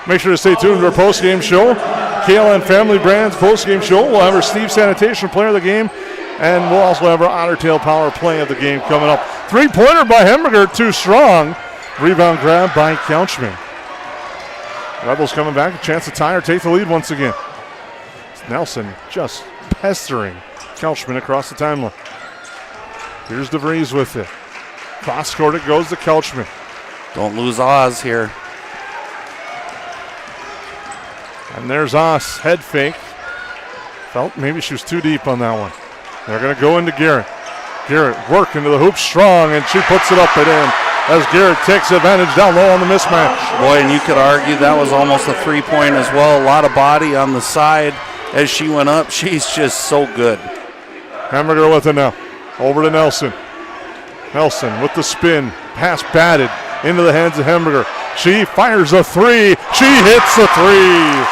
Make sure to stay tuned to our postgame show. KLN Family Brands postgame show. We'll have our Steve Sanitation player of the game, and we'll also have our Otter Tail Power play of the game coming up. Three-pointer by Hemberger, too strong. Rebound grab by Couchman. Rebels coming back, a chance to tie or take the lead once again. Nelson just pestering Couchman across the timeline. Here's DeVries with it. Cross court it goes to Couchman. Don't lose Oz here. And there's Oss, head fake. Felt maybe she was too deep on that one. They're going to go into Garrett. Garrett work into the hoop strong, and she puts it up and in as Garrett takes advantage down low on the mismatch. Boy, and you could argue that was almost a three-point as well. A lot of body on the side as she went up. She's just so good. Hamburger with it now. Over to Nelson. Nelson with the spin. Pass batted into the hands of Hamburger. She fires a three. She hits the three.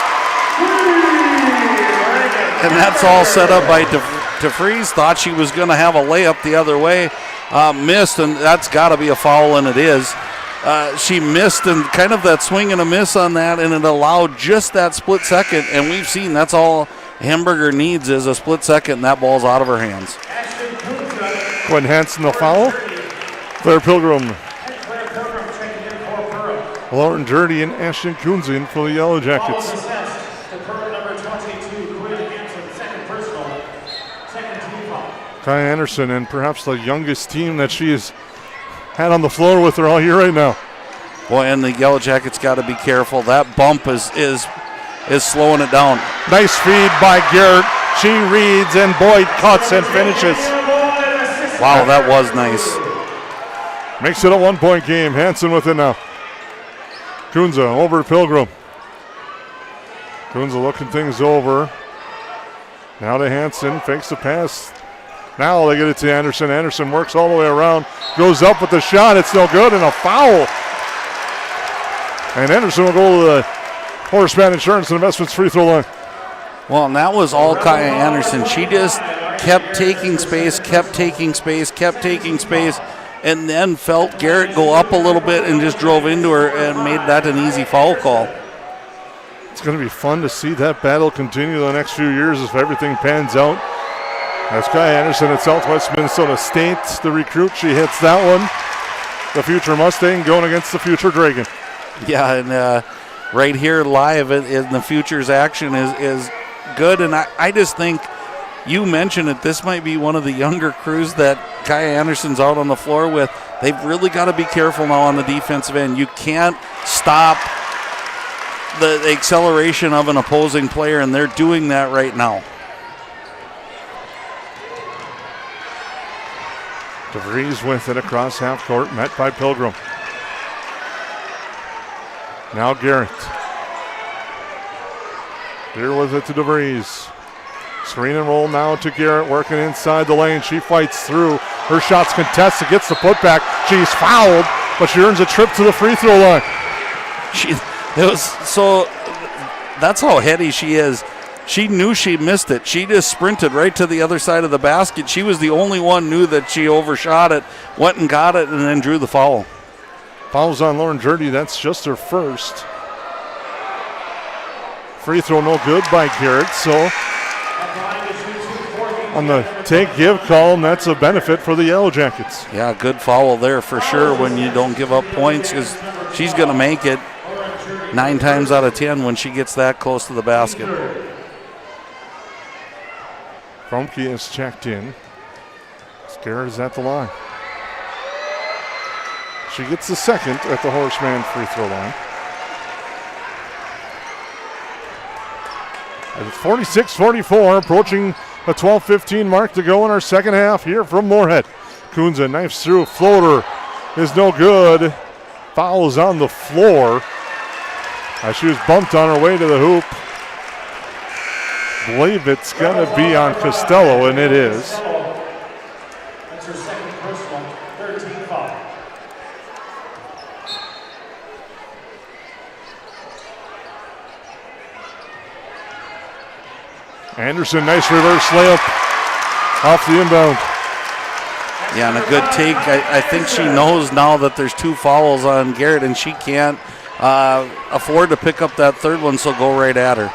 And that's all set up by DeVries. Thought she was going to have a layup the other way. Missed, and that's got to be a foul, and it is. She missed, and kind of that swing and a miss on that, and it allowed just that split second. And we've seen that's all Hamburger needs is a split second, and that ball's out of her hands. Quinn Hansen the foul. Claire Pilgrim. Lauren Dirty and Ashton Kunzin for the Yellow Jackets. Kai Anderson, and perhaps the youngest team that she has had on the floor with her all year right now. Boy, and the Yellow Jackets got to be careful. That bump is slowing it down. Nice feed by Garrett. She reads, and Boyd cuts and finishes. Wow, that was nice. Makes it a 1-point game. Hansen with it now. Kunza over to Pilgrim. Kunza looking things over. Now to Hansen. Fakes the pass. Now they get it to Anderson. Anderson works all the way around. Goes up with the shot. It's no good, and a foul. And Anderson will go to the Horseman Insurance and Investments free throw line. Well, and that was all Kaya Anderson. She just kept taking space, and then felt Garrett go up a little bit and just drove into her and made that an easy foul call. It's going to be fun to see that battle continue the next few years if everything pans out. That's Kaya Anderson at Southwest Minnesota State, the recruit. She hits that one. The future Mustang going against the future Dragon. Yeah, and right here live in the Futures action is good. And I just think you mentioned it. This might be one of the younger crews that Kaya Anderson's out on the floor with. They've really got to be careful now on the defensive end. You can't stop the acceleration of an opposing player, and they're doing that right now. DeVries with it across half court, met by Pilgrim. Now Garrett. Here with it to DeVries. Screen and roll now to Garrett, working inside the lane. She fights through. Her shot's contested, gets the putback. She's fouled, but she earns a trip to the free throw line. That's how heady she is. She knew she missed it. She just sprinted right to the other side of the basket. She was the only one knew that she overshot it, went and got it, and then drew the foul. Fouls on Lauren Dirty. That's just her first. Free throw no good by Garrett. So on the take-give call, and that's a benefit for the Yellow Jackets. Yeah, good foul there for sure when you don't give up points, because she's going to make it 9 times out of 10 when she gets that close to the basket. Fromke is checked in. Garrett is at the line. She gets the second at the Horseman free throw line. And it's 46-44, approaching the 12-15 mark to go in our second half here from Moorhead. Kunza knifes through, floater is no good. Foul is on the floor. She was bumped on her way to the hoop. Believe it's going to be on Costello, and it is. That's her second personal, 13 foul. Anderson, nice reverse layup off the inbound. Yeah, and a good take. I think she knows now that there's 2 fouls on Garrett, and she can't afford to pick up that third one, so go right at her.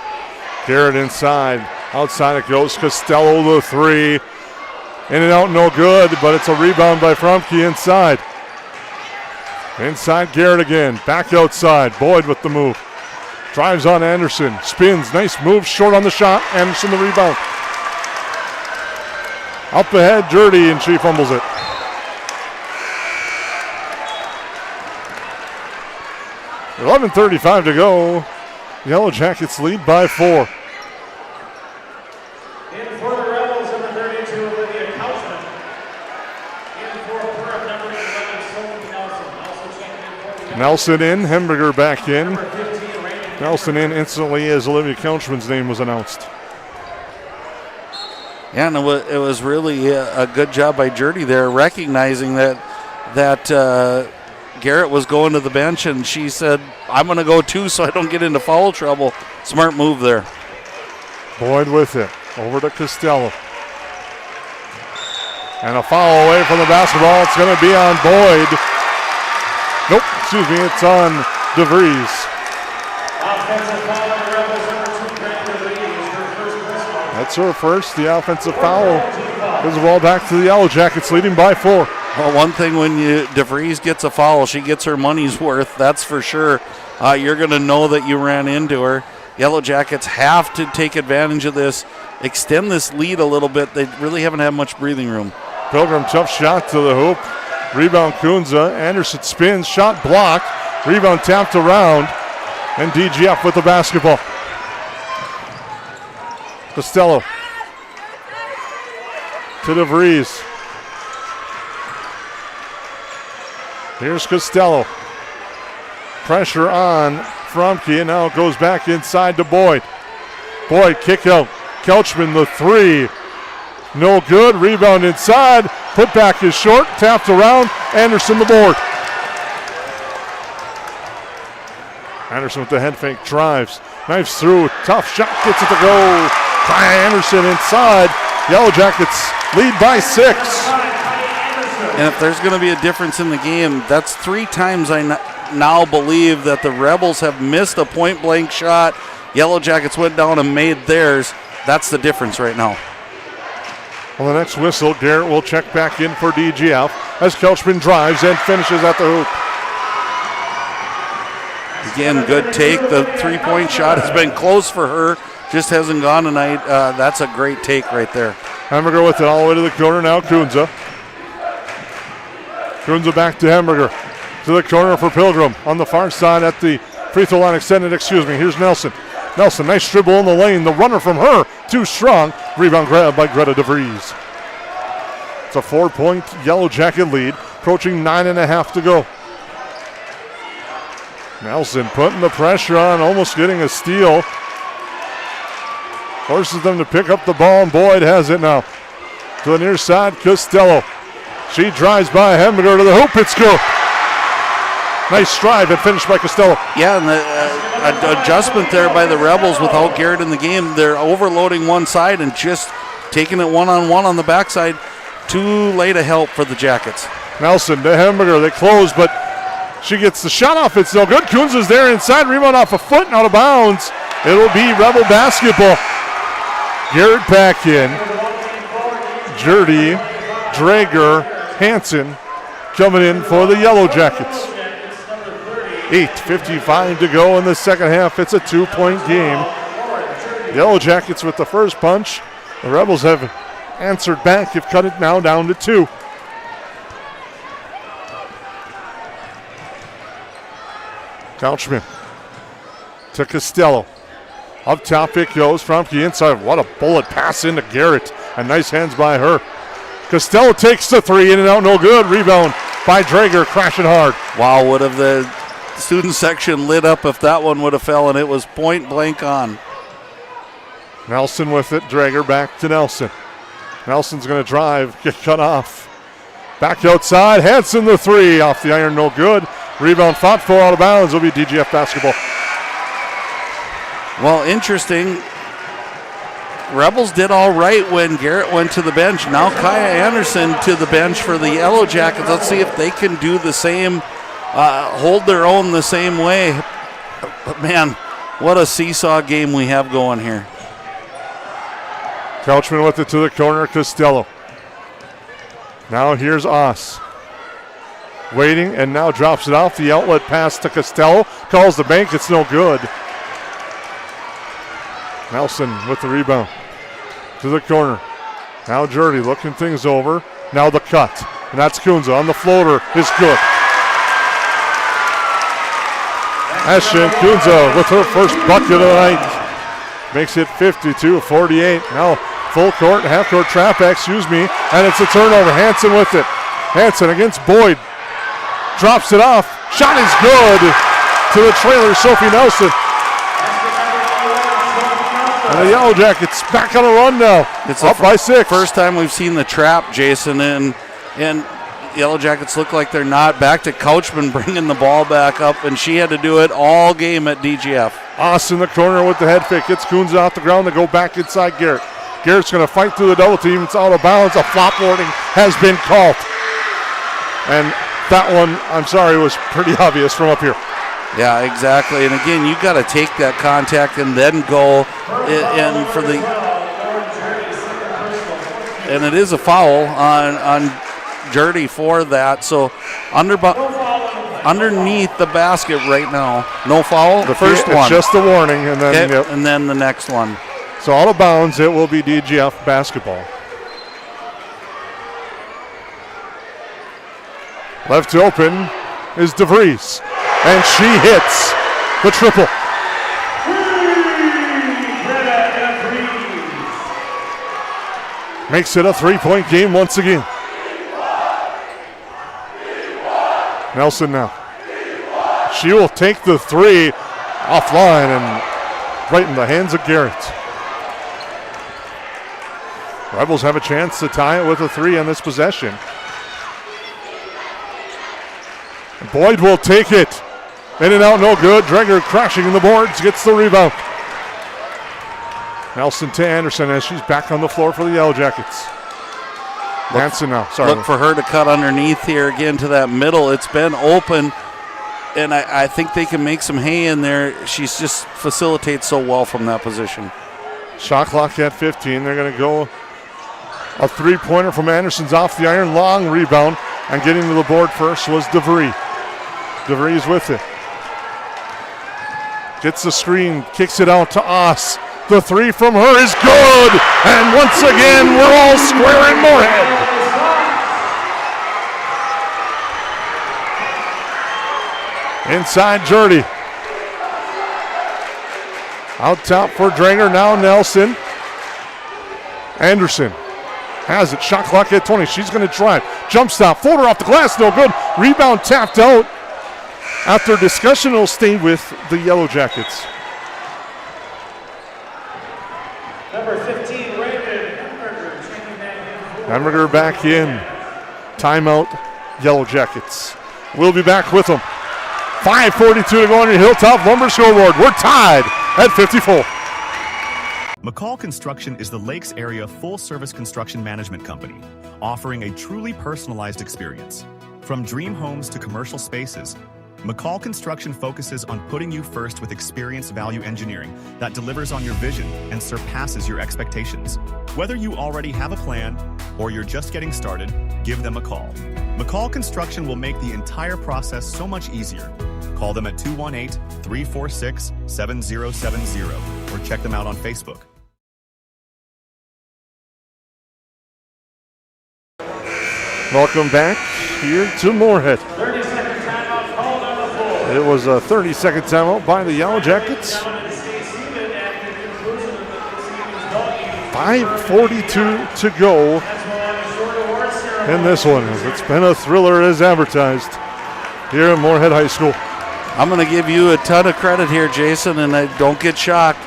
Garrett inside. Outside it goes. Costello the 3. In and out, no good, but it's a rebound by Fromke inside. Inside Garrett again. Back outside. Boyd with the move. Drives on Anderson. Spins. Nice move. Short on the shot. Anderson the rebound. Up ahead, Dirty, and she fumbles it. $11:35 to go. Yellow Jackets lead by 4. In for the Rebels, number 32, Olivia Couchman. In for Perham, number 11, Sophie Nelson. Also checking in for Nelson in, Hemberger back in. Nelson in instantly as Olivia Couchman's name was announced. Yeah, and it was really a good job by Dirty there, recognizing that Garrett was going to the bench, and she said, I'm going to go too so I don't get into foul trouble. Smart move there. Boyd with it. Over to Costello. And a foul away from the basketball. It's going to be on Boyd. Nope, excuse me, it's on DeVries. Offensive foul on the Rebels, number 2, Brandon DeVries, her first personal. That's her first, the offensive foul. Gives the ball back to the Yellow Jackets, leading by 4. Well, one thing when DeVries gets a foul, she gets her money's worth, that's for sure. You're going to know that you ran into her. Yellow Jackets have to take advantage of this, extend this lead a little bit. They really haven't had much breathing room. Pilgrim, tough shot to the hoop. Rebound Kunza. Anderson spins, shot blocked. Rebound tapped around. And DGF with the basketball. Costello to DeVries. Here's Costello. Pressure on Fromke, and now it goes back inside to Boyd. Boyd kick out. Kelchman the 3. No good. Rebound inside. Put back is short. Tapped around. Anderson the board. Anderson with the head fake drives. Knives through. Tough shot. Gets it to go. Kaya Anderson inside. Yellow Jackets lead by 6. And if there's going to be a difference in the game, that's 3 times I now believe that the Rebels have missed a point-blank shot. Yellow Jackets went down and made theirs. That's the difference right now. On the next whistle, Garrett will check back in for DGF as Kelchman drives and finishes at the hoop. Again, good take. The 3-point shot has been close for her. Just hasn't gone tonight. That's a great take right there. Hamburger with it all the way to the corner now. Kunza. Kunza back to Hamburger. To the corner for Pilgrim. On the far side at the free throw line extended. Here's Nelson. Nelson, nice dribble in the lane. The runner from her, too strong. Rebound grab by Greta DeVries. It's a 4-point Yellow Jacket lead. Approaching 9.5 to go. Nelson putting the pressure on, almost getting a steal. Forces them to pick up the ball, and Boyd has it now. To the near side, Costello. She drives by Hamburger to the hoop. It's good. Nice strive and finish by Costello. Yeah, and the adjustment there by the Rebels without Garrett in the game. They're overloading one side and just taking it one-on-one on the backside. Too late a help for the Jackets. Nelson to Hamburger. They close, but she gets the shot off. It's no good. Kunza's there inside. Rebound off a foot and out of bounds. It'll be Rebel basketball. Garrett back in. Jurdy, Drager, Hansen coming in for the Yellow Jackets. 8:55 to go in the second half. It's a 2-point game. Yellow Jackets with the first punch. The Rebels have answered back. Have cut it now down to 2. Couchman to Costello. Up top it goes. Fromke inside. What a bullet pass into Garrett. And nice hands by her. Costello takes the 3 in and out. No good. Rebound by Drager. Crashing hard. Wow, would have the student section lit up if that one would have fell, and it was point blank on. Nelson with it. Drager back to Nelson. Nelson's going to drive. Get cut off. Back outside. Hansen the 3. Off the iron. No good. Rebound fought for out of bounds. Will be DGF basketball. Well, interesting. Rebels did all right when Garrett went to the bench. Now Kaya Anderson to the bench for the Yellow Jackets. Let's see if they can do the same, hold their own the same way. But man, what a seesaw game we have going here. Couchman with it to the corner. Costello. Now here's Oss. Waiting and now drops it off. The outlet pass to Costello. Calls the bank. It's no good. Nelson with the rebound. To the corner. Now Jurdy looking things over. Now the cut. And that's Kunza on the floater. Is good. Ashton Kunza with her first bucket of the night. Makes it 52-48. Now full court, half court trap, and it's a turnover. Hansen with it. Hansen against Boyd. Drops it off. Shot is good to the trailer, Sophie Nelson. And the Yellow Jackets back on a run now. It's up by 6. First time we've seen the trap, Jason, and Yellow Jackets look like they're not. Back to Couchman bringing the ball back up, and she had to do it all game at DGF. Oss in the corner with the head fake. Gets Kunza off the ground. They go back inside Garrett. Garrett's going to fight through the double team. It's out of bounds. A flop warning has been called. And that one, I'm sorry, was pretty obvious from up here. Yeah, exactly. And again, you got to take that contact and then go in for the. And it is a foul on Jurdy for that. So underneath the basket right now. No foul. The first one. It's just a warning, and then and then the next one. So out of bounds, it will be DGF basketball. Left open is DeVries, and she hits the triple. Makes it a 3-point game once again. Nelson now. She will take the three offline and right in the hands of Garrett. Rebels have a chance to tie it with a three on this possession. Boyd will take it. In and out, no good. Dreger crashing in the boards, gets the rebound. Nelson to Anderson as she's back on the floor for the Yellowjackets. Hanson now, sorry. Look for her to cut underneath here again to that middle. It's been open, and I think they can make some hay in there. She's just facilitates so well from that position. Shot clock at 15. They're going to go a three-pointer from Anderson's off the iron. Long rebound, and getting to the board first was DeVries. DeVries with it. Gets the screen, kicks it out to Oss. The three from her is good, and once again, we're all square in Moorhead. Inside Jurdy. Out top for Dranger, now Nelson. Anderson has it, shot clock at 20. She's going to drive. Jump stop, floater off the glass, no good. Rebound tapped out. After discussion, it'll stay with the Yellowjackets. Number 15, Raymond Hamburger back in. Timeout, Yellowjackets. We'll be back with them. 5:42 to go on your Hilltop Lumber scoreboard. We're tied at 54. McCall Construction is the Lakes area full-service construction management company, offering a truly personalized experience. From dream homes to commercial spaces, McCall Construction focuses on putting you first with experienced value engineering that delivers on your vision and surpasses your expectations. Whether you already have a plan or you're just getting started, give them a call. McCall Construction will make the entire process so much easier. Call them at 218-346-7070 or check them out on Facebook. Welcome back here to Moorhead. 30-second timeout called on the floor. It was a 30-second timeout by the Yellowjackets. 5:42 to go in this one. It's been a thriller as advertised here at Moorhead High School. I'm going to give you a ton of credit here, Jason, and don't get shocked.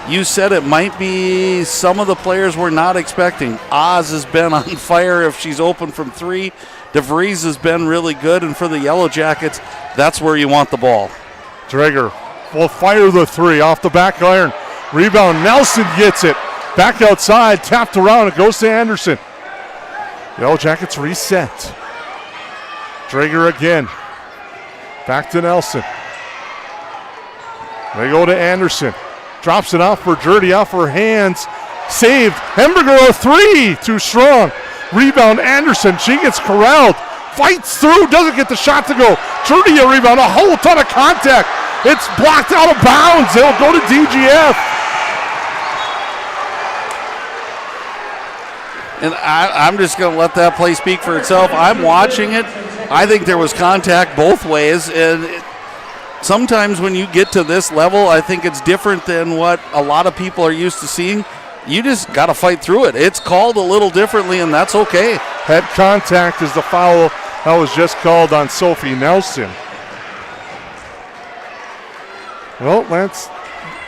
You said it might be some of the players we're not expecting. Oz has been on fire if she's open from three. DeVries has been really good, and for the Yellowjackets, that's where you want the ball. Drager will fire the three off the back iron. Rebound, Nelson gets it. Back outside, tapped around, it goes to Anderson. Yellowjackets reset. Drager again. Back to Nelson. They go to Anderson. Drops it off for Jurdy, off her hands. Saved. Hemberger a three. Too strong. Rebound Anderson. She gets corralled. Fights through. Doesn't get the shot to go. Jurdy a rebound. A whole ton of contact. It's blocked out of bounds. It'll go to DGF. And I'm just going to let that play speak for itself. I'm watching it. I think there was contact both ways. And sometimes when you get to this level, I think it's different than what a lot of people are used to seeing. You just got to fight through it. It's called a little differently, and that's okay. Head contact is the foul that was just called on Sophie Nelson. Well, that's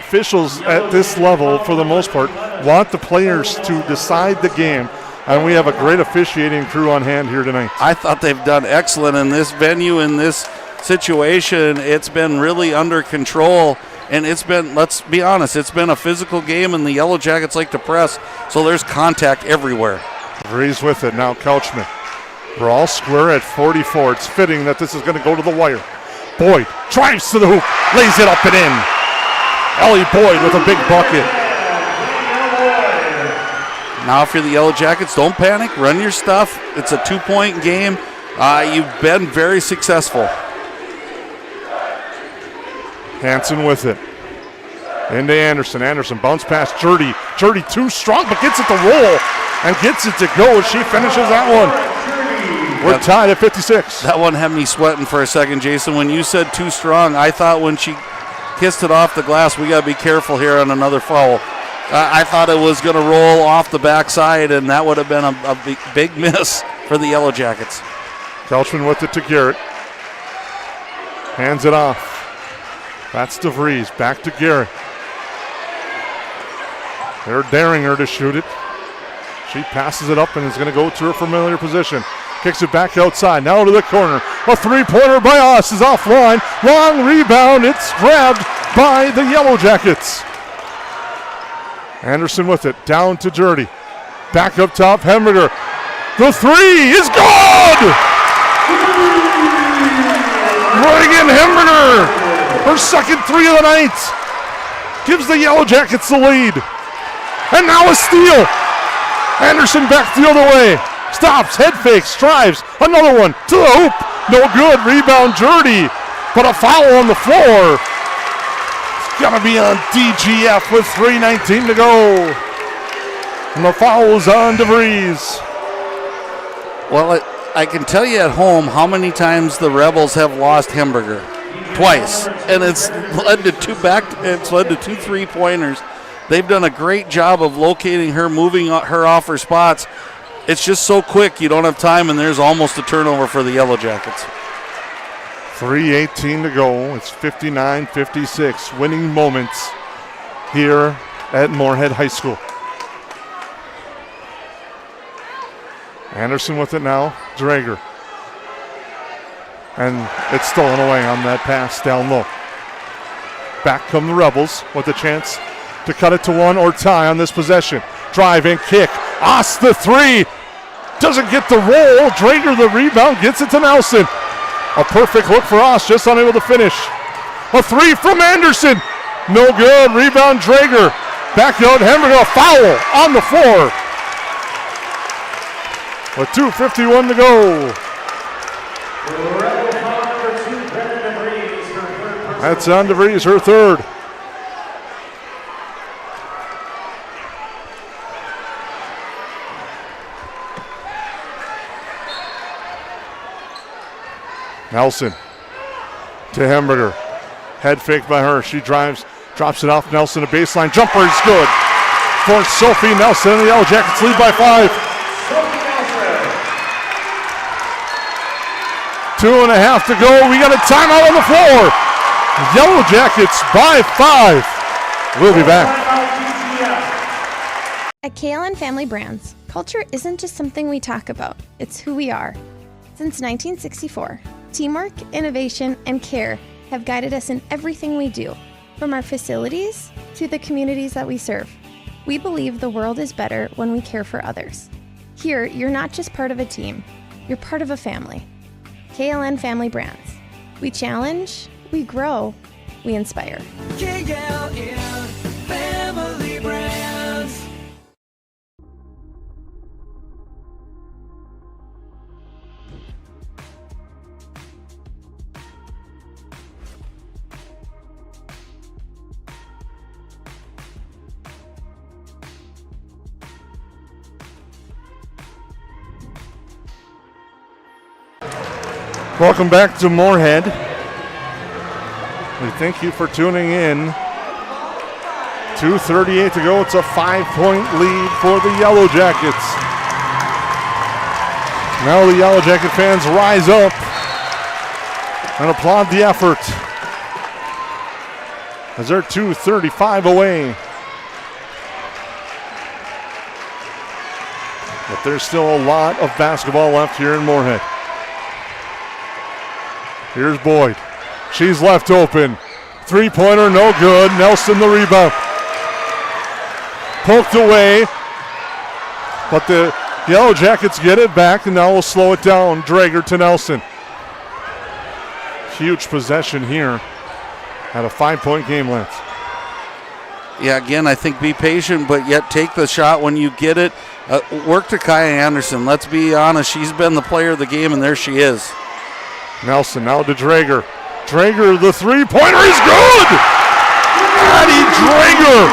officials at this level, for the most part, want the players to decide the game, and we have a great officiating crew on hand here tonight. I thought they've done excellent in this venue, in this situation. It's been really under control, And it's been, let's be honest, it's been a physical game, and the Yellow Jackets like to press, so there's contact everywhere. Breeze with it now, Couchman. We're all square at 44. It's fitting that this is going to go to the wire. Boyd drives to the hoop, lays it up and in. Ellie Boyd with a big bucket. Now if you're the Yellow Jackets, don't panic, run your stuff. It's a 2-point game. You've been very successful. Hanson with it. Into Anderson. Anderson bounce pass. Jurdy. Jurdy too strong, but gets it to roll and gets it to go as she finishes that one. We're tied at 56. That one had me sweating for a second, Jason. When you said too strong, I thought when she kissed it off the glass, we got to be careful here on another foul. I thought it was going to roll off the backside, and that would have been a big miss for the Yellow Jackets. Kelchman with it to Garrett. Hands it off. That's DeVries. Back to Garrett. They're daring her to shoot it. She passes it up and is going to go to her familiar position. Kicks it back outside. Now to the corner. A three-pointer by us is offline. Long rebound. It's grabbed by the Yellow Jackets. Anderson with it. Down to Jurdy. Back up top. Hemberger. The three is good! Reagan Hemberger. Her second three of the night. Gives the Yellow Jackets the lead. And now a steal. Anderson back the other way. Stops, head fakes, drives. Another one to the hoop. No good. Rebound, Jurdy. But a foul on the floor. It's going to be on DGF with 3:19 to go. And the foul is on DeVries. Well, I can tell you at home how many times the Rebels have lost Hemberger. Twice. And it's led to two 3-pointers. They've done a great job of locating her, moving her off her spots. It's just so quick, you don't have time, and there's almost a turnover for the Yellow Jackets. 3:18 to go. It's 59-56. Winning moments here at Moorhead High School. Anderson with it now. Drager. And it's stolen away on that pass down low. Back come the Rebels with a chance to cut it to one or tie on this possession. Drive and kick. Oss the three. Doesn't get the roll. Drager the rebound. Gets it to Nelson. A perfect look for Oss. Just unable to finish. A three from Anderson. No good. Rebound Drager. Back out Hemberger. A foul on the floor. With 2:51 to go. That's on DeVries, her third. Nelson to Hemberger. Head fake by her. She drives, drops it off Nelson. A baseline jumper is good for Sophie Nelson. The Yellow Jackets lead by 5. 2.5 to go. We got a timeout on the floor. Yellow Jackets by 5. We'll be back. At KLN Family Brands, culture isn't just something we talk about, it's who we are. Since 1964, teamwork, innovation, and care have guided us in everything we do, from our facilities to the communities that we serve. We believe the world is better when we care for others. Here, you're not just part of a team, you're part of a family. KLN Family Brands. We challenge, we grow, we inspire. KLN Family Brands. Welcome back to Moorhead. We thank you for tuning in. 2:38 to go. It's a 5-point lead for the Yellow Jackets. Now the Yellow Jacket fans rise up and applaud the effort as they're 2:35 away. But there's still a lot of basketball left here in Moorhead. Here's Boyd. She's left open. Three-pointer, no good. Nelson the rebound. Poked away, but the Yellow Jackets get it back, and now we'll slow it down. Drager to Nelson. Huge possession here at a 5-point game length. Yeah, again, I think be patient, but yet take the shot when you get it. Work to Kaya Anderson. Let's be honest, she's been the player of the game, and there she is. Nelson now to Drager. Drager, the three-pointer is good! Addie Drager!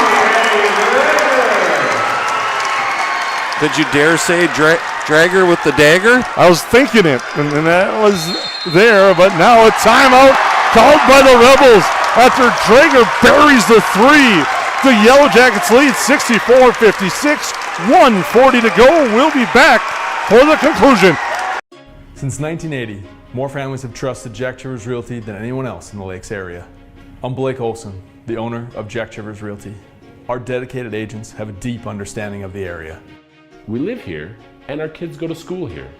Did you dare say Drager with the dagger? I was thinking it, and that was there, but now a timeout called by the Rebels after Drager buries the three. The Yellow Jackets lead 64-56, 1:40 to go. We'll be back for the conclusion. Since 1980, more families have trusted Jack Chivers Realty than anyone else in the Lakes area. I'm Blake Olson, the owner of Jack Chivers Realty. Our dedicated agents have a deep understanding of the area. We live here, and our kids go to school here.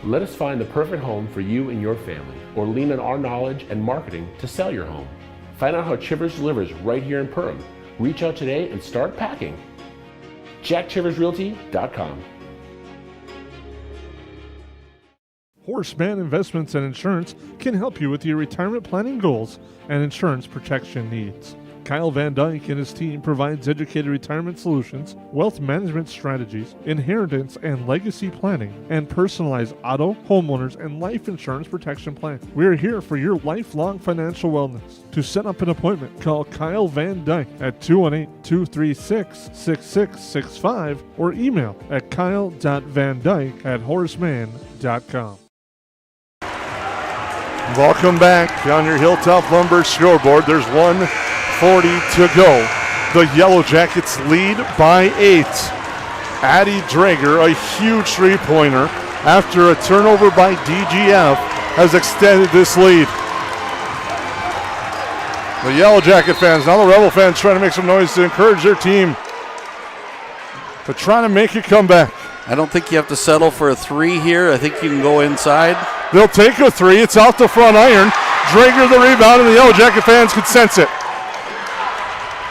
Let us find the perfect home for you and your family, or lean on our knowledge and marketing to sell your home. Find out how Chivers delivers right here in Perham. Reach out today and start packing. JackChiversRealty.com. Horseman Investments and Insurance can help you with your retirement planning goals and insurance protection needs. Kyle Van Dyke and his team provides educated retirement solutions, wealth management strategies, inheritance and legacy planning, and personalized auto, homeowners, and life insurance protection plans. We are here for your lifelong financial wellness. To set up an appointment, call Kyle Van Dyke at 218-236-6665 or email at kyle.vandyke@horseman.com. Welcome back on your Hilltop Lumber scoreboard. There's 1:40 to go. The Yellow Jackets lead by 8. Addie Drager, a huge three-pointer after a turnover by DGF, has extended this lead. The Yellow Jacket fans, now the Rebel fans trying to make some noise to encourage their team to try to make a comeback. I don't think you have to settle for a three here. I think you can go inside. They'll take a three. It's off the front iron. Drager the rebound, and the Yellow Jacket fans can sense it.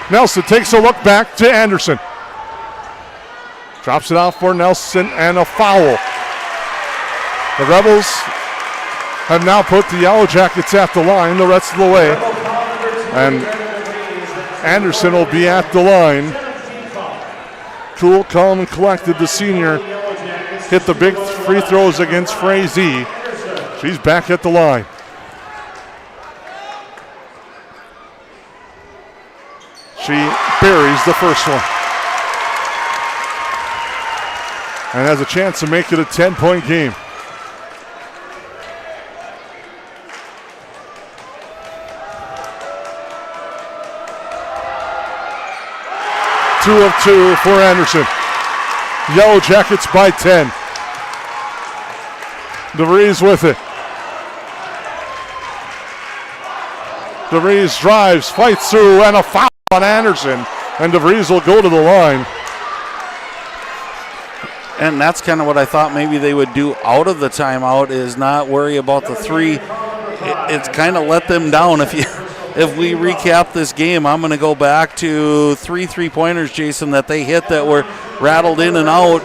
Nelson takes a look back to Anderson. Drops it off for Nelson, and a foul. The Rebels have now put the Yellow Jackets at the line the rest of the way. And Anderson will be at the line. Cool, calm, and collected. The senior hit the big free throws against Frazee. She's back at the line. She buries the first one. And has a chance to make it a 10-point game. Two of two for Anderson. Yellow Jackets by 10. DeVries with it. DeVries drives, fights through, and a foul on Anderson. And DeVries will go to the line. And that's kind of what I thought maybe they would do out of the timeout, is not worry about the three. It's kind of let them down. If we recap this game, I'm going to go back to 3 3-pointers, Jason, that they hit that were rattled in and out.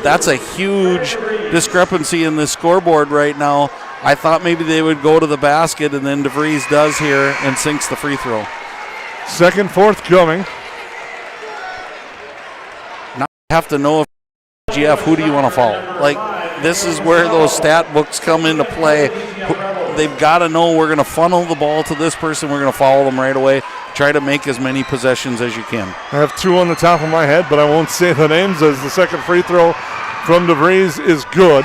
That's a huge discrepancy in the scoreboard right now. I thought maybe they would go to the basket, and then DeVries does here and sinks the free throw. Second, fourth coming. Now you have to know if DGF, who do you want to foul? Like, this is where those stat books come into play. They've got to know we're going to funnel the ball to this person. We're going to follow them right away. Try to make as many possessions as you can. I have two on the top of my head, but I won't say the names, as the second free throw from DeVries is good.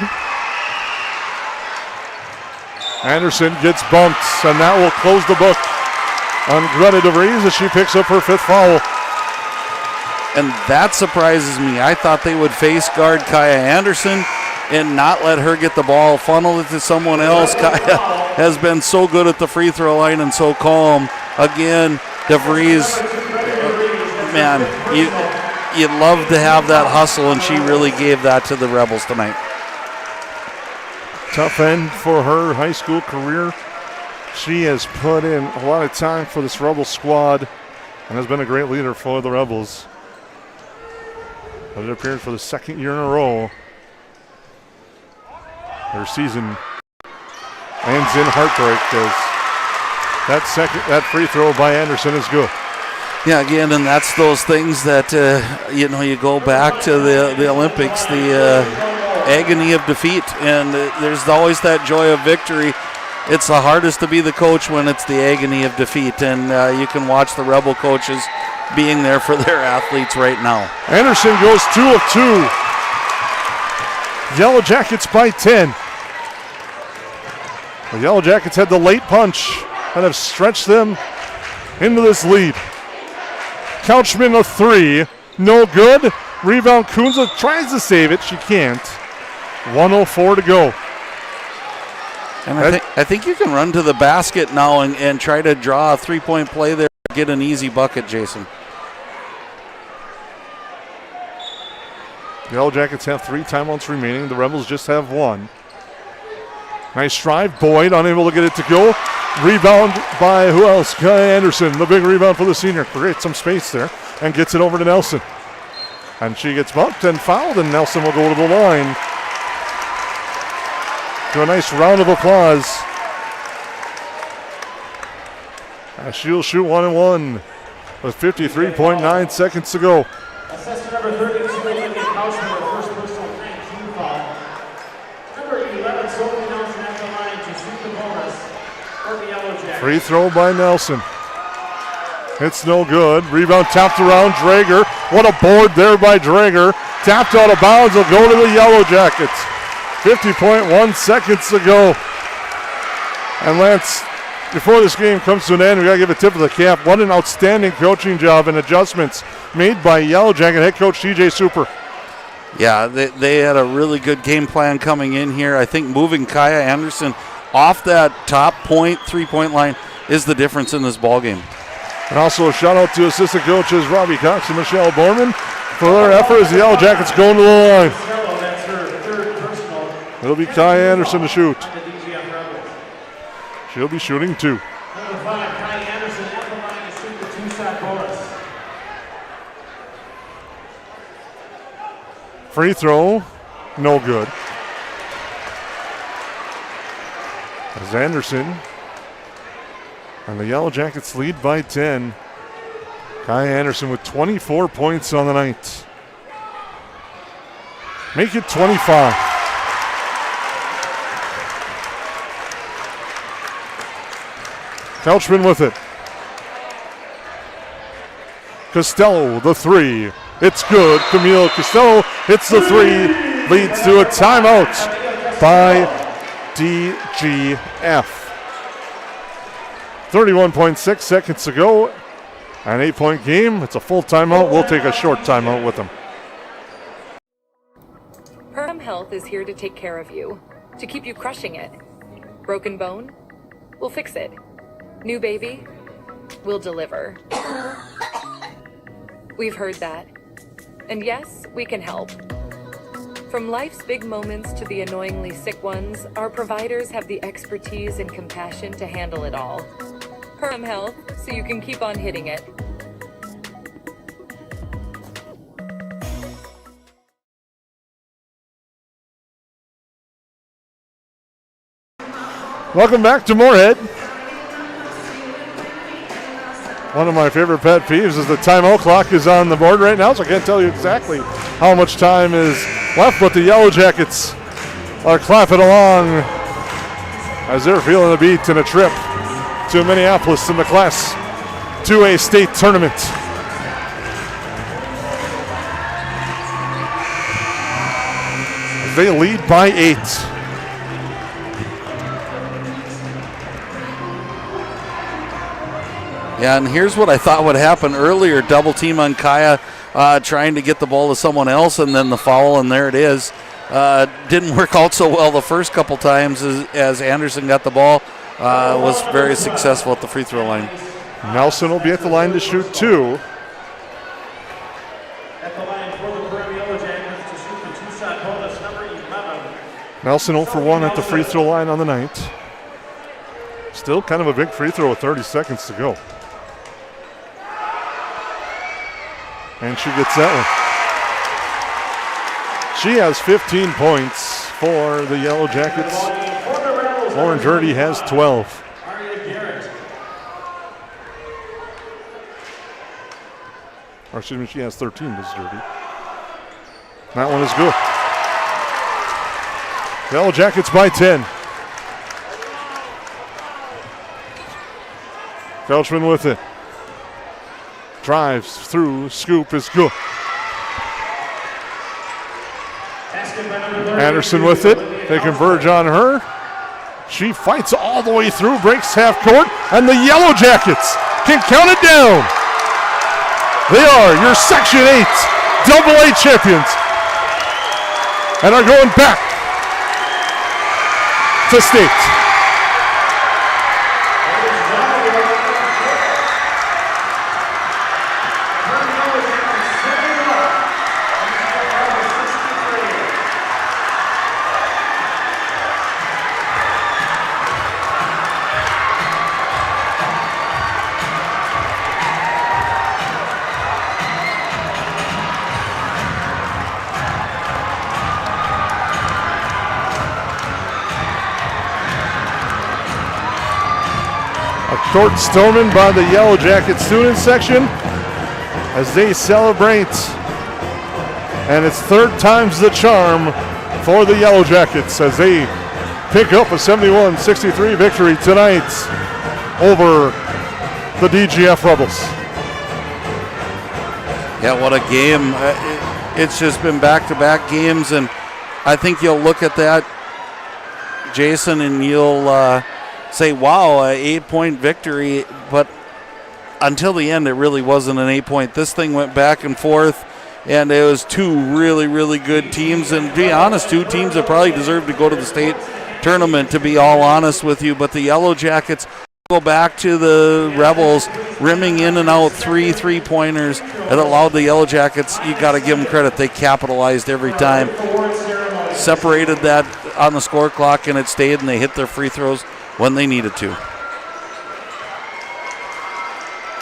Anderson gets bumped, and that will close the book on Greta DeVries as she picks up her 5th foul. And that surprises me. I thought they would face guard Kaya Anderson and not let her get the ball, funnel it to someone else. Kaya has been so good at the free throw line and so calm. Again, DeVries, man, you'd love to have that hustle, and she really gave that to the Rebels tonight. Tough end for her high school career. She has put in a lot of time for this Rebel squad and has been a great leader for the Rebels. But it appeared for the second year in a row. Their season ends in heartbreak as that free throw by Anderson is good. Yeah, again, and that's those things that, you go back to the Olympics, the agony of defeat, and there's always that joy of victory. It's the hardest to be the coach when it's the agony of defeat, and you can watch the Rebel coaches being there for their athletes right now. Anderson goes 2 of 2. Yellow Jackets by 10. The Yellow Jackets had the late punch and have stretched them into this lead. Couchman a 3, no good. Rebound, Kunza tries to save it, she can't. 1:04 to go. And I think you can run to the basket now and try to draw a three-point play there, get an easy bucket, Jason. The Yellow Jackets have 3 timeouts remaining. The Rebels just have 1. Nice drive. Boyd unable to get it to go. Rebound by who else? Kai Anderson. The big rebound for the senior. Creates some space there and gets it over to Nelson. And she gets bumped and fouled, and Nelson will go to the line. To a nice round of applause. She'll shoot 1 and 1 with 53.9 seconds to go. Assistant number 32, Olivia Couchman, first personal team foul. Number 11, Sophie Nelson at the line to shoot the bonus for the Yellow Jackets. Free throw by Nelson. It's no good. Rebound tapped around Drager. What a board there by Drager. Tapped out of bounds. Will go to the Yellow Jackets. 50.1 seconds to go. And Lance, before this game comes to an end, we got to give a tip of the cap. What an outstanding coaching job and adjustments made by Yellow Jacket head coach TJ Super. Yeah, they had a really good game plan coming in here. I think moving Kaya Anderson off that top point, 3-point line is the difference in this ball game. And also a shout out to assistant coaches Robbie Cox and Michelle Borman for their effort as the Yellow Jackets going to the line. It'll be Kai Anderson to shoot. She'll be shooting 2. Number 5, Kai Anderson at the line to shoot the 2-shot bonus. Free throw, no good. As Anderson and the Yellow Jackets lead by 10. Kai Anderson with 24 points on the night. Make it 25. Couchman with it. Costello, the 3. It's good. Camille Costello hits the 3. Leads to a timeout by DGF. 31.6 seconds to go. An 8-point game. It's a full timeout. We'll take a short timeout with them. Perham Health is here to take care of you, to keep you crushing it. Broken bone? We'll fix it. New baby? We'll deliver. We've heard that. And yes, we can help. From life's big moments to the annoyingly sick ones, our providers have the expertise and compassion to handle it all. Perham Health, so you can keep on hitting it. Welcome back to Moorhead. One of my favorite pet peeves is the timeout clock is on the board right now, so I can't tell you exactly how much time is left, but the Yellow Jackets are clapping along as they're feeling the beat in a trip to Minneapolis in the Class 2A state tournament. They lead by 8. Yeah, and here's what I thought would happen earlier. Double team on Kaya, trying to get the ball to someone else, and then the foul, and there it is. Didn't work out so well the first couple times as Anderson got the ball. Was very successful at the free throw line. Nelson will be at the line to shoot 2. At the line for the Perham Yellowjackets to shoot the 2-shot bonus, number 11. Nelson 0 for 1 at the free throw line on the night. Still kind of a big free throw with 30 seconds to go. And she gets that one. She has 15 points for the Yellow Jackets. Lauren Dirty has 12. Or excuse me, she has 13, Ms. Dirty. That one is good. Yellow Jackets by 10. Felchman with it. Drives through, scoop is good. Anderson with it. They converge on her. She fights all the way through, breaks half court, and the Yellow Jackets can count it down. They are your Section 8 AA champions and are going back to state. Short stoneman by the Yellow Jacket student section as they celebrate. And it's third time's the charm for the Yellow Jackets as they pick up a 71-63 victory tonight over the DGF Rebels. Yeah, what a game. It's just been back-to-back games, and I think you'll look at that, Jason, and you'll say, wow, an 8-point victory, but until the end, it really wasn't an 8-point. This thing went back and forth, and it was two really, really good teams, and to be honest, two teams that probably deserve to go to the state tournament, to be all honest with you, but the Yellow Jackets go back to the Rebels, rimming in and out 3 3-pointers that allowed the Yellow Jackets, you got to give them credit, they capitalized every time, separated that on the score clock, and it stayed, and they hit their free throws when they needed to.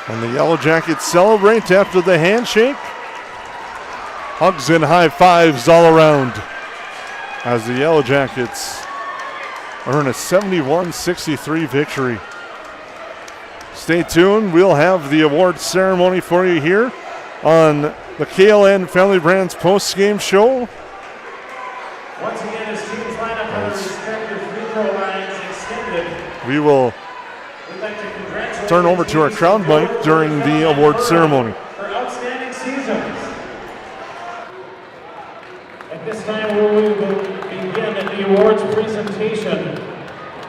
And the Yellow Jackets celebrate after the handshake. Hugs and high fives all around as the Yellow Jackets earn a 71-63 victory. Stay tuned. We'll have the award ceremony for you here on the KLN Family Brands post-game show. Once again, as teams line up on their respective free throw lines extended, we will turn over to our crowd mic during the award ceremony. For outstanding seasons. At this time, we will begin the awards presentation.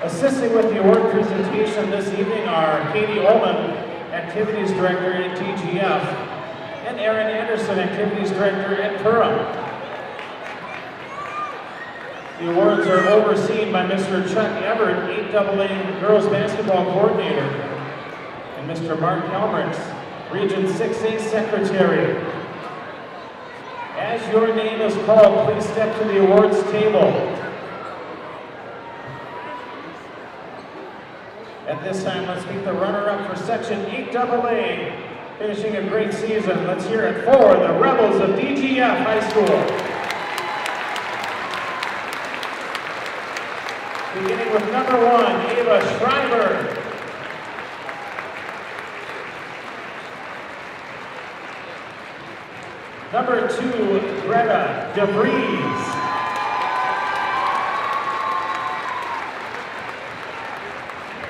Assisting with the award presentation this evening are Katie Ullman, Activities Director at DGF, and Erin Anderson, Activities Director at Perham. The awards are overseen by Mr. Chuck Everett, 8AA Girls Basketball Coordinator, and Mr. Mark Helmertz, Region 6A Secretary. As your name is called, please step to the awards table. At this time, let's meet the runner-up for Section 8AA, finishing a great season. Let's hear it for the Rebels of DGF High School. Beginning with number 1, Ava Schreiber. Number 2, Greta DeVries.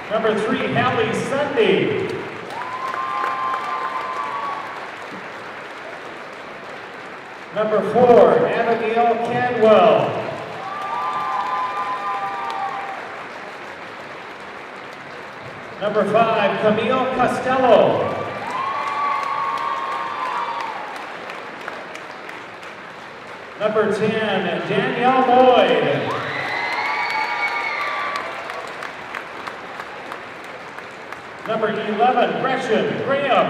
Number 3, Hallie Sunday. Number 4, Abigail Cadwell. Number 5, Camille Costello. Number 10, Danielle Boyd. Number 11, Gretchen Graham.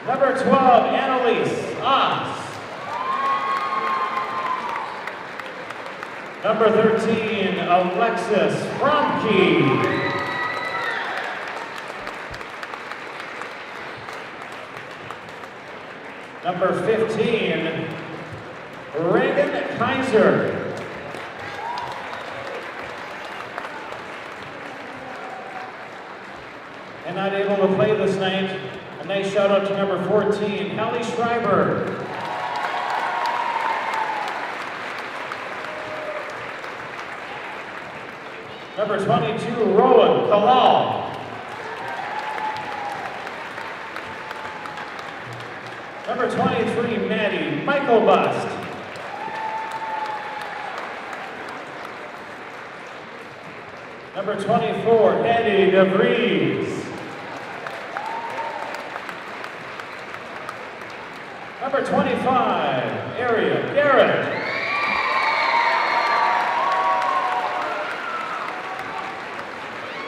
Number 12, Annalise Oss. Number 13, Alexis Fromke. Number 15, Reagan Kaiser. And not able to play this night, a nice shout out to number 14, Hallie Schreiber. Number 22, Rowan Kalal. Number 23, Maddie Michael Bust. Number 24, Eddie DeVries. Number 25, Aria Garrett.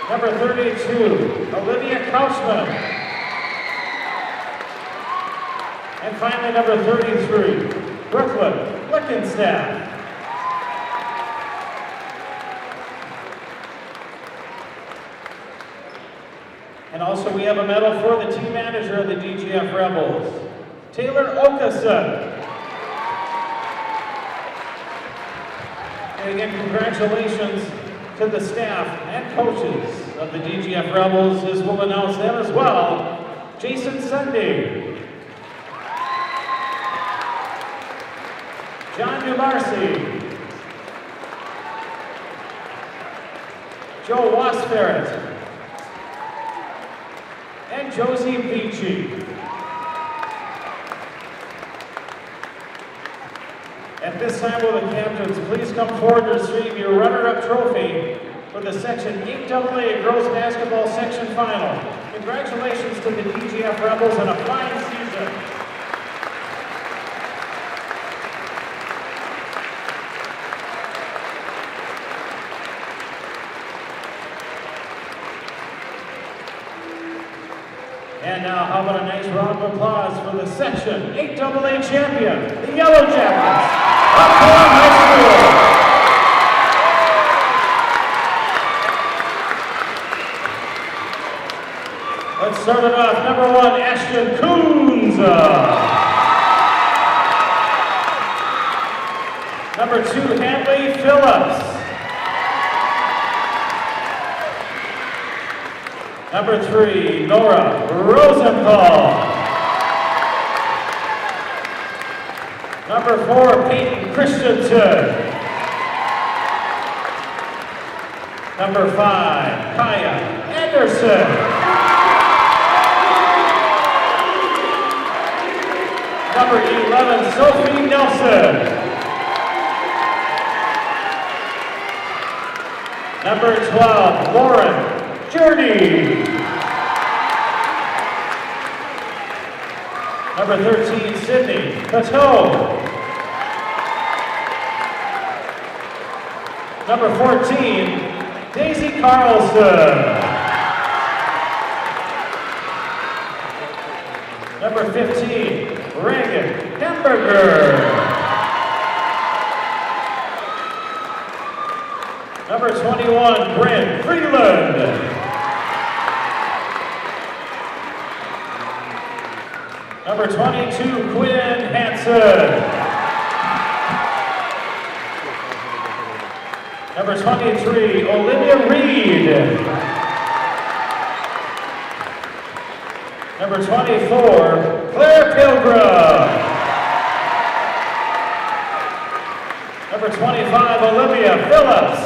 Number 32, Olivia Couchman. And finally, number 33, Brooklyn Blickenstaff. And also we have a medal for the team manager of the DGF Rebels, Taylor Okason. And again, congratulations to the staff and coaches of the DGF Rebels, as we'll announce them as well. Jason Sunday, John Ularsi, Joe Wasferret, and Josie Beachy. At this time, will the captains please come forward to receive your runner-up trophy for the Section 8AA Girls Basketball Section Final. Congratulations to the DGF Rebels on a fine season. And now, how about a nice round of applause for the Section 8AA champion, the Yellowjackets of Perham High School. Let's start it off. Number 1, Ashton Coons. Number 2, Hadley Phillips. Number 3, Nora Rosenthal. Number 4, Peyton Christensen. Number 5, Kaya Anderson. Number 11, Sophie Nelson. Number 12, Lauren Journey. Number 13, Sydney Pateau. Number 14, Daisy Carlson. Number 15, Reagan Hamburger. Number 21, Brent Freeland. Number 22, Quinn Hansen. Number 23, Olivia Reed. Number 24, Claire Pilgrim. Number 25, Olivia Phillips.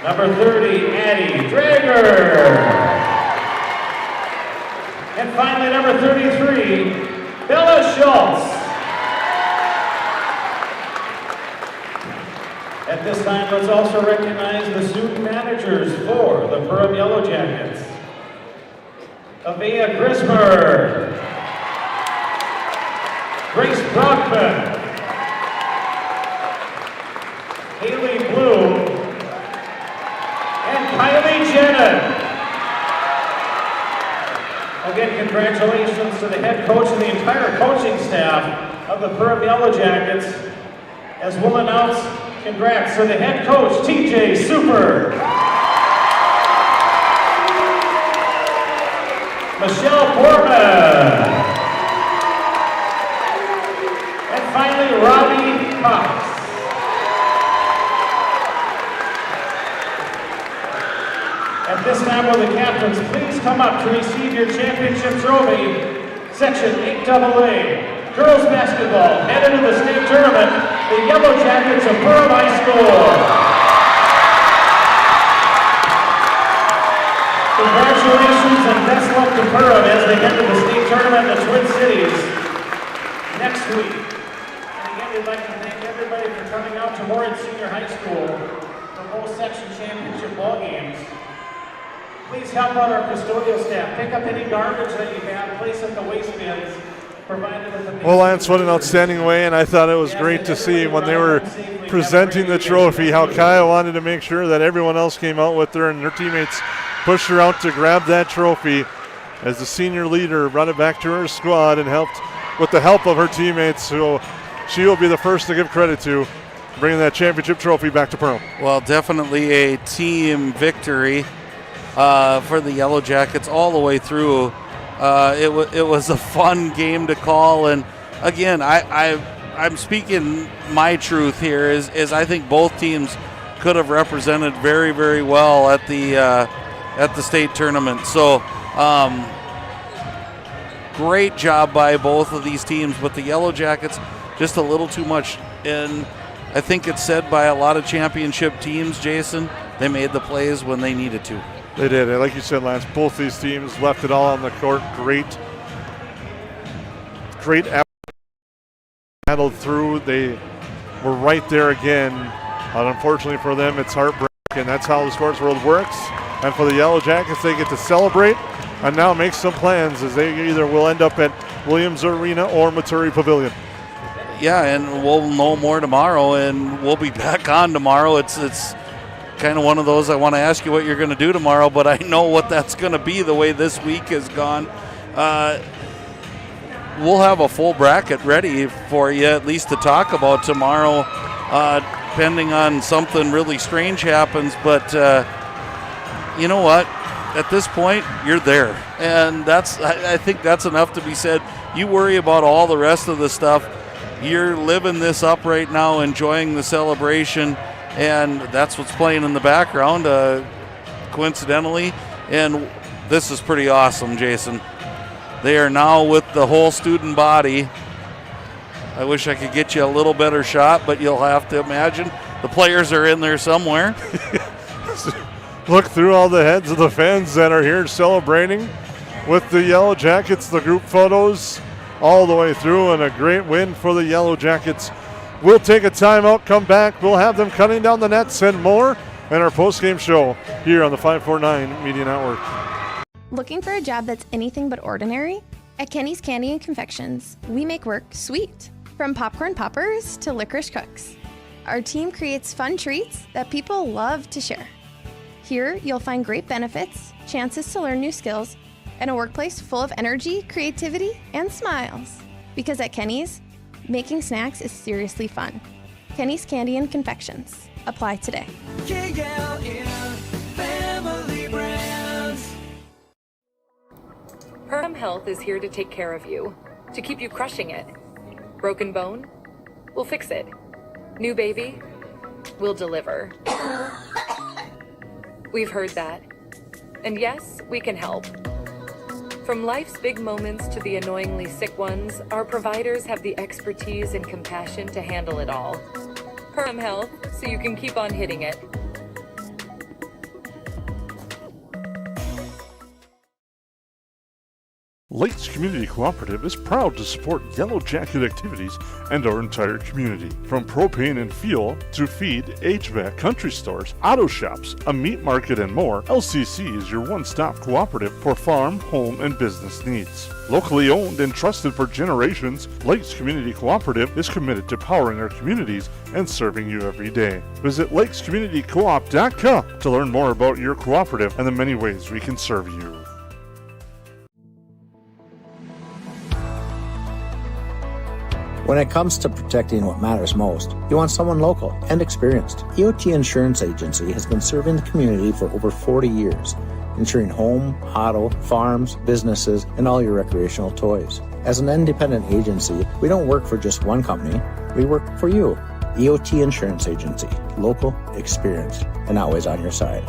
Number 30, Addie Drager. And finally, number 33, Bella Schultz. At this time, let's also recognize the student managers for the Perham Yellowjackets. Avea Grismer, Grace Brockman, Haley Bloom, and Kylie Jenner. Again, congratulations to the head coach and the entire coaching staff of the Perham Yellowjackets, as we'll announce congrats to the head coach, TJ Super, Michelle Borman, and finally Robbie Cox. At this time, will the captains please come up to receive your championship trophy. Section 8AA, girls basketball, headed to the state tournament, the Yellowjackets of Perham High School. Congratulations and best luck to Perham as they head to the state tournament in the Twin Cities next week. And again, we'd like to thank everybody for coming out to Warren Senior High School for both section championship ball games. Please help out our custodial staff. Pick up any garbage that you have, place in the waste bins, provided with the... Well, Lance, what an outstanding way, and I thought it was great to see when they were presenting the trophy how Kaya wanted to make sure that everyone else came out with her and their teammates pushed her out to grab that trophy as the senior leader brought it back to her squad and helped with the help of her teammates. So she will be the first to give credit to bringing that championship trophy back to Perham. Well, definitely a team victory for the Yellowjackets all the way through. It was a fun game to call, and again, I'm speaking my truth here. Is I think both teams could have represented very, very well at the state tournament. So great job by both of these teams, but the Yellowjackets just a little too much. And I think it's said by a lot of championship teams, Jason, they made the plays when they needed to. They did. And like you said, Lance, both these teams left it all on the court. Great effort. Battled through. They were right there again. And unfortunately for them, it's heartbreaking. That's how the sports world works. And for the Yellowjackets, they get to celebrate and now make some plans as they either will end up at Williams Arena or Maturi Pavilion. Yeah, and we'll know more tomorrow, and we'll be back on tomorrow. It's kind of one of those, I want to ask you what you're going to do tomorrow, but I know what that's going to be the way this week has gone. We'll have a full bracket ready for you, at least to talk about tomorrow, depending on something really strange happens. But you know what? At this point, you're there. And I think that's enough to be said. You worry about all the rest of the stuff. You're living this up right now, enjoying the celebration. And that's what's playing in the background, coincidentally. And this is pretty awesome, Jason. They are now with the whole student body. I wish I could get you a little better shot, but you'll have to imagine the players are in there somewhere. Look through all the heads of the fans that are here celebrating with the Yellowjackets, the group photos all the way through, and a great win for the Yellowjackets. We'll take a timeout, come back. We'll have them cutting down the nets and more in our postgame show here on the 549 Media Network. Looking for a job that's anything but ordinary? At Kenny's Candy and Confections, we make work sweet. From popcorn poppers to licorice cooks, our team creates fun treats that people love to share. Here, you'll find great benefits, chances to learn new skills, and a workplace full of energy, creativity, and smiles. Because at Kenny's, making snacks is seriously fun. Kenny's Candy and Confections. Apply today. Family Brands. Perham Health is here to take care of you, to keep you crushing it. Broken bone? We'll fix it. New baby? We'll deliver. We've heard that. And yes, we can help. From life's big moments to the annoyingly sick ones, our providers have the expertise and compassion to handle it all. Perham Health, so you can keep on hitting it. Lakes Community Cooperative is proud to support Yellowjacket activities and our entire community. From propane and fuel to feed, HVAC, country stores, auto shops, a meat market, and more, LCC is your one-stop cooperative for farm, home, and business needs. Locally owned and trusted for generations, Lakes Community Cooperative is committed to powering our communities and serving you every day. Visit lakescommunitycoop.com to learn more about your cooperative and the many ways we can serve you. When it comes to protecting what matters most, you want someone local and experienced. EOT Insurance Agency has been serving the community for over 40 years, insuring home, auto, farms, businesses, and all your recreational toys. As an independent agency, we don't work for just one company, we work for you. EOT Insurance Agency, local, experienced, and always on your side.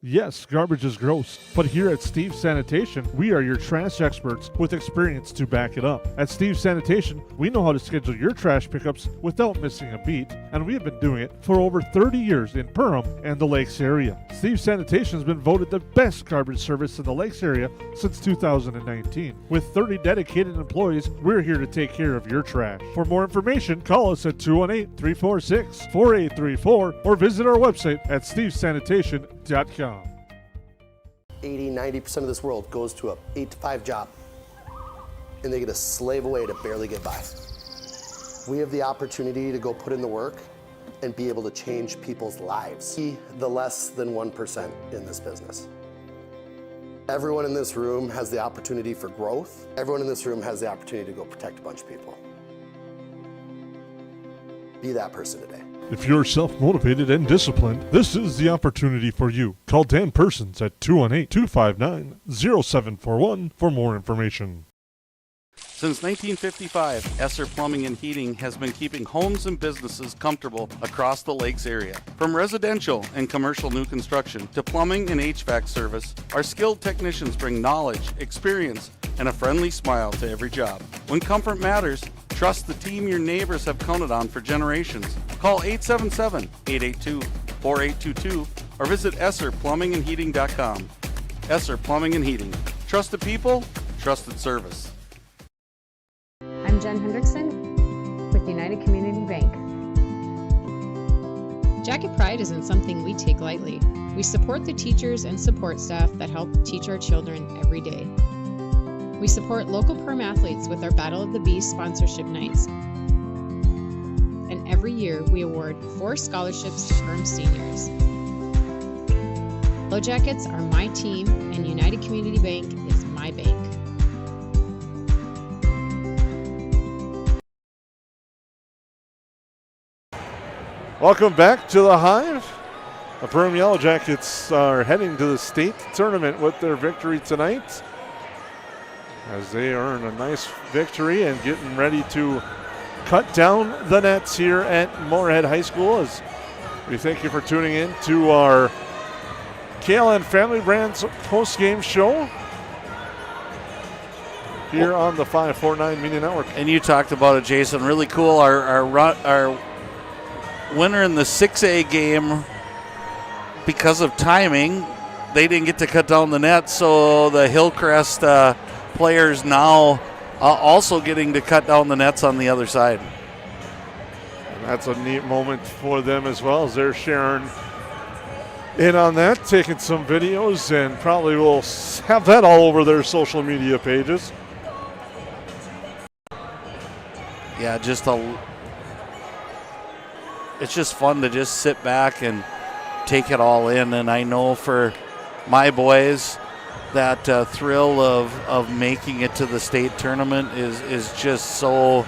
Yes, garbage is gross, but here at Steve's Sanitation, we are your trash experts with experience to back it up. At Steve's Sanitation, we know how to schedule your trash pickups without missing a beat, and we have been doing it for over 30 years in Perham and the Lakes area. Steve's Sanitation has been voted the best garbage service in the Lakes area since 2019. With 30 dedicated employees, we're here to take care of your trash. For more information, call us at 218-346-4834 or visit our website at stevesanitation.com. 80-90% of this world goes to a 8-to-5 job, and they get to slave away to barely get by. We have the opportunity to go put in the work and be able to change people's lives. Be the less than 1% in this business. Everyone in this room has the opportunity for growth. Everyone in this room has the opportunity to go protect a bunch of people. Be that person today. If you're self-motivated and disciplined, this is the opportunity for you. Call Dan Persons at 218-259-0741 for more information. Since 1955, Esser Plumbing and Heating has been keeping homes and businesses comfortable across the Lakes area. From residential and commercial new construction to plumbing and HVAC service, our skilled technicians bring knowledge, experience, and a friendly smile to every job. When comfort matters, trust the team your neighbors have counted on for generations. Call 877-882-4822 or visit EsserPlumbingandHeating.com. Esser Plumbing and Heating. Trusted people, trusted service. I'm Jen Hendrickson with United Community Bank. Jacket pride isn't something we take lightly. We support the teachers and support staff that help teach our children every day. We support local Perm athletes with our Battle of the Beast sponsorship nights. And every year we award 4 scholarships to Perm seniors. Yellowjackets are my team and United Community Bank is my bank. Welcome back to the Hive. The Perham Yellowjackets are heading to the state tournament with their victory tonight, as they earn a nice victory and getting ready to cut down the nets here at Moorhead High School. As we thank you for tuning in to our KLN Family Brands post-game show here on the 549 Media Network. And you talked about it, Jason. Really cool. Our winner in the 6A game, because of timing, they didn't get to cut down the net, so the Hillcrest players now also getting to cut down the nets on the other side. And that's a neat moment for them as well, as they're sharing in on that, taking some videos, and probably will have that all over their social media pages. Yeah, it's just fun to just sit back and take it all in. And I know for my boys, that thrill of making it to the state tournament is just so.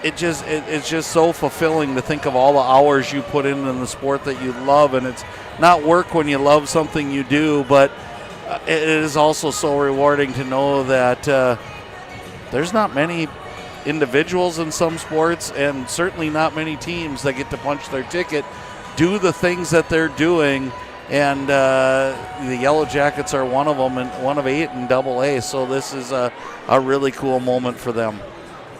It's just so fulfilling to think of all the hours you put in the sport that you love, and it's not work when you love something you do, but it is also so rewarding to know that there's not many individuals in some sports, and certainly not many teams that get to punch their ticket, do the things that they're doing, and the Yellowjackets are one of them, and one of 8 in AA, so this is a really cool moment for them.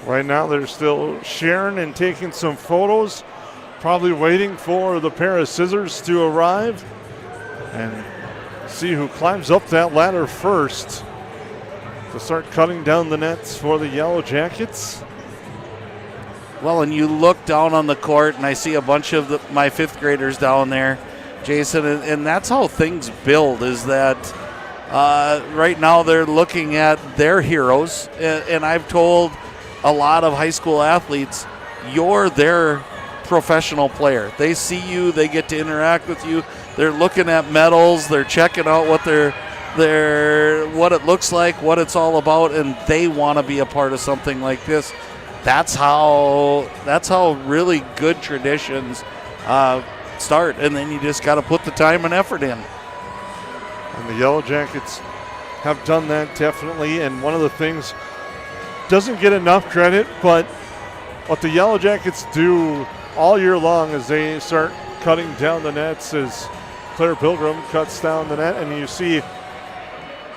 Right now they're still sharing and taking some photos, probably waiting for the pair of scissors to arrive and see who climbs up that ladder first to start cutting down the nets for the Yellowjackets. Well, and you look down on the court, and I see a bunch of my 5th graders down there, Jason, and that's how things build, is that right now they're looking at their heroes, and I've told a lot of high school athletes, you're their professional player. They see you, they get to interact with you, they're looking at medals, they're checking out what what it looks like, what it's all about, and they want to be a part of something like this. That's how really good traditions start, and then you just got to put the time and effort in. And the Yellow Jackets have done that definitely, and one of the things doesn't get enough credit, but what the Yellow Jackets do all year long is they start cutting down the nets as Claire Pilgrim cuts down the net, and you see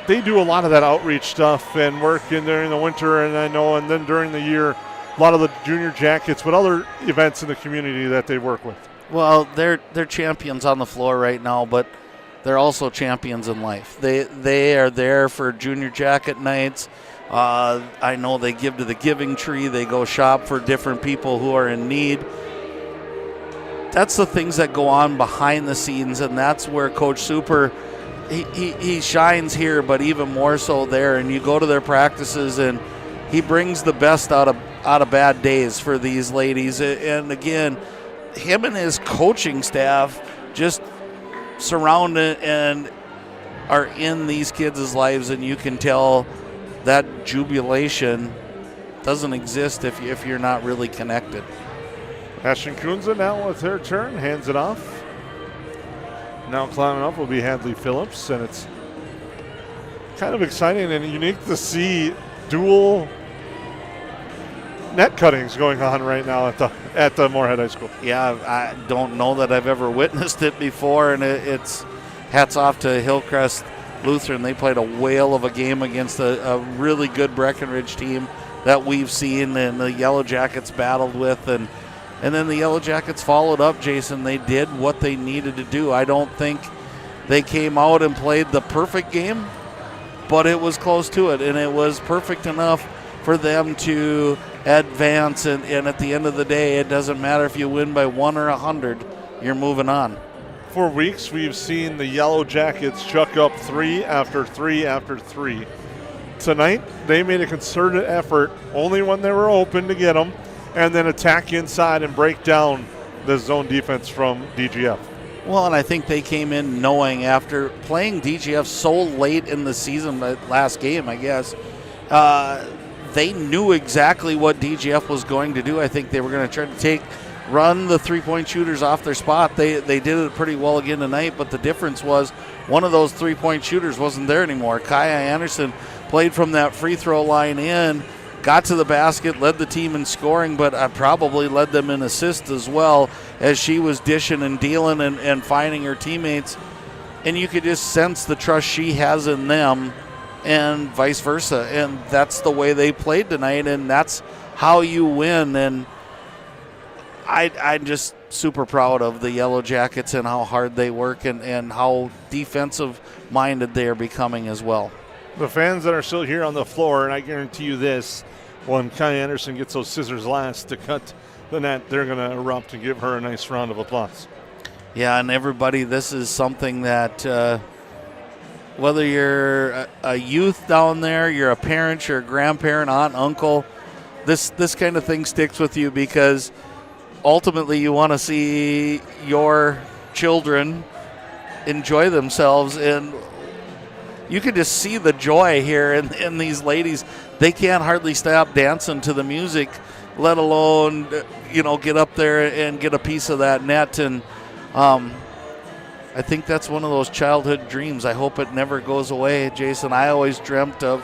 they do a lot of that outreach stuff and work in during the winter, and then during the year, a lot of the junior jackets, but other events in the community that they work with. Well, they're champions on the floor right now, but they're also champions in life. They are there for junior jacket nights. I know they give to the Giving Tree. They go shop for different people who are in need. That's the things that go on behind the scenes, and that's where Coach Super, he shines here, but even more so there. And you go to their practices, and he brings the best out of bad days for these ladies. And again, him and his coaching staff just surround it and are in these kids' lives, and you can tell that jubilation doesn't exist if you're not really connected. Ashton Kunza now with her turn, hands it off. Now climbing up will be Hadley Phillips, and it's kind of exciting and unique to see dual net cuttings going on right now at the Moorhead High School. Yeah, I don't know that I've ever witnessed it before, and it's hats off to Hillcrest Lutheran. They played a whale of a game against a really good Breckenridge team that we've seen, and the Yellow Jackets battled with, and then the Yellow Jackets followed up, Jason. They did what they needed to do. I don't think they came out and played the perfect game, but it was close to it, and it was perfect enough for them to advance, and at the end of the day, it doesn't matter if you win by 1 or 100, you're moving on. For weeks, we've seen the Yellow Jackets chuck up 3 after 3 after 3. Tonight, they made a concerted effort, only when they were open, to get them, and then attack inside and break down the zone defense from DGF. Well, and I think they came in knowing, after playing DGF so late in the season, last game, I guess, they knew exactly what DGF was going to do. I think they were going to try to run the three-point shooters off their spot. They did it pretty well again tonight, but the difference was one of those three-point shooters wasn't there anymore. Kaya Anderson played from that free throw line in, got to the basket, led the team in scoring, but I probably led them in assists as well, as she was dishing and dealing and finding her teammates. And you could just sense the trust she has in them and vice versa. And that's the way they played tonight, and that's how you win. And I'm just super proud of the Yellow Jackets and how hard they work and how defensive-minded they are becoming as well. The fans that are still here on the floor, and I guarantee you this, when Kai Anderson gets those scissors last to cut the net, they're going to erupt and give her a nice round of applause. Yeah, and everybody, this is something that whether you're a youth down there, you're a parent, you're a grandparent, aunt, uncle, this kind of thing sticks with you, because ultimately you want to see your children enjoy themselves, and you can just see the joy here in these ladies. They can't hardly stop dancing to the music, let alone, get up there and get a piece of that net. And I think that's one of those childhood dreams. I hope it never goes away, Jason. I always dreamt of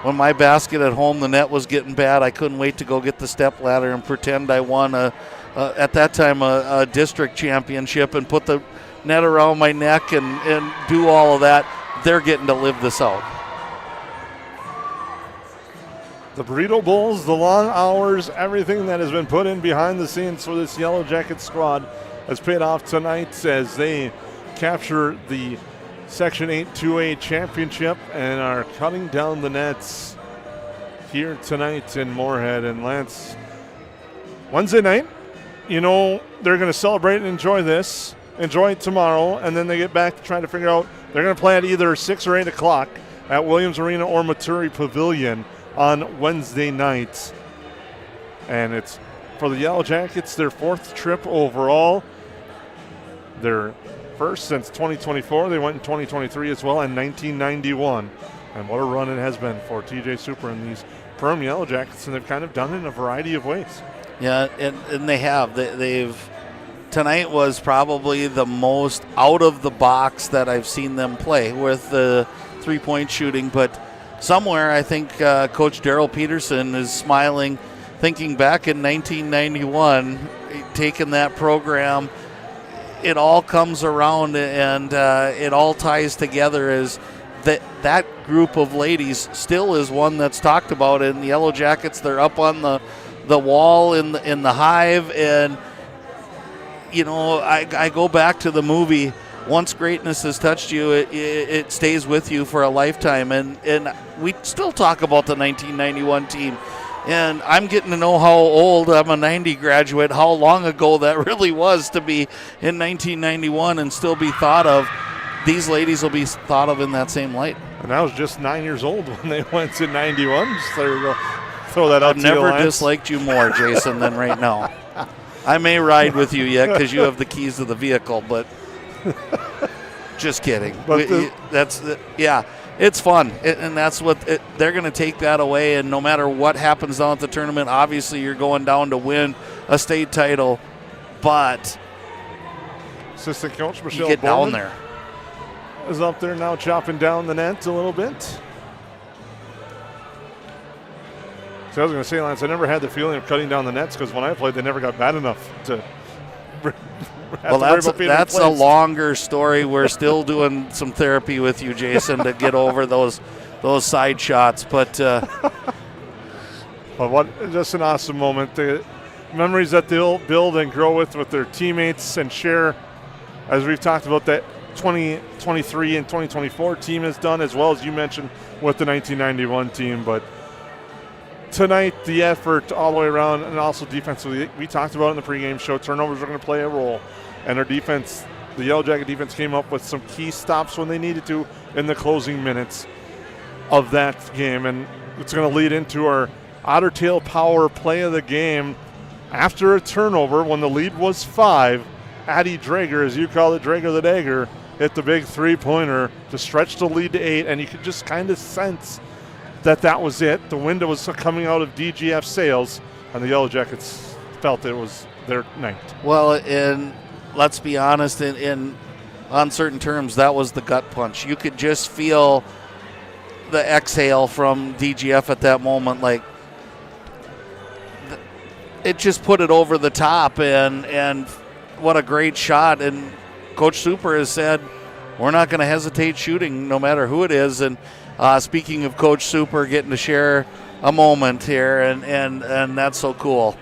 when my basket at home, the net was getting bad, I couldn't wait to go get the step ladder and pretend I won at that time a district championship and put the net around my neck and do all of that. They're getting to live this out. The Burrito Bowls, the long hours, everything that has been put in behind the scenes for this Yellow Jacket squad has paid off tonight as they capture the Section 8 2A championship and are cutting down the nets here tonight in Moorhead. And Lance, Wednesday night, they're going to celebrate and enjoy it tomorrow, and then they get back to trying to figure out, they're going to play at either 6 or 8 o'clock at Williams Arena or Maturi Pavilion on Wednesday nights. And it's for the Yellow Jackets, their 4th trip overall, their first since 2024. They went in 2023 as well, and 1991. And what a run it has been for TJ Super and these Perham Yellowjackets, and they've kind of done it in a variety of ways. Yeah, and they have. Tonight was probably the most out of the box that I've seen them play with the three-point shooting. But somewhere I think Coach Darryl Peterson is smiling, thinking back in 1991, taking that program. It all comes around and it all ties together as that group of ladies still is one that's talked about in the Yellow Jackets. They're up on the wall in the Hive, and you know, I go back to the movie. Once greatness has touched you, it stays with you for a lifetime, and we still talk about the 1991 team. And I'm getting to know how old, I'm a 90 graduate, how long ago that really was to be in 1991 and still be thought of. These ladies will be thought of in that same light. And I was just 9 years old when they went in 91. Just there you go. Throw that out I've to never you, disliked you more, Jason, than right now. I may ride with you yet because you have the keys to the vehicle, but just kidding. But it's fun, and that's what they're going to take that away. And no matter what happens down at the tournament, obviously you're going down to win a state title, but assistant coach Michelle get Bowman down there. Is up there now chopping down the net a little bit. So I was going to say, Lance, I never had the feeling of cutting down the nets because when I played, they never got bad enough to. Well, that's a longer story. We're still doing some therapy with you, Jason, to get over those side shots. But what just an awesome moment. The memories that they'll build and grow with their teammates and share, as we've talked about that 2023 and 2024 team has done, as well as you mentioned with the 1991 team. But tonight, the effort all the way around, and also defensively, we talked about in the pregame show, turnovers are going to play a role. And our defense, the Yellow Jacket defense, came up with some key stops when they needed to in the closing minutes of that game. And it's going to lead into our Otter Tail Power play of the game. After a turnover, when the lead was 5, Addie Drager, as you call it, Drager the Dagger, hit the big three-pointer to stretch the lead to 8, and you could just kind of sense that was it. The window was coming out of DGF sails, and the Yellow Jackets felt it was their night. Well, and let's be honest, in uncertain terms, that was the gut punch. You could just feel the exhale from DGF at that moment. Like, it just put it over the top, and what a great shot. And Coach Super has said, we're not going to hesitate shooting no matter who it is. And speaking of Coach Super, getting to share a moment here, and that's so cool.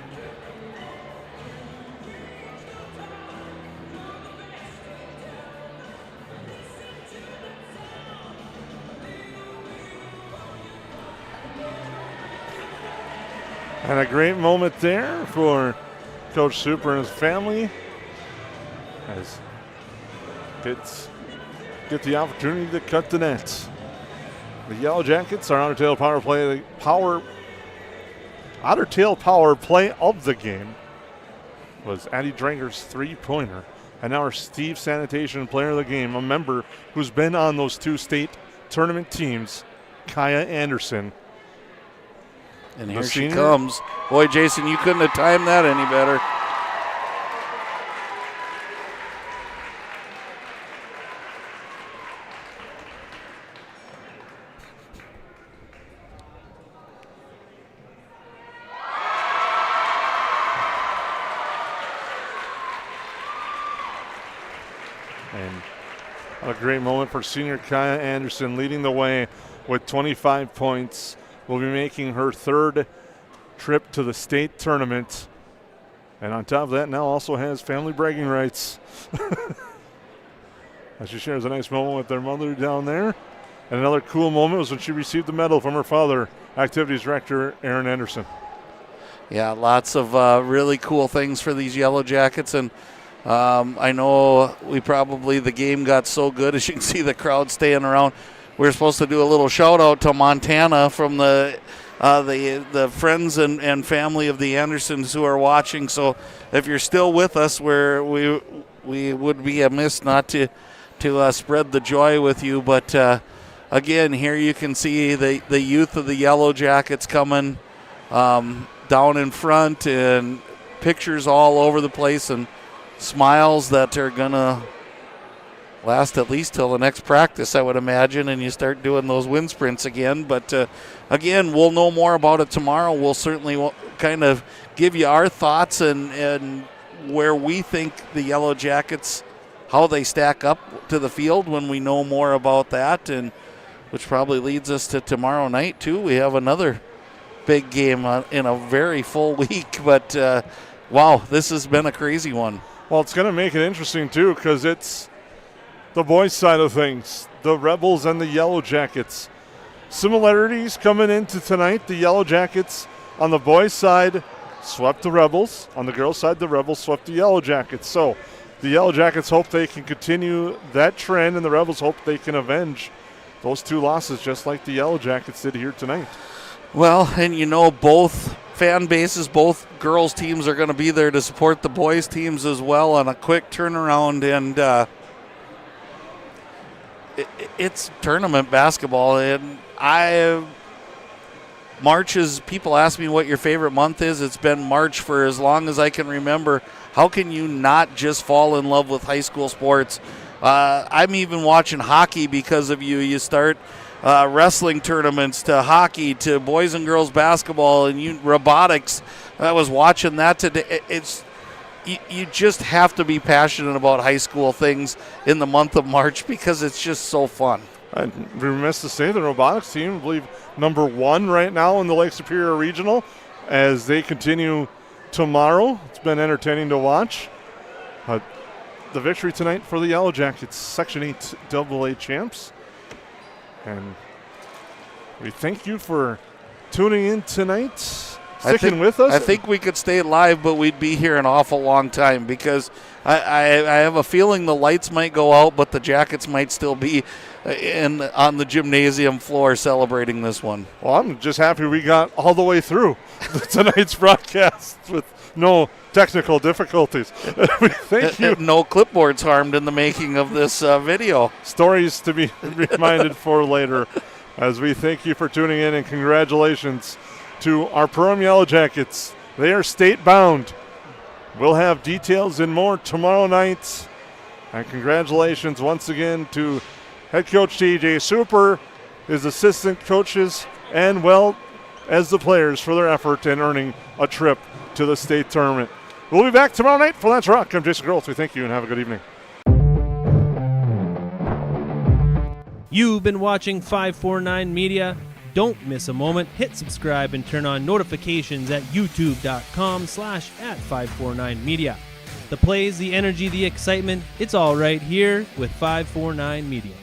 And a great moment there for Coach Super and his family as kids get the opportunity to cut the nets. The Yellow Jackets are Otter Tail Power play of the game was Addie Drager's three-pointer. And now our Steve Sanitation player of the game, a member who's been on those 2 state tournament teams, Kaya Anderson. And here she comes. Boy, Jason, you couldn't have timed that any better. And a great moment for senior Kaya Anderson, leading the way with 25 points. Will be making her 3rd trip to the state tournament. And on top of that, now also has family bragging rights. As she shares a nice moment with their mother down there. And another cool moment was when she received the medal from her father, Activities Director Aaron Anderson. Yeah, lots of really cool things for these Yellow Jackets. And I know the game got so good, as you can see the crowd staying around. We're supposed to do a little shout out to Montana from the friends and family of the Andersons who are watching. So if you're still with us, we're we would be amiss not to spread the joy with you. But again, here you can see the youth of the Yellowjackets coming down in front, and pictures all over the place, and smiles that are gonna last at least till the next practice, I would imagine, and you start doing those wind sprints again. But again, we'll know more about it tomorrow. We'll certainly kind of give you our thoughts and where we think the Yellowjackets, how they stack up to the field when we know more about that, and which probably leads us to tomorrow night too. We have another big game in a very full week, but wow, this has been a crazy one. Well, it's going to make it interesting too, because it's the boys' side of things, the Rebels and the Yellowjackets. Similarities coming into tonight. The Yellowjackets on the boys' side swept the Rebels. On the girls' side, the Rebels swept the Yellowjackets. So the Yellowjackets hope they can continue that trend, and the Rebels hope they can avenge those two losses just like the Yellowjackets did here tonight. Well, and both fan bases, both girls' teams are going to be there to support the boys' teams as well on a quick turnaround, and it's tournament basketball. And March is, people ask me what your favorite month is. It's been March for as long as I can remember. How can you not just fall in love with high school sports? I'm even watching hockey because of you. You start wrestling tournaments to hockey to boys and girls basketball and robotics. I was watching that today. You just have to be passionate about high school things in the month of March because it's just so fun. I'd be remiss to say the robotics team, I believe, number 1 right now in the Lake Superior Regional as they continue tomorrow. It's been entertaining to watch. The victory tonight for the Yellowjackets, Section 8 AA champs. And we thank you for tuning in tonight, sticking with us. I think we could stay live, but we'd be here an awful long time because I have a feeling the lights might go out, but the Jackets might still be on the gymnasium floor celebrating this one. Well, I'm just happy we got all the way through tonight's broadcast with no technical difficulties. Thank you. No clipboards harmed in the making of this video. Stories to be reminded for later. As we thank you for tuning in, and congratulations to our Perham Yellowjackets. They are state bound. We'll have details and more tomorrow night. And congratulations once again to head coach TJ Super, his assistant coaches, and well as the players for their effort in earning a trip to the state tournament. We'll be back tomorrow night for Let's Rock. I'm Jason Groltz. We thank you and have a good evening. You've been watching 549 Media. Don't miss a moment. Hit subscribe and turn on notifications at youtube.com/@549media. The plays, the energy, the excitement, it's all right here with 549 Media.